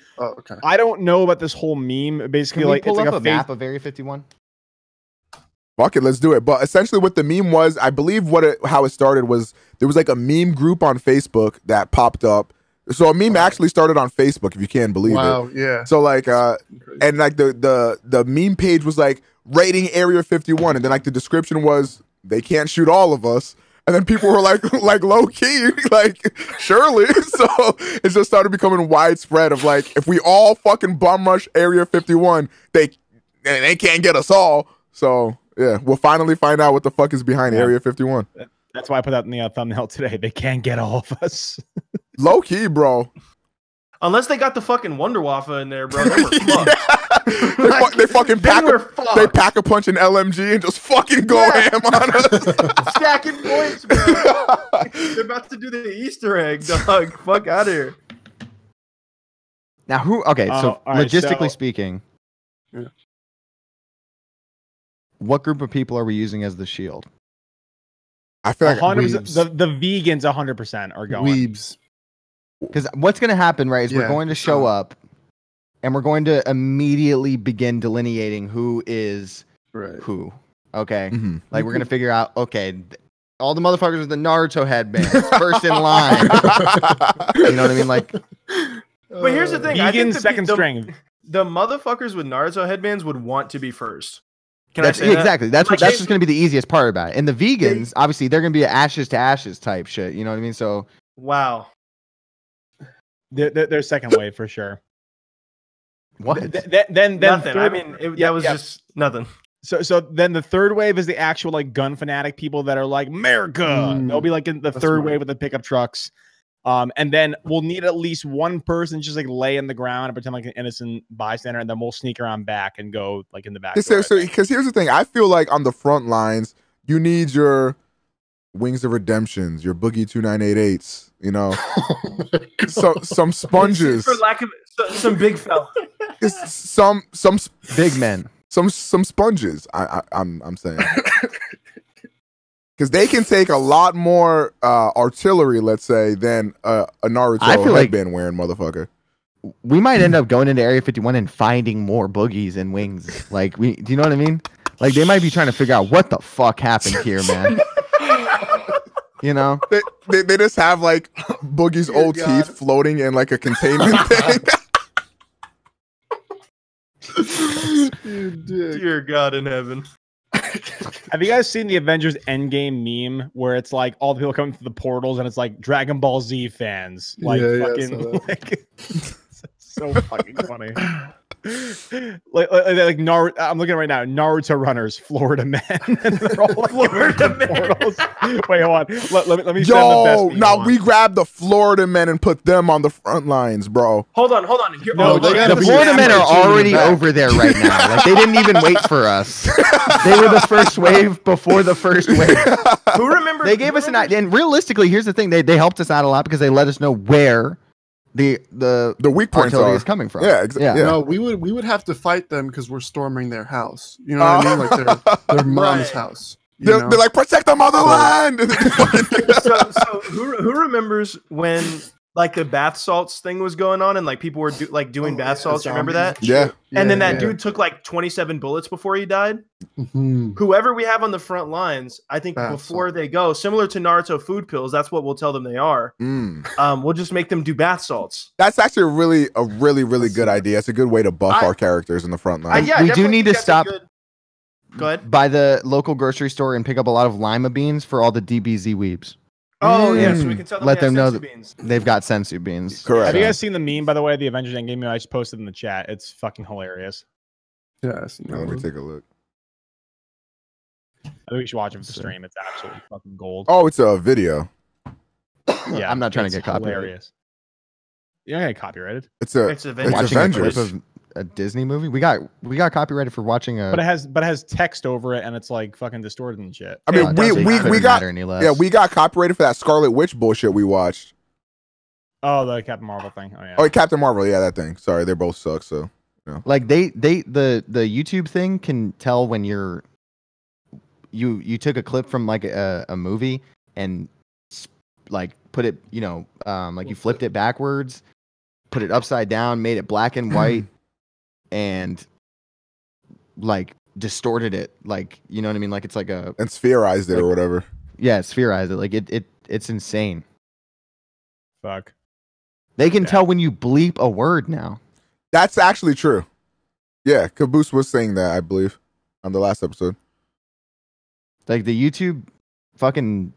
D: I don't know about this whole meme. Basically,
A: Can we
D: like
A: pull
D: it's
A: up
D: like
A: a map of Area 51.
C: Fuck it, let's do it. But essentially what the meme was, I believe how it started was there was like a meme group on Facebook that popped up. So a meme actually started on Facebook, if you can believe it.
E: Wow, yeah.
C: So like and like the meme page was like rating Area 51, and then like the description was they can't shoot all of us. And then people were like low key, like surely. So it just started becoming widespread of like, if we all fucking bum rush Area 51, they can't get us all. So yeah, we'll finally find out what the fuck is behind Area 51.
D: That's why I put that in the thumbnail today. They can't get all of us.
C: Low key, bro.
I: Unless they got the fucking Wonder Waffle in there, bro. They were fucked.
C: They fucking pack a punch an LMG and just fucking go ham on us.
I: Stacking points, bro. They're about to do the Easter egg, dog. Fuck out of here.
A: Now so logistically speaking, what group of people are we using as the shield?
C: I feel like
D: the vegans 100% are going.
E: Weebs.
A: Because what's going to happen, right, is we're going to show up and we're going to immediately begin delineating who is who. Okay?
C: Mm-hmm.
A: Like, we're going to figure out, okay, all the motherfuckers with the Naruto headbands, first in line. You know what I mean? Like,
I: but here's the thing.
D: Vegan second string.
I: The motherfuckers with Naruto headbands would want to be first.
A: Exactly. That's just going to be the easiest part about it. And the vegans, obviously, they're going to be ashes to ashes type shit. You know what I mean? So,
I: wow.
D: They're second wave for sure.
A: What?
D: Then
I: nothing. I mean, that was just nothing.
D: So then the third wave is the actual like gun fanatic people that are like America. They'll be like in the third wave with the pickup trucks. And then we'll need at least one person just like lay in the ground and pretend like an innocent bystander, and then we'll sneak around back and go like in the back.
C: Because here's the thing, I feel like on the front lines, you need your Wings of Redemptions, your Boogie 2988s, you know, some sponges,
I: for lack of some big fella,
C: some
A: big men,
C: some sponges. I'm saying. Because they can take a lot more artillery, let's say, than a Naruto headband wearing motherfucker.
A: We might end up going into Area 51 and finding more boogies and wings. Like, do you know what I mean? Like, they might be trying to figure out what the fuck happened here, man. You know?
C: They just have, like, Boogie's old teeth floating in, like, a containment thing.
I: Dear God in heaven.
D: Have you guys seen the Avengers Endgame meme where it's like all the people coming through the portals and it's like Dragon Ball Z fans? Like like so fucking funny. like Naruto, I'm looking at it right now. Naruto runners, Florida men. And they're all like Florida men. Wait, hold on. Let me.
C: Yo, now we grab the Florida men and put them on the front lines, bro.
I: Hold on. Here,
A: the Florida men are already over there right now. Like, they didn't even wait for us. They were the first wave before the first wave.
I: Who remembers?
A: They gave us an idea, and realistically, here's the thing: they helped us out a lot because they let us know where the
C: weak points
A: is coming from.
C: Yeah.
E: No, we would have to fight them because we're storming their house. You know what I mean? Like their mom's house.
C: They're like, protect the motherland.
I: so who remembers when like the bath salts thing was going on and like people were doing bath salts? Remember that?
C: Yeah.
I: And then that dude took like 27 bullets before he died. Mm-hmm. Whoever we have on the front lines, I think before they go, similar to Naruto food pills, that's what we'll tell them they are. We'll just make them do bath salts.
C: That's actually a really good idea. It's a good way to buff our characters in the front line.
A: We do need to stop
I: Go ahead.
A: by the local grocery store and pick up a lot of lima beans for all the DBZ weebs.
I: Oh yeah, so we can tell them
A: let them know
I: that
A: beans. They've got sensu beans.
C: Correct.
D: Have you guys seen the meme, by the way, the Avengers Endgame meme I just posted in the chat? It's fucking hilarious.
E: Yes.
C: Let me take a look.
D: I think we should watch it for the stream. It's absolutely fucking gold.
C: Oh, it's a video.
A: Yeah, I'm not trying to get copyrighted.
D: You're not gonna get copyrighted.
C: It's Avengers.
A: A clip of a Disney movie. We got copyrighted for watching a.
D: But it has text over it and it's like fucking distorted and shit.
C: I mean, we got copyrighted for that Scarlet Witch bullshit we watched.
D: Oh, the Captain Marvel thing. Oh yeah.
C: Oh, Captain Marvel. Yeah, that thing. Sorry, they both suck. So, yeah.
A: Like the YouTube thing can tell when you took a clip from like a movie and like put it, like you flipped it backwards, put it upside down, made it black and white. And like distorted it, like, you know what I mean? Like it's like a
C: and spherized it or whatever.
A: Yeah, spherized it. Like it's insane.
D: Fuck.
A: They can tell when you bleep a word now.
C: That's actually true. Yeah, Caboose was saying that, I believe, on the last episode.
A: Like the YouTube fucking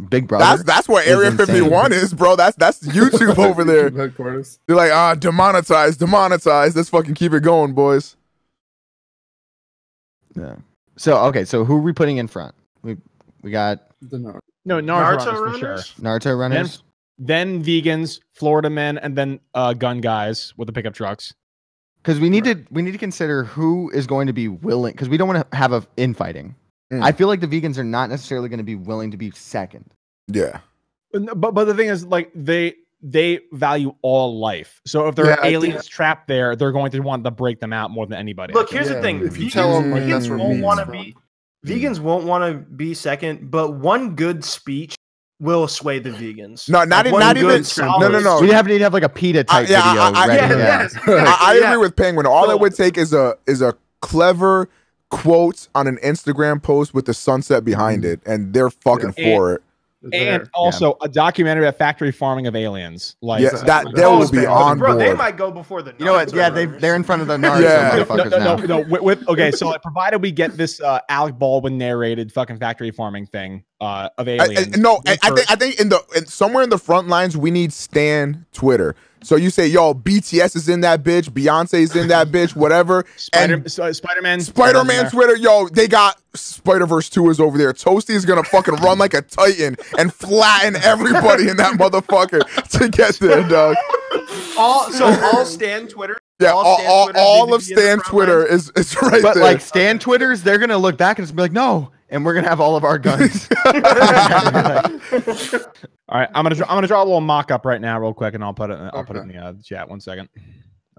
A: Big Brother.
C: That's what Area 51 is, bro. That's YouTube over there. They're like, demonetize. Let's fucking keep it going, boys.
A: Yeah. So who are we putting in front? We got
D: Naruto
B: Naruto
D: runners for sure.
A: Naruto runners.
D: Then vegans, Florida men, and then gun guys with the pickup trucks.
A: Because we need to consider who is going to be willing, because we don't want to have a infighting. I feel like the vegans are not necessarily going to be willing to be second.
C: Yeah.
D: But the thing is, like, they value all life. So if there are aliens trapped there, they're going to want to break them out more than anybody.
B: Look, here's the thing. If you tell them, like, vegans won't want to be vegans won't want to be second, but one good speech will sway the vegans.
C: No, not even. No.
A: We need to have like a PETA type video.
C: I agree with Penguin. All it would take is a clever quote on an Instagram post with the sunset behind it, and they're fucking for it.
D: And also a documentary about factory farming of aliens. Like
C: that will be on board.
B: They might go before the.
A: You know what? Yeah, they're in front of the Naruto motherfuckers now.
D: Okay, so provided we get this Alec Baldwin narrated fucking factory farming thing of aliens.
C: I think somewhere in the front lines we need Stan Twitter. So you say, yo, BTS is in that bitch, Beyonce's in that bitch, whatever. Spider-Man Twitter, yo, they got Spider-Verse 2 is over there. Toasty is gonna fucking run like a titan and flatten everybody in that motherfucker to get there, dog.
B: All Stan Twitter.
C: Yeah, all of Stan Twitter is right
A: but
C: there.
A: Like Stan Twitters, they're gonna look back and just be like, no, and we're gonna have all of our guns.
D: All right, I'm gonna draw a little mock-up right now, real quick, and I'll put it in the chat. 1 second.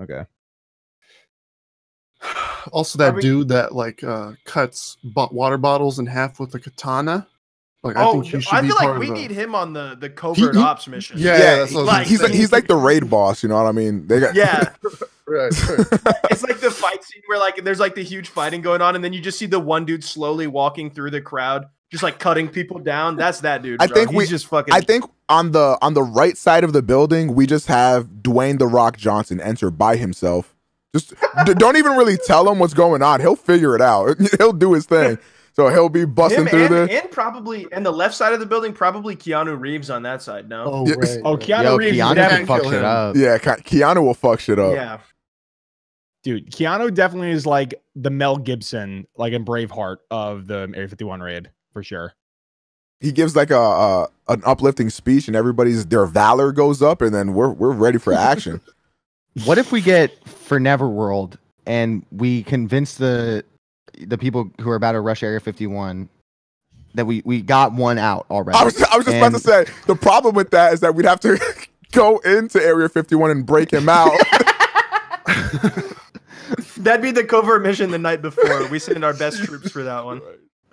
D: Okay.
E: Also, that dude that like cuts water bottles in half with a katana. Like, I think he should be
B: feel
E: part
B: like we
E: of
B: need him on the covert ops mission.
C: Yeah, he's like the raid boss. You know what I mean? They got
E: right.
B: It's like the fight scene where like there's like the huge fighting going on, and then you just see the one dude slowly walking through the crowd, just like cutting people down. That's that dude.
C: I think on the right side of the building, we just have Dwayne "The Rock" Johnson enter by himself. Just don't even really tell him what's going on. He'll figure it out. He'll do his thing. So he'll be busting through there.
B: And probably, and the left side of the building, probably Keanu Reeves on that side, no?
E: Oh, right.
D: Keanu Reeves
A: can fuck shit up.
C: Yeah, Keanu will fuck shit up.
B: Yeah.
D: Dude, Keanu definitely is like the Mel Gibson, like in Braveheart of the Area 51 raid, for sure.
C: He gives like an uplifting speech, and their valor goes up, and then we're ready for action.
A: What if we get for Neverworld and we convince the people who are about to rush Area 51 that we got one out already?
C: I was just about to say, the problem with that is that we'd have to go into Area 51 and break him out.
B: That'd be the covert mission the night before. We send our best troops for that one.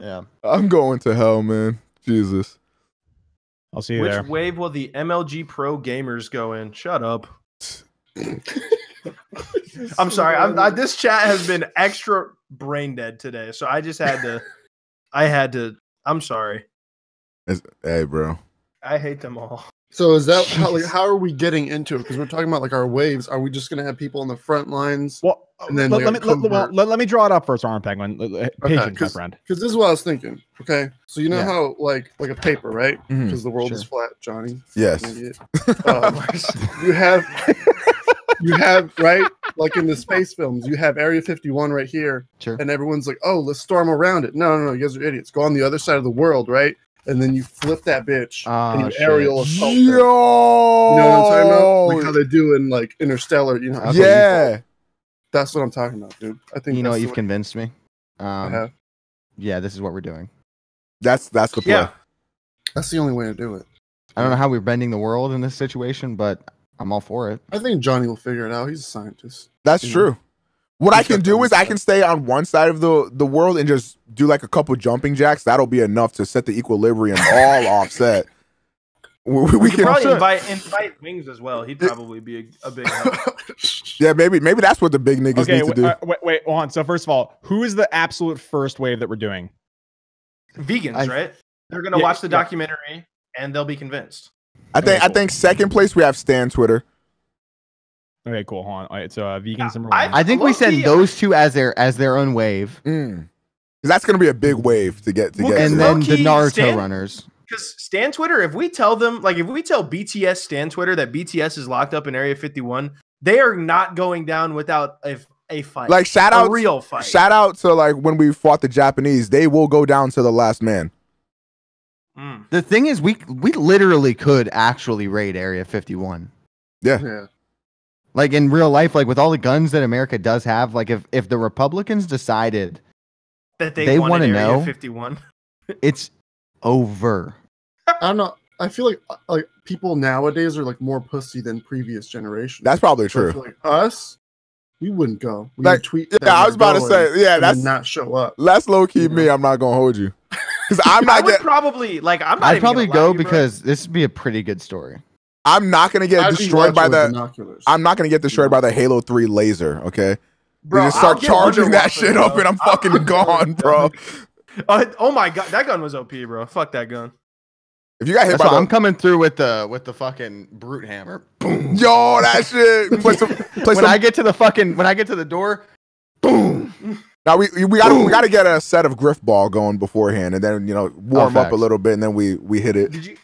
A: Yeah.
C: I'm going to hell, man. Jesus.
D: I'll see you there.
B: Which wave will the MLG Pro gamers go in? Shut up. I'm sorry. This chat has been extra brain dead today, so I just had to. I'm sorry.
C: Hey, bro.
B: I hate them all.
E: So is that how are we getting into it? Because we're talking about like our waves. Are we just gonna have people on the front lines?
D: Well,
E: and then
D: let me draw it up first, ArmoredPenguin. Patience, my friend.
E: Because this is what I was thinking. Okay, so you know how like a paper, right? Because the world is flat, Johnny.
C: Yes.
E: You have right, like in the space films, you have Area 51 right here, and everyone's like, "Oh, let's storm around it." No, you guys are idiots. Go on the other side of the world, right? And then you flip that bitch and you aerial assault. You know what I'm talking about? Like how they do in like Interstellar. You know?
C: Yeah,
E: that's what I'm talking about, dude. I think
A: you know what you've convinced me.
E: I have.
A: Yeah, this is what we're doing.
C: That's the play.
E: Yeah, that's the only way to do it.
A: I don't know how we're bending the world in this situation, but I'm all for it.
E: I think Johnny will figure it out. He's a scientist.
C: That's true. What I can do is I can stay on one side of the world and just do like a couple jumping jacks. That'll be enough to set the equilibrium all offset.
I: We can probably invite Wings as well. He'd probably be a big help.
C: Yeah, maybe that's what the big niggas need to do.
D: Wait, hold on. So first of all, who is the absolute first wave that we're doing?
I: Vegans, right? They're gonna watch the documentary and they'll be convinced.
C: I think second place we have Stan Twitter.
D: Okay, cool. Hold on. All right, so vegans number 1.
A: I think we send those two as their own wave.
C: Because that's gonna be a big wave to get.
A: And then the Naruto runners.
I: Because Stan Twitter, if we tell BTS Stan Twitter that BTS is locked up in Area 51, they are not going down without a fight.
C: Like
I: a real fight.
C: Shout out to like when we fought the Japanese, they will go down to the last man.
A: The thing is, we literally could actually raid Area 51.
C: Yeah.
A: Like in real life, like with all the guns that America does have, like if the Republicans decided
I: that they want to know Area 51,
A: it's over.
E: I don't know. I feel like people nowadays are like more pussy than previous generations.
C: That's probably true.
E: I feel like us, we wouldn't go. We
C: like,
E: would tweet.
C: Yeah, I was about to say, that's
E: not show up.
C: That's low key me. I'm not gonna hold you because I'm not.
I: I'd probably
A: go because this would be a pretty good story.
C: I'm not gonna get destroyed by the. I'm not gonna get destroyed by the Halo 3 laser. Okay, bro. Just start charging that shit up, and I'm fucking gone, bro.
I: Oh my god, that gun was OP, bro. Fuck that gun.
C: If you got hit
A: I'm coming through with the fucking brute hammer. Boom.
C: Yo, that shit.
A: When I get to the door, boom.
C: Now we gotta get a set of Griff Ball going beforehand, and then warm up a little bit, and then we hit it.
I: Did you?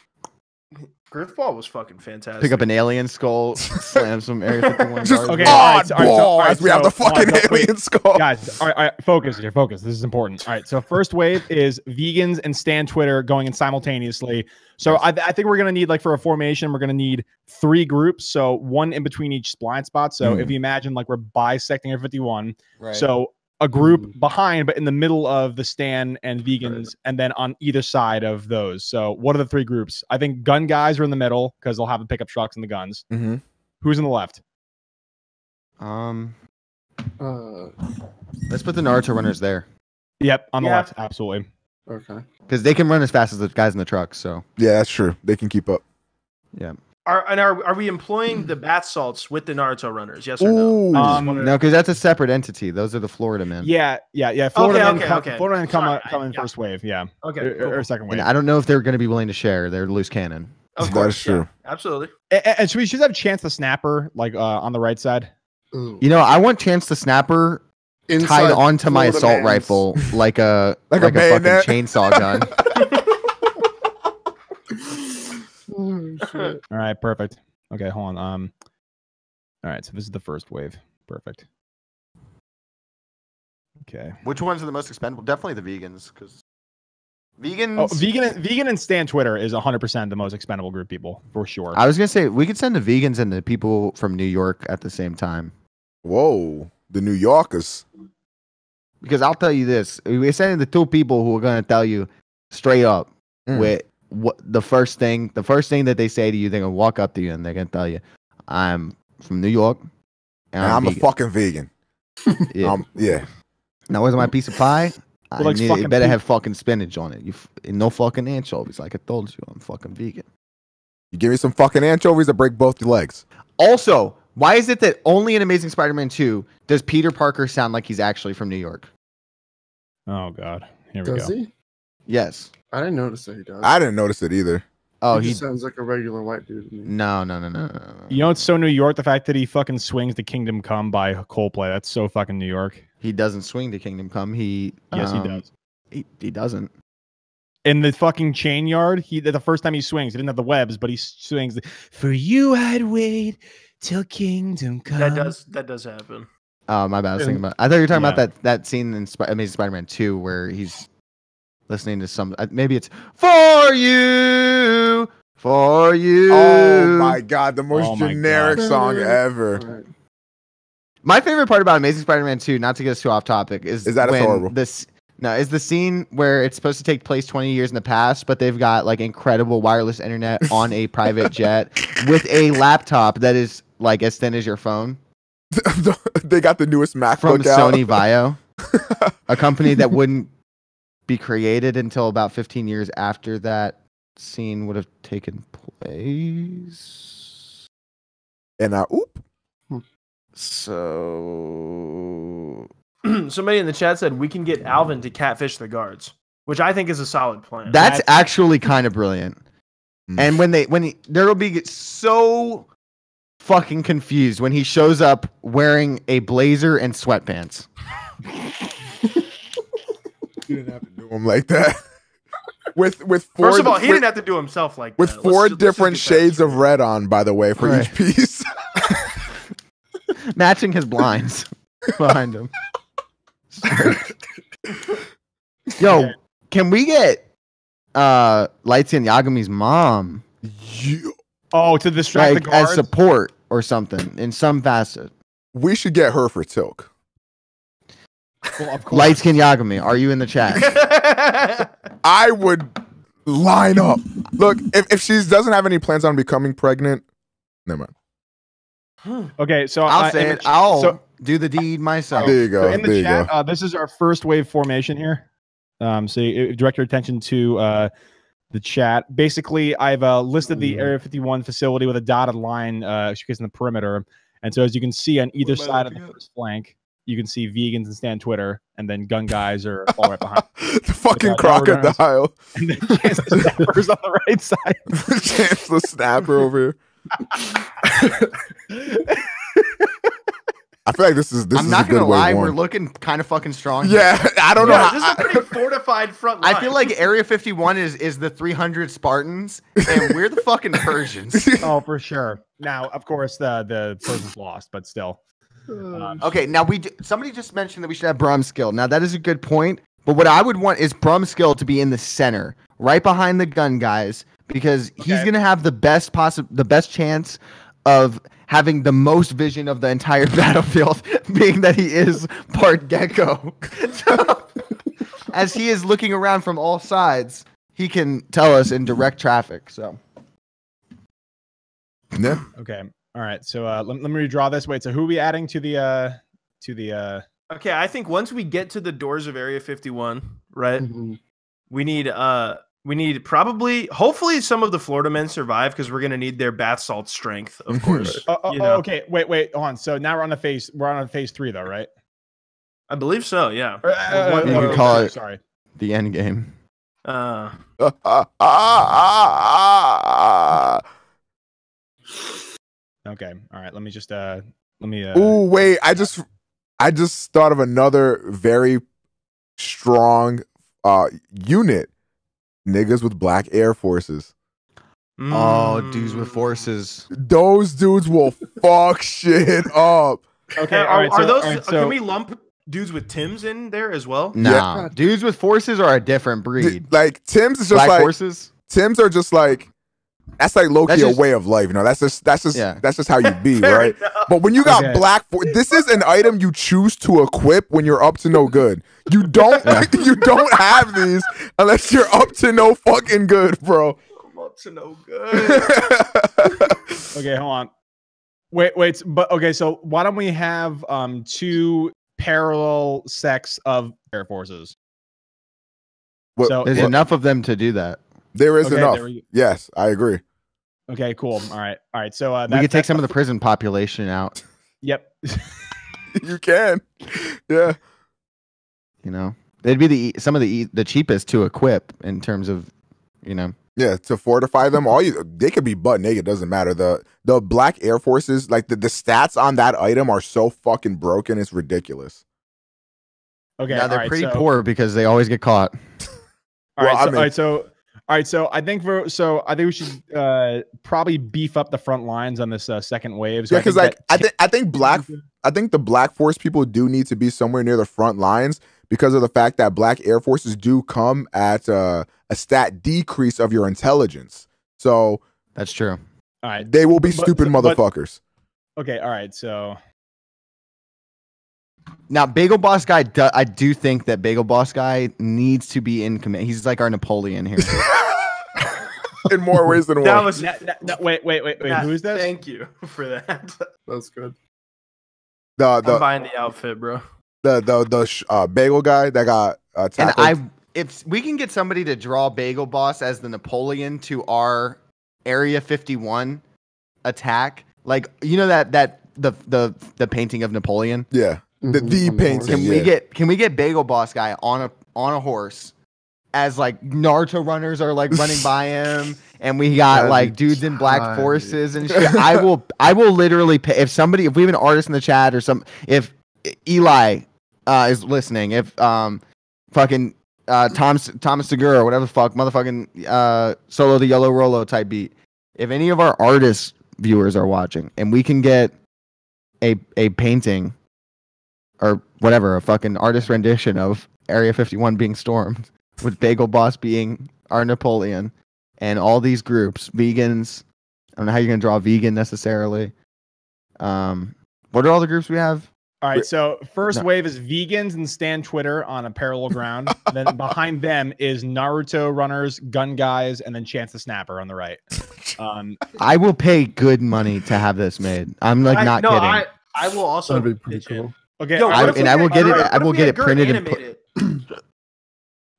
I: Griff Ball was fucking fantastic.
A: Pick up an alien skull, slam some Area 51
C: just
A: guards.
C: oddball we have the fucking alien skull.
D: Guys, all right, focus here, focus. This is important. All right, so first wave is vegans and Stan Twitter going in simultaneously. So I think we're gonna need, like, for a formation, we're gonna need 3 groups, so 1 in between each blind spot. So if you imagine like we're bisecting Area 51,
A: right.
D: So a group behind, but in the middle of the Stan and vegans, and then on either side of those. So what are the 3 groups? I think gun guys are in the middle because they'll have the pickup trucks and the guns. Who's in the left?
A: Let's put the Naruto runners there.
D: Yep, on the left, absolutely.
E: Okay.
A: Because they can run as fast as the guys in the truck. So
C: yeah, that's true. They can keep up.
A: Yeah.
I: Are we employing the bath salts with the Naruto runners? Yes or no?
A: No, because that's a separate entity. Those are the Florida men.
D: Yeah. Florida men come in first wave. Yeah.
I: Okay.
D: Or second wave.
A: And I don't know if they're going to be willing to share. They're loose cannon.
I: Of course,
C: that's true.
I: Absolutely.
D: And we should have Chance the Snapper, like on the right side.
A: I want Chance the Snapper tied onto my assault rifle like a fucking chainsaw gun.
D: All right, perfect. Okay, hold on. All right, so this is the first wave. Perfect. Okay.
A: Which ones are the most expendable? Definitely the vegans, because vegans.
D: Vegan and Stan Twitter is 100% the most expendable group of people for sure.
A: I was gonna say we could send the vegans and the people from New York at the same time.
C: Whoa, the New Yorkers.
A: Because I'll tell you this: we're sending the 2 people who are gonna tell you straight up with. What the first thing that they say to you, they're gonna walk up to you and they're gonna tell you, "I'm from New York, and I'm
C: a fucking vegan." Yeah.
A: Now, where's my piece of pie? It better have fucking spinach on it. No fucking anchovies. Like I told you, I'm fucking vegan.
C: You give me some fucking anchovies to break both your legs.
A: Also, why is it that only in Amazing Spider-Man 2 does Peter Parker sound like he's actually from New York?
D: Oh God, here we go.
E: Does he?
A: Yes.
E: I didn't notice that he does.
C: I didn't notice it either.
A: Oh,
E: he sounds like a regular white dude to me.
A: No.
D: You know, it's so New York. The fact that he fucking swings to Kingdom Come by Coldplay. That's so fucking New York.
A: He doesn't swing to Kingdom Come.
D: Yes, he does.
A: He doesn't.
D: In the fucking chain yard, the first time he swings, he didn't have the webs, but he swings. For you, I'd wait till Kingdom Come.
I: That does happen.
A: Oh, my bad. I was thinking about. I thought you were talking about that scene in Amazing Spider-Man 2 where he's listening to some. Maybe it's for you. Oh
C: my God, the most generic song ever.
E: Right.
A: My favorite part about Amazing Spider-Man 2, not to get us too off topic, is
C: that it's horrible.
A: Is the scene where it's supposed to take place 20 years in the past, but they've got like incredible wireless internet on a private jet with a laptop that is like as thin as your phone.
C: They got the newest MacBook
A: from
C: out.
A: Sony Vaio, a company that wouldn't be created until about 15 years after that scene would have taken place.
C: And
A: So
I: somebody in the chat said we can get Alvin to catfish the guards, which I think is a solid plan.
A: That's actually kind of brilliant. And when there will be so fucking confused when he shows up wearing a blazer and sweatpants.
C: You didn't have to do him like that. With four,
I: first of all, he didn't have to do himself like
C: with
I: that.
C: With 4 different shades of red on, by the way, for each piece.
A: Matching his blinds behind him. Yo, can we get Lights and Yagami's mom?
D: To distract the guards?
A: As support or something in some facet.
C: We should get her for Tilk.
D: Well, of course.
A: Light Skin Yagami, are you in the chat?
C: I would line up. Look, if she doesn't have any plans on becoming pregnant, never mind.
D: Okay, so
A: I'll say it. I'll do the deed myself.
C: There you go.
D: So in the chat, this is our first wave formation here. So you direct your attention to the chat. Basically, I've listed the Area 51 facility with a dotted line in the perimeter. And so as you can see on either side of the first flank, you can see vegans and Stan Twitter, and then gun guys are all right behind.
C: The fucking crocodile.
D: And then Chance the Snapper's on the right side.
C: Chance the Snapper over here. I feel like this is
A: I'm not gonna lie, we're looking kind of fucking strong.
C: Yeah, I don't know.
I: This is a pretty fortified front line.
A: I feel like Area 51 is the 300 Spartans, and we're the fucking Persians.
D: Oh, for sure. Now, of course, the Persians lost, but still.
A: Okay, now somebody just mentioned that we should have Brumskill. Now that is a good point, but what I would want is Brumskill to be in the center, right behind the gun guys, because he's gonna have the best chance of having the most vision of the entire battlefield, being that he is part gecko. So, as he is looking around from all sides, he can tell us in direct traffic. So,
C: yeah.
D: Okay. All right. So let me redraw this. Wait. So who are we adding to the
I: Okay, I think once we get to the doors of Area 51, right? We need probably, hopefully, some of the Florida men survive because we're gonna need their bath salt strength, of course.
D: Okay. Wait. Hold on. So now we're on phase 3 though, right?
I: I believe so. Yeah.
A: you can call it the end game.
D: Okay. All right. Let me.
C: Ooh, wait! I just thought of another very strong unit. Niggas with black Air Forces.
A: Oh, dudes with forces.
C: Those dudes will fuck shit up.
I: Okay, are those? Can we lump dudes with Tims in there as well?
A: Nah, yeah. Dudes with forces are a different breed.
C: Like Tims is just
A: black
C: like
A: forces.
C: Tims are just like. That's like low-key a way of life, you know. That's just how you be, right?
I: Enough.
C: But when you got black, this is an item you choose to equip when you're up to no good. You don't have these unless you're up to no fucking good, bro.
I: I'm up to no good.
D: Okay, hold on. Wait, but okay, so why don't we have 2 parallel sects of Air Forces?
A: There's enough of them to do that.
C: There is enough. Yes, I agree.
D: Okay, cool. All right. So
A: we could take some of the prison population out.
D: Yep.
C: You can. Yeah.
A: You know, they'd be some of the cheapest to equip in terms of, you know.
C: Yeah, to fortify them, they could be butt naked. Doesn't matter. The black Air Forces, like the stats on that item are so fucking broken. It's ridiculous.
D: Okay.
A: Yeah, they're pretty poor because they always get caught.
D: All right. So I think we should probably beef up the front lines on this second wave. So
C: yeah, because I think the Black Force people do need to be somewhere near the front lines because of the fact that Black Air Forces do come at a stat decrease of your intelligence. So
A: that's true.
D: All right,
C: they will be stupid motherfuckers.
D: Okay, all right, so.
A: Now, Bagel Boss Guy, I do think that Bagel Boss Guy needs to be in command. He's like our Napoleon here.
C: In more ways than one.
D: No, wait. Who is that?
I: Thank you for that.
E: That's good.
I: I'm buying the outfit, bro.
C: The bagel guy that got tackled.
A: And if we can get somebody to draw Bagel Boss as the Napoleon to our Area 51 attack, like that the painting of Napoleon.
C: Yeah, the painting.
A: Can we get Bagel Boss guy on a horse, as like Naruto runners are like running by him, and we got like dudes in black forces and shit. I will literally pay if we have an artist in the chat or if Eli is listening, if fucking Thomas Segura, whatever the fuck, motherfucking Solo the Yellow Rolo type beat. If any of our artist viewers are watching and we can get a painting or whatever, a fucking artist rendition of Area 51 being stormed with Bagel Boss being our Napoleon and all these groups, vegans. I don't know how you're going to draw vegan necessarily. What are all the groups we have?
D: All right, so first wave is vegans and Stan Twitter on a parallel ground. Then behind them is Naruto runners, gun guys, and then Chance the Snapper on the right.
A: I will pay good money to have this made. I'm like not kidding.
I: I will also.
E: That'd be pretty cool.
D: Okay,
A: I will get it. I will get it printed and put.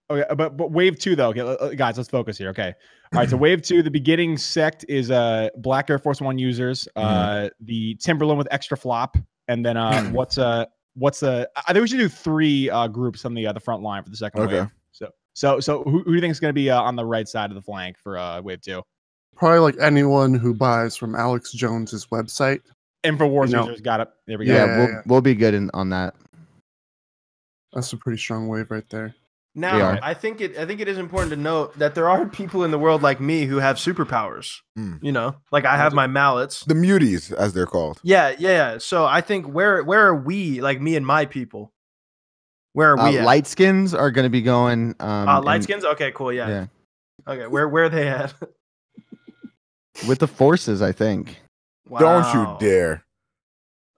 D: Okay, but wave 2 though. Okay, guys, let's focus here. Okay, all right. So wave 2, the beginning sect is Black Air Force One users, the Timberland with extra flop. And then what's I think we should do 3 groups on the front line for the second wave. So who do you think is going to be on the right side of the flank for wave 2?
E: Probably like anyone who buys from Alex Jones's website.
D: InfoWars users got it. There we go.
A: Yeah, we'll be good on that.
E: That's a pretty strong wave right there.
I: Now, I think it is important to note that there are people in the world like me who have superpowers. You know, like I have my mallets,
C: the muties, as they're called.
I: Yeah. So I think where are we, like me and my people? Where are we?
A: Light skins are going to be going.
I: Light skins. Okay, cool. Yeah. Okay, where are they at?
A: With the forces, I think.
C: Wow. Don't you dare!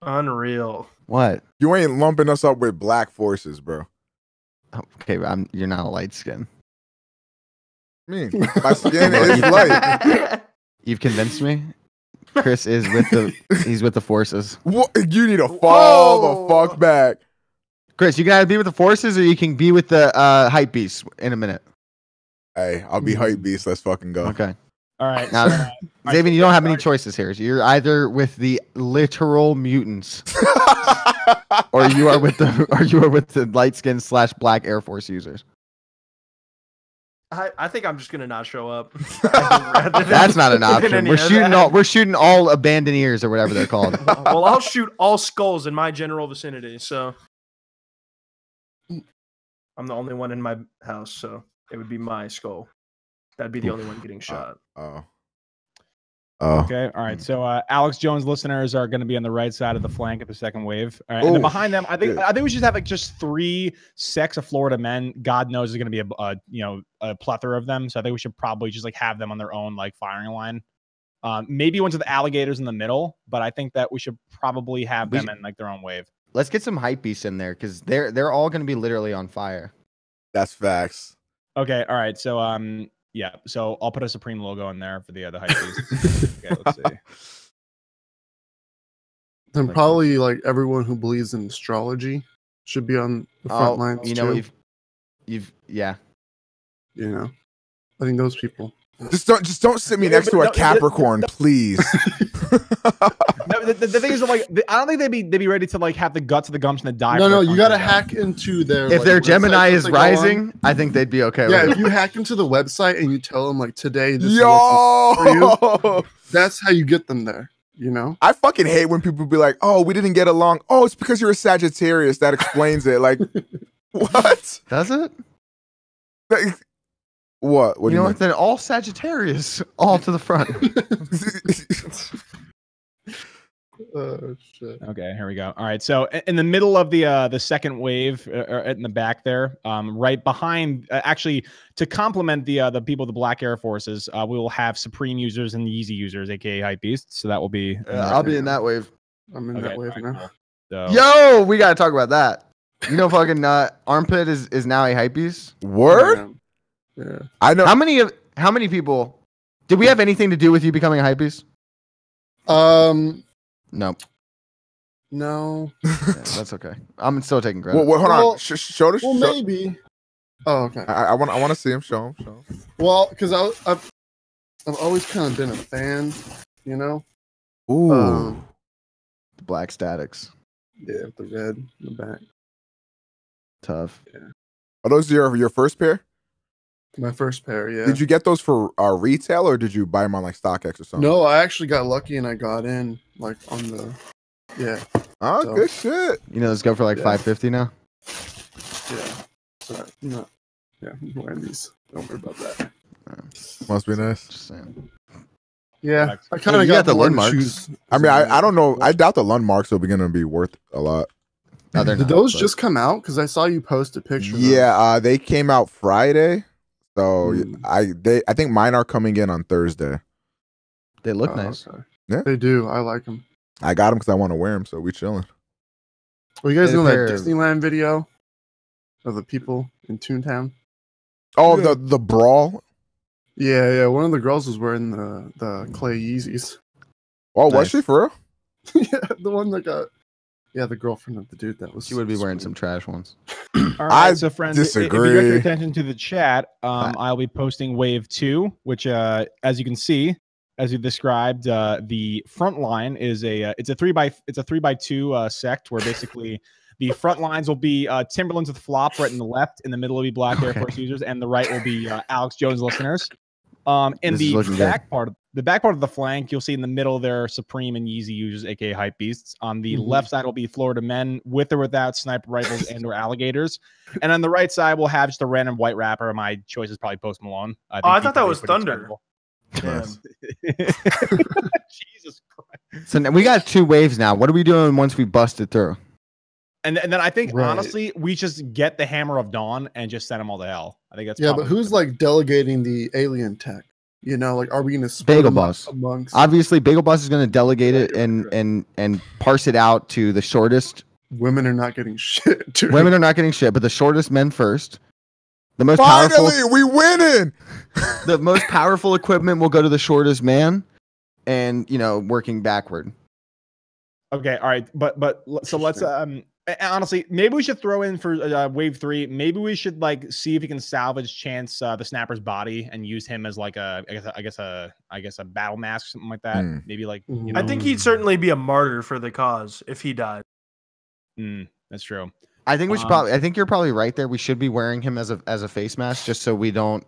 I: Unreal.
A: What?
C: You ain't lumping us up with black forces, bro.
A: Okay, you're not a light skin.
C: My skin is light.
A: You've convinced me. Chris is he's with the forces.
C: What? You need to fall the fuck back.
A: Chris, you can either be with the forces or you can be with the hype beast in a minute.
C: Hey, I'll be hype beast. Let's fucking go.
A: Okay.
D: All right.
A: Now, Xavien, you don't have any choices here. So you're either with the literal mutants, or you are with the light skin / Black Air Force users.
I: I think I'm just gonna not show up.
A: That's not an option. We're shooting all abandoneers or whatever they're called.
I: Well, I'll shoot all skulls in my general vicinity. So I'm the only one in my house, so it would be my skull. That'd be the only one getting shot.
D: Okay. All right. So Alex Jones listeners are going to be on the right side of the flank of the second wave. All right. And then behind them, I think we should have like just 3 sects of Florida men. God knows there's going to be a plethora of them. So I think we should probably just like have them on their own like firing line. Maybe ones with alligators in the middle, but I think that we should probably have them in like their own wave.
A: Let's get some hype beasts in there because they're all going to be literally on fire.
C: That's facts.
D: Okay. All right. So yeah, so I'll put a Supreme logo in there for the hype beast. Okay, let's see.
E: Then probably like everyone who believes in astrology should be on the front lines.
A: You know,
E: too.
A: Yeah.
E: You know, I think those people.
C: Just don't sit me next to a Capricorn, please.
D: No, the thing is, like, I don't think they'd be ready to like have the guts of the gumption to die.
E: No, you got to hack into their.
A: If their Gemini is rising, I think they'd be okay.
E: Yeah, if you hack into the website and you tell them like today, this is for you, that's how you get them there. You know,
C: I fucking hate when people be like, "Oh, we didn't get along." Oh, it's because you're a Sagittarius. That explains it. Like, what?
A: Does it?
C: What? What do you
A: know?
C: mean?
A: Then all Sagittarius, all to the front.
E: Oh shit.
D: Okay, here we go. All right, so in the middle of the second wave, in the back there, right behind, actually to complement the people of the Black Air Forces, we will have Supreme users and Yeezy users, aka Hype Beasts. So that will be.
A: I'll be in that wave.
E: I'm in that wave now.
D: Cool. So,
A: yo, we gotta talk about that. You know, fucking Armpit is now a Hype Beast.
C: Word.
E: Yeah.
C: I know.
A: How many people? Did we have anything to do with you becoming a Hype Beast?
E: Nope. No.
A: Yeah, that's okay. I'm still taking credit.
C: Hold on. Show us.
E: Well, maybe. Oh, okay.
C: I want to see him. Show him.
E: Well, because I've always kind of been a fan, you know.
A: Ooh. The black statics.
E: Yeah, the red in the back.
A: Tough.
E: Yeah.
C: Are those your first pair?
E: My first pair, yeah.
C: Did you get those for retail or did you buy them on like StockX or something?
E: No, I actually got lucky and I got in like on the. Yeah.
C: Oh, so, good shit.
A: You know, let's go for like $550 now.
E: Yeah. But yeah, I'm wearing these. Don't worry about that.
C: Must be nice.
A: Just saying.
E: Yeah, I kind of got
A: the Lund marks.
C: I mean, I don't know. I doubt the Lund marks are going to be worth a lot.
E: No, did those just come out? Because I saw you post a picture.
C: Yeah, they came out Friday. So I think mine are coming in on Thursday.
A: They look nice.
E: Okay.
C: Yeah,
E: they do. I like them.
C: I got them because I want to wear them. So we chilling.
E: Well, you guys know that Disneyland video of the people in Toontown?
C: Oh, the brawl.
E: Yeah. One of the girls was wearing the clay Yeezys.
C: Oh, was she for real?
E: Yeah, the one that got. Yeah, the girlfriend of the dude that was.
A: She would be wearing some trash ones.
D: All right,
C: so
D: friends,
C: disagree.
D: If you direct your attention to the chat, I'll be posting Wave 2, which, as you can see, as you described, the front line is it's a 3x2 sect where basically the front lines will be Timberlands with flop right in the left, in the middle will be Black Air Force users, and the right will be Alex Jones listeners. In the back part of the flank, you'll see in the middle there Supreme and Yeezy users, aka Hype Beasts. On the left side will be Florida men with or without sniper rifles and or alligators. And on the right side, we'll have just a random white rapper. My choice is probably Post Malone.
I: I thought that was Thunder.
D: Jesus Christ.
A: So we got 2 waves now. What are we doing once we bust it through?
D: And then I think honestly, we just get the Hammer of Dawn and just send them all to hell. I think that's
E: but who's like delegating the alien tech? You know, like, are we going to split
A: Bagel Boss?
E: Amongst...
A: Obviously, Bagel Boss is going to delegate it and parse it out to the shortest.
E: Women are not getting shit. Dude.
A: Women are not getting shit, but the shortest men first. The most
C: Finally, we winning.
A: The most powerful equipment will go to the shortest man, and working backward.
D: Okay, all right, but so let's honestly, maybe we should throw in for Wave 3. Maybe we should like see if we can salvage Chance the Snapper's body and use him as like I guess a battle mask, something like that. Maybe like
I: I think he'd certainly be a martyr for the cause if he died.
D: That's true.
A: I think we should probably. I think you're probably right there. We should be wearing him as a face mask just so we don't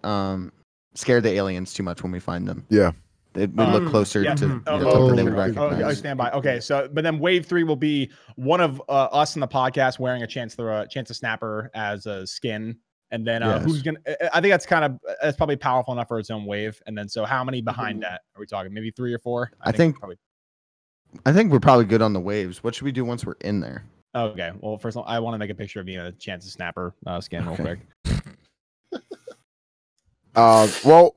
A: scare the aliens too much when we find them.
C: Yeah.
A: We look closer to something they would recognize.
D: I stand by. Okay, so but then Wave 3 will be one of us in the podcast wearing a Chance the Snapper as a skin, and then who's gonna? I think that's probably powerful enough for its own wave. And then so how many behind that are we talking? Maybe 3 or 4?
A: I think we're probably good on the waves. What should we do once we're in there?
D: Okay. Well, first of all, I want to make a picture of me a Chance the Snapper skin real quick.
C: Well,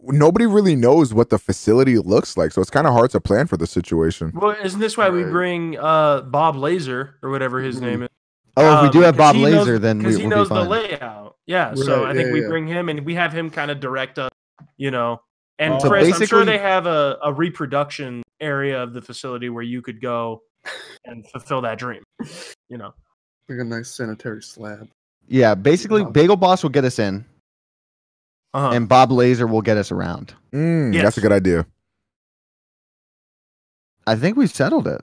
C: nobody really knows what the facility looks like, so it's kind of hard to plan for the situation.
I: Well, isn't this why we bring Bob Laser or whatever his name is?
A: Oh, if we do have Bob Laser, then
I: because he knows the
A: fine.
I: layout. Yeah, so I think we bring him and we have him kind of direct us, And
A: so
I: Chris, I'm sure they have a reproduction area of the facility where you could go and fulfill that dream.
E: Like a nice sanitary slab.
A: Yeah, basically, Bagel Boss will get us in. And Bob Laser will get us around.
C: Yes. That's a good idea.
A: I think we've settled it.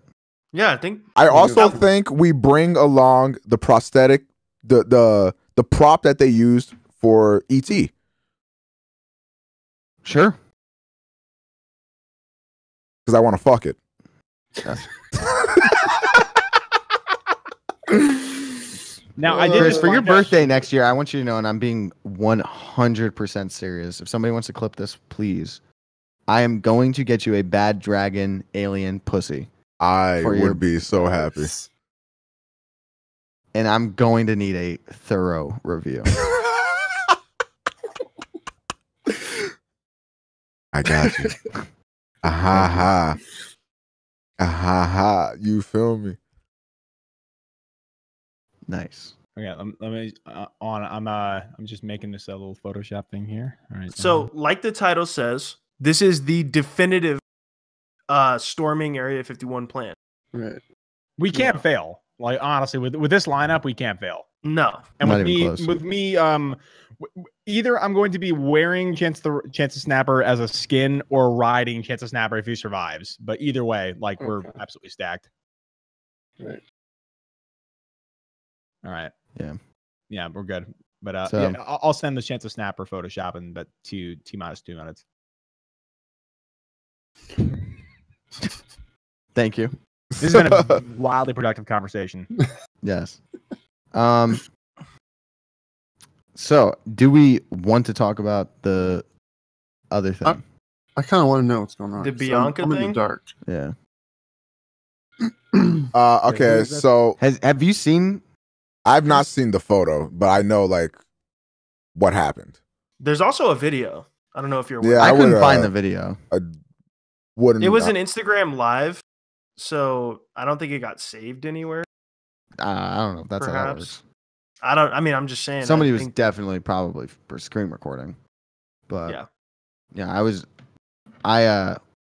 I: Yeah,
C: I also think we bring along the prosthetic, the prop that they used for ET.
A: Sure.
C: Because I want to fuck it.
D: Now, I did
A: Chris, for your birthday next year, I want you to know, and I'm being 100% serious. If somebody wants to clip this, please. I am going to get you a bad dragon alien pussy.
C: I would be so happy.
A: And I'm going to need a thorough review.
C: I got you. Aha. Aha. You feel me?
A: Nice.
D: Okay, let me I'm just making this a little Photoshop thing here. All right.
I: So, like the title says, this is the definitive storming Area 51 plan.
E: Right.
D: We can't fail. Like honestly, with this lineup, we can't fail.
I: No.
D: And
A: Not
D: with
A: even
D: me,
A: close.
D: either I'm going to be wearing Chance the Snapper as a skin or riding Chance the Snapper if he survives. But either way, like we're absolutely stacked.
E: Right.
D: All right.
A: Yeah,
D: we're good. But
A: So-
D: yeah, I'll send the Chance the Snapper Photoshop in but T-minus 2 minutes.
A: Thank you.
D: This has been a wildly productive conversation.
A: Yes. So, do we want to talk about the other thing?
E: I kind of want to know what's going on.
I: The
E: 'cause
I: Bianca
E: I'm in
I: thing?
E: the dark.
A: Yeah.
C: Okay, so
A: Have you seen?
C: I've not seen the photo, but I know like what happened.
I: There's also a video. I don't know if you're aware.
C: Yeah,
A: I couldn't
C: would,
A: find the video.
C: I wouldn't.
I: It was an Instagram live, so I don't think it got saved anywhere.
A: I don't know if that's how that
I: Perhaps.
A: works.
I: I'm just saying.
A: Somebody
I: I
A: was
I: think-
A: definitely probably for screen recording, but
I: Yeah.
A: yeah, I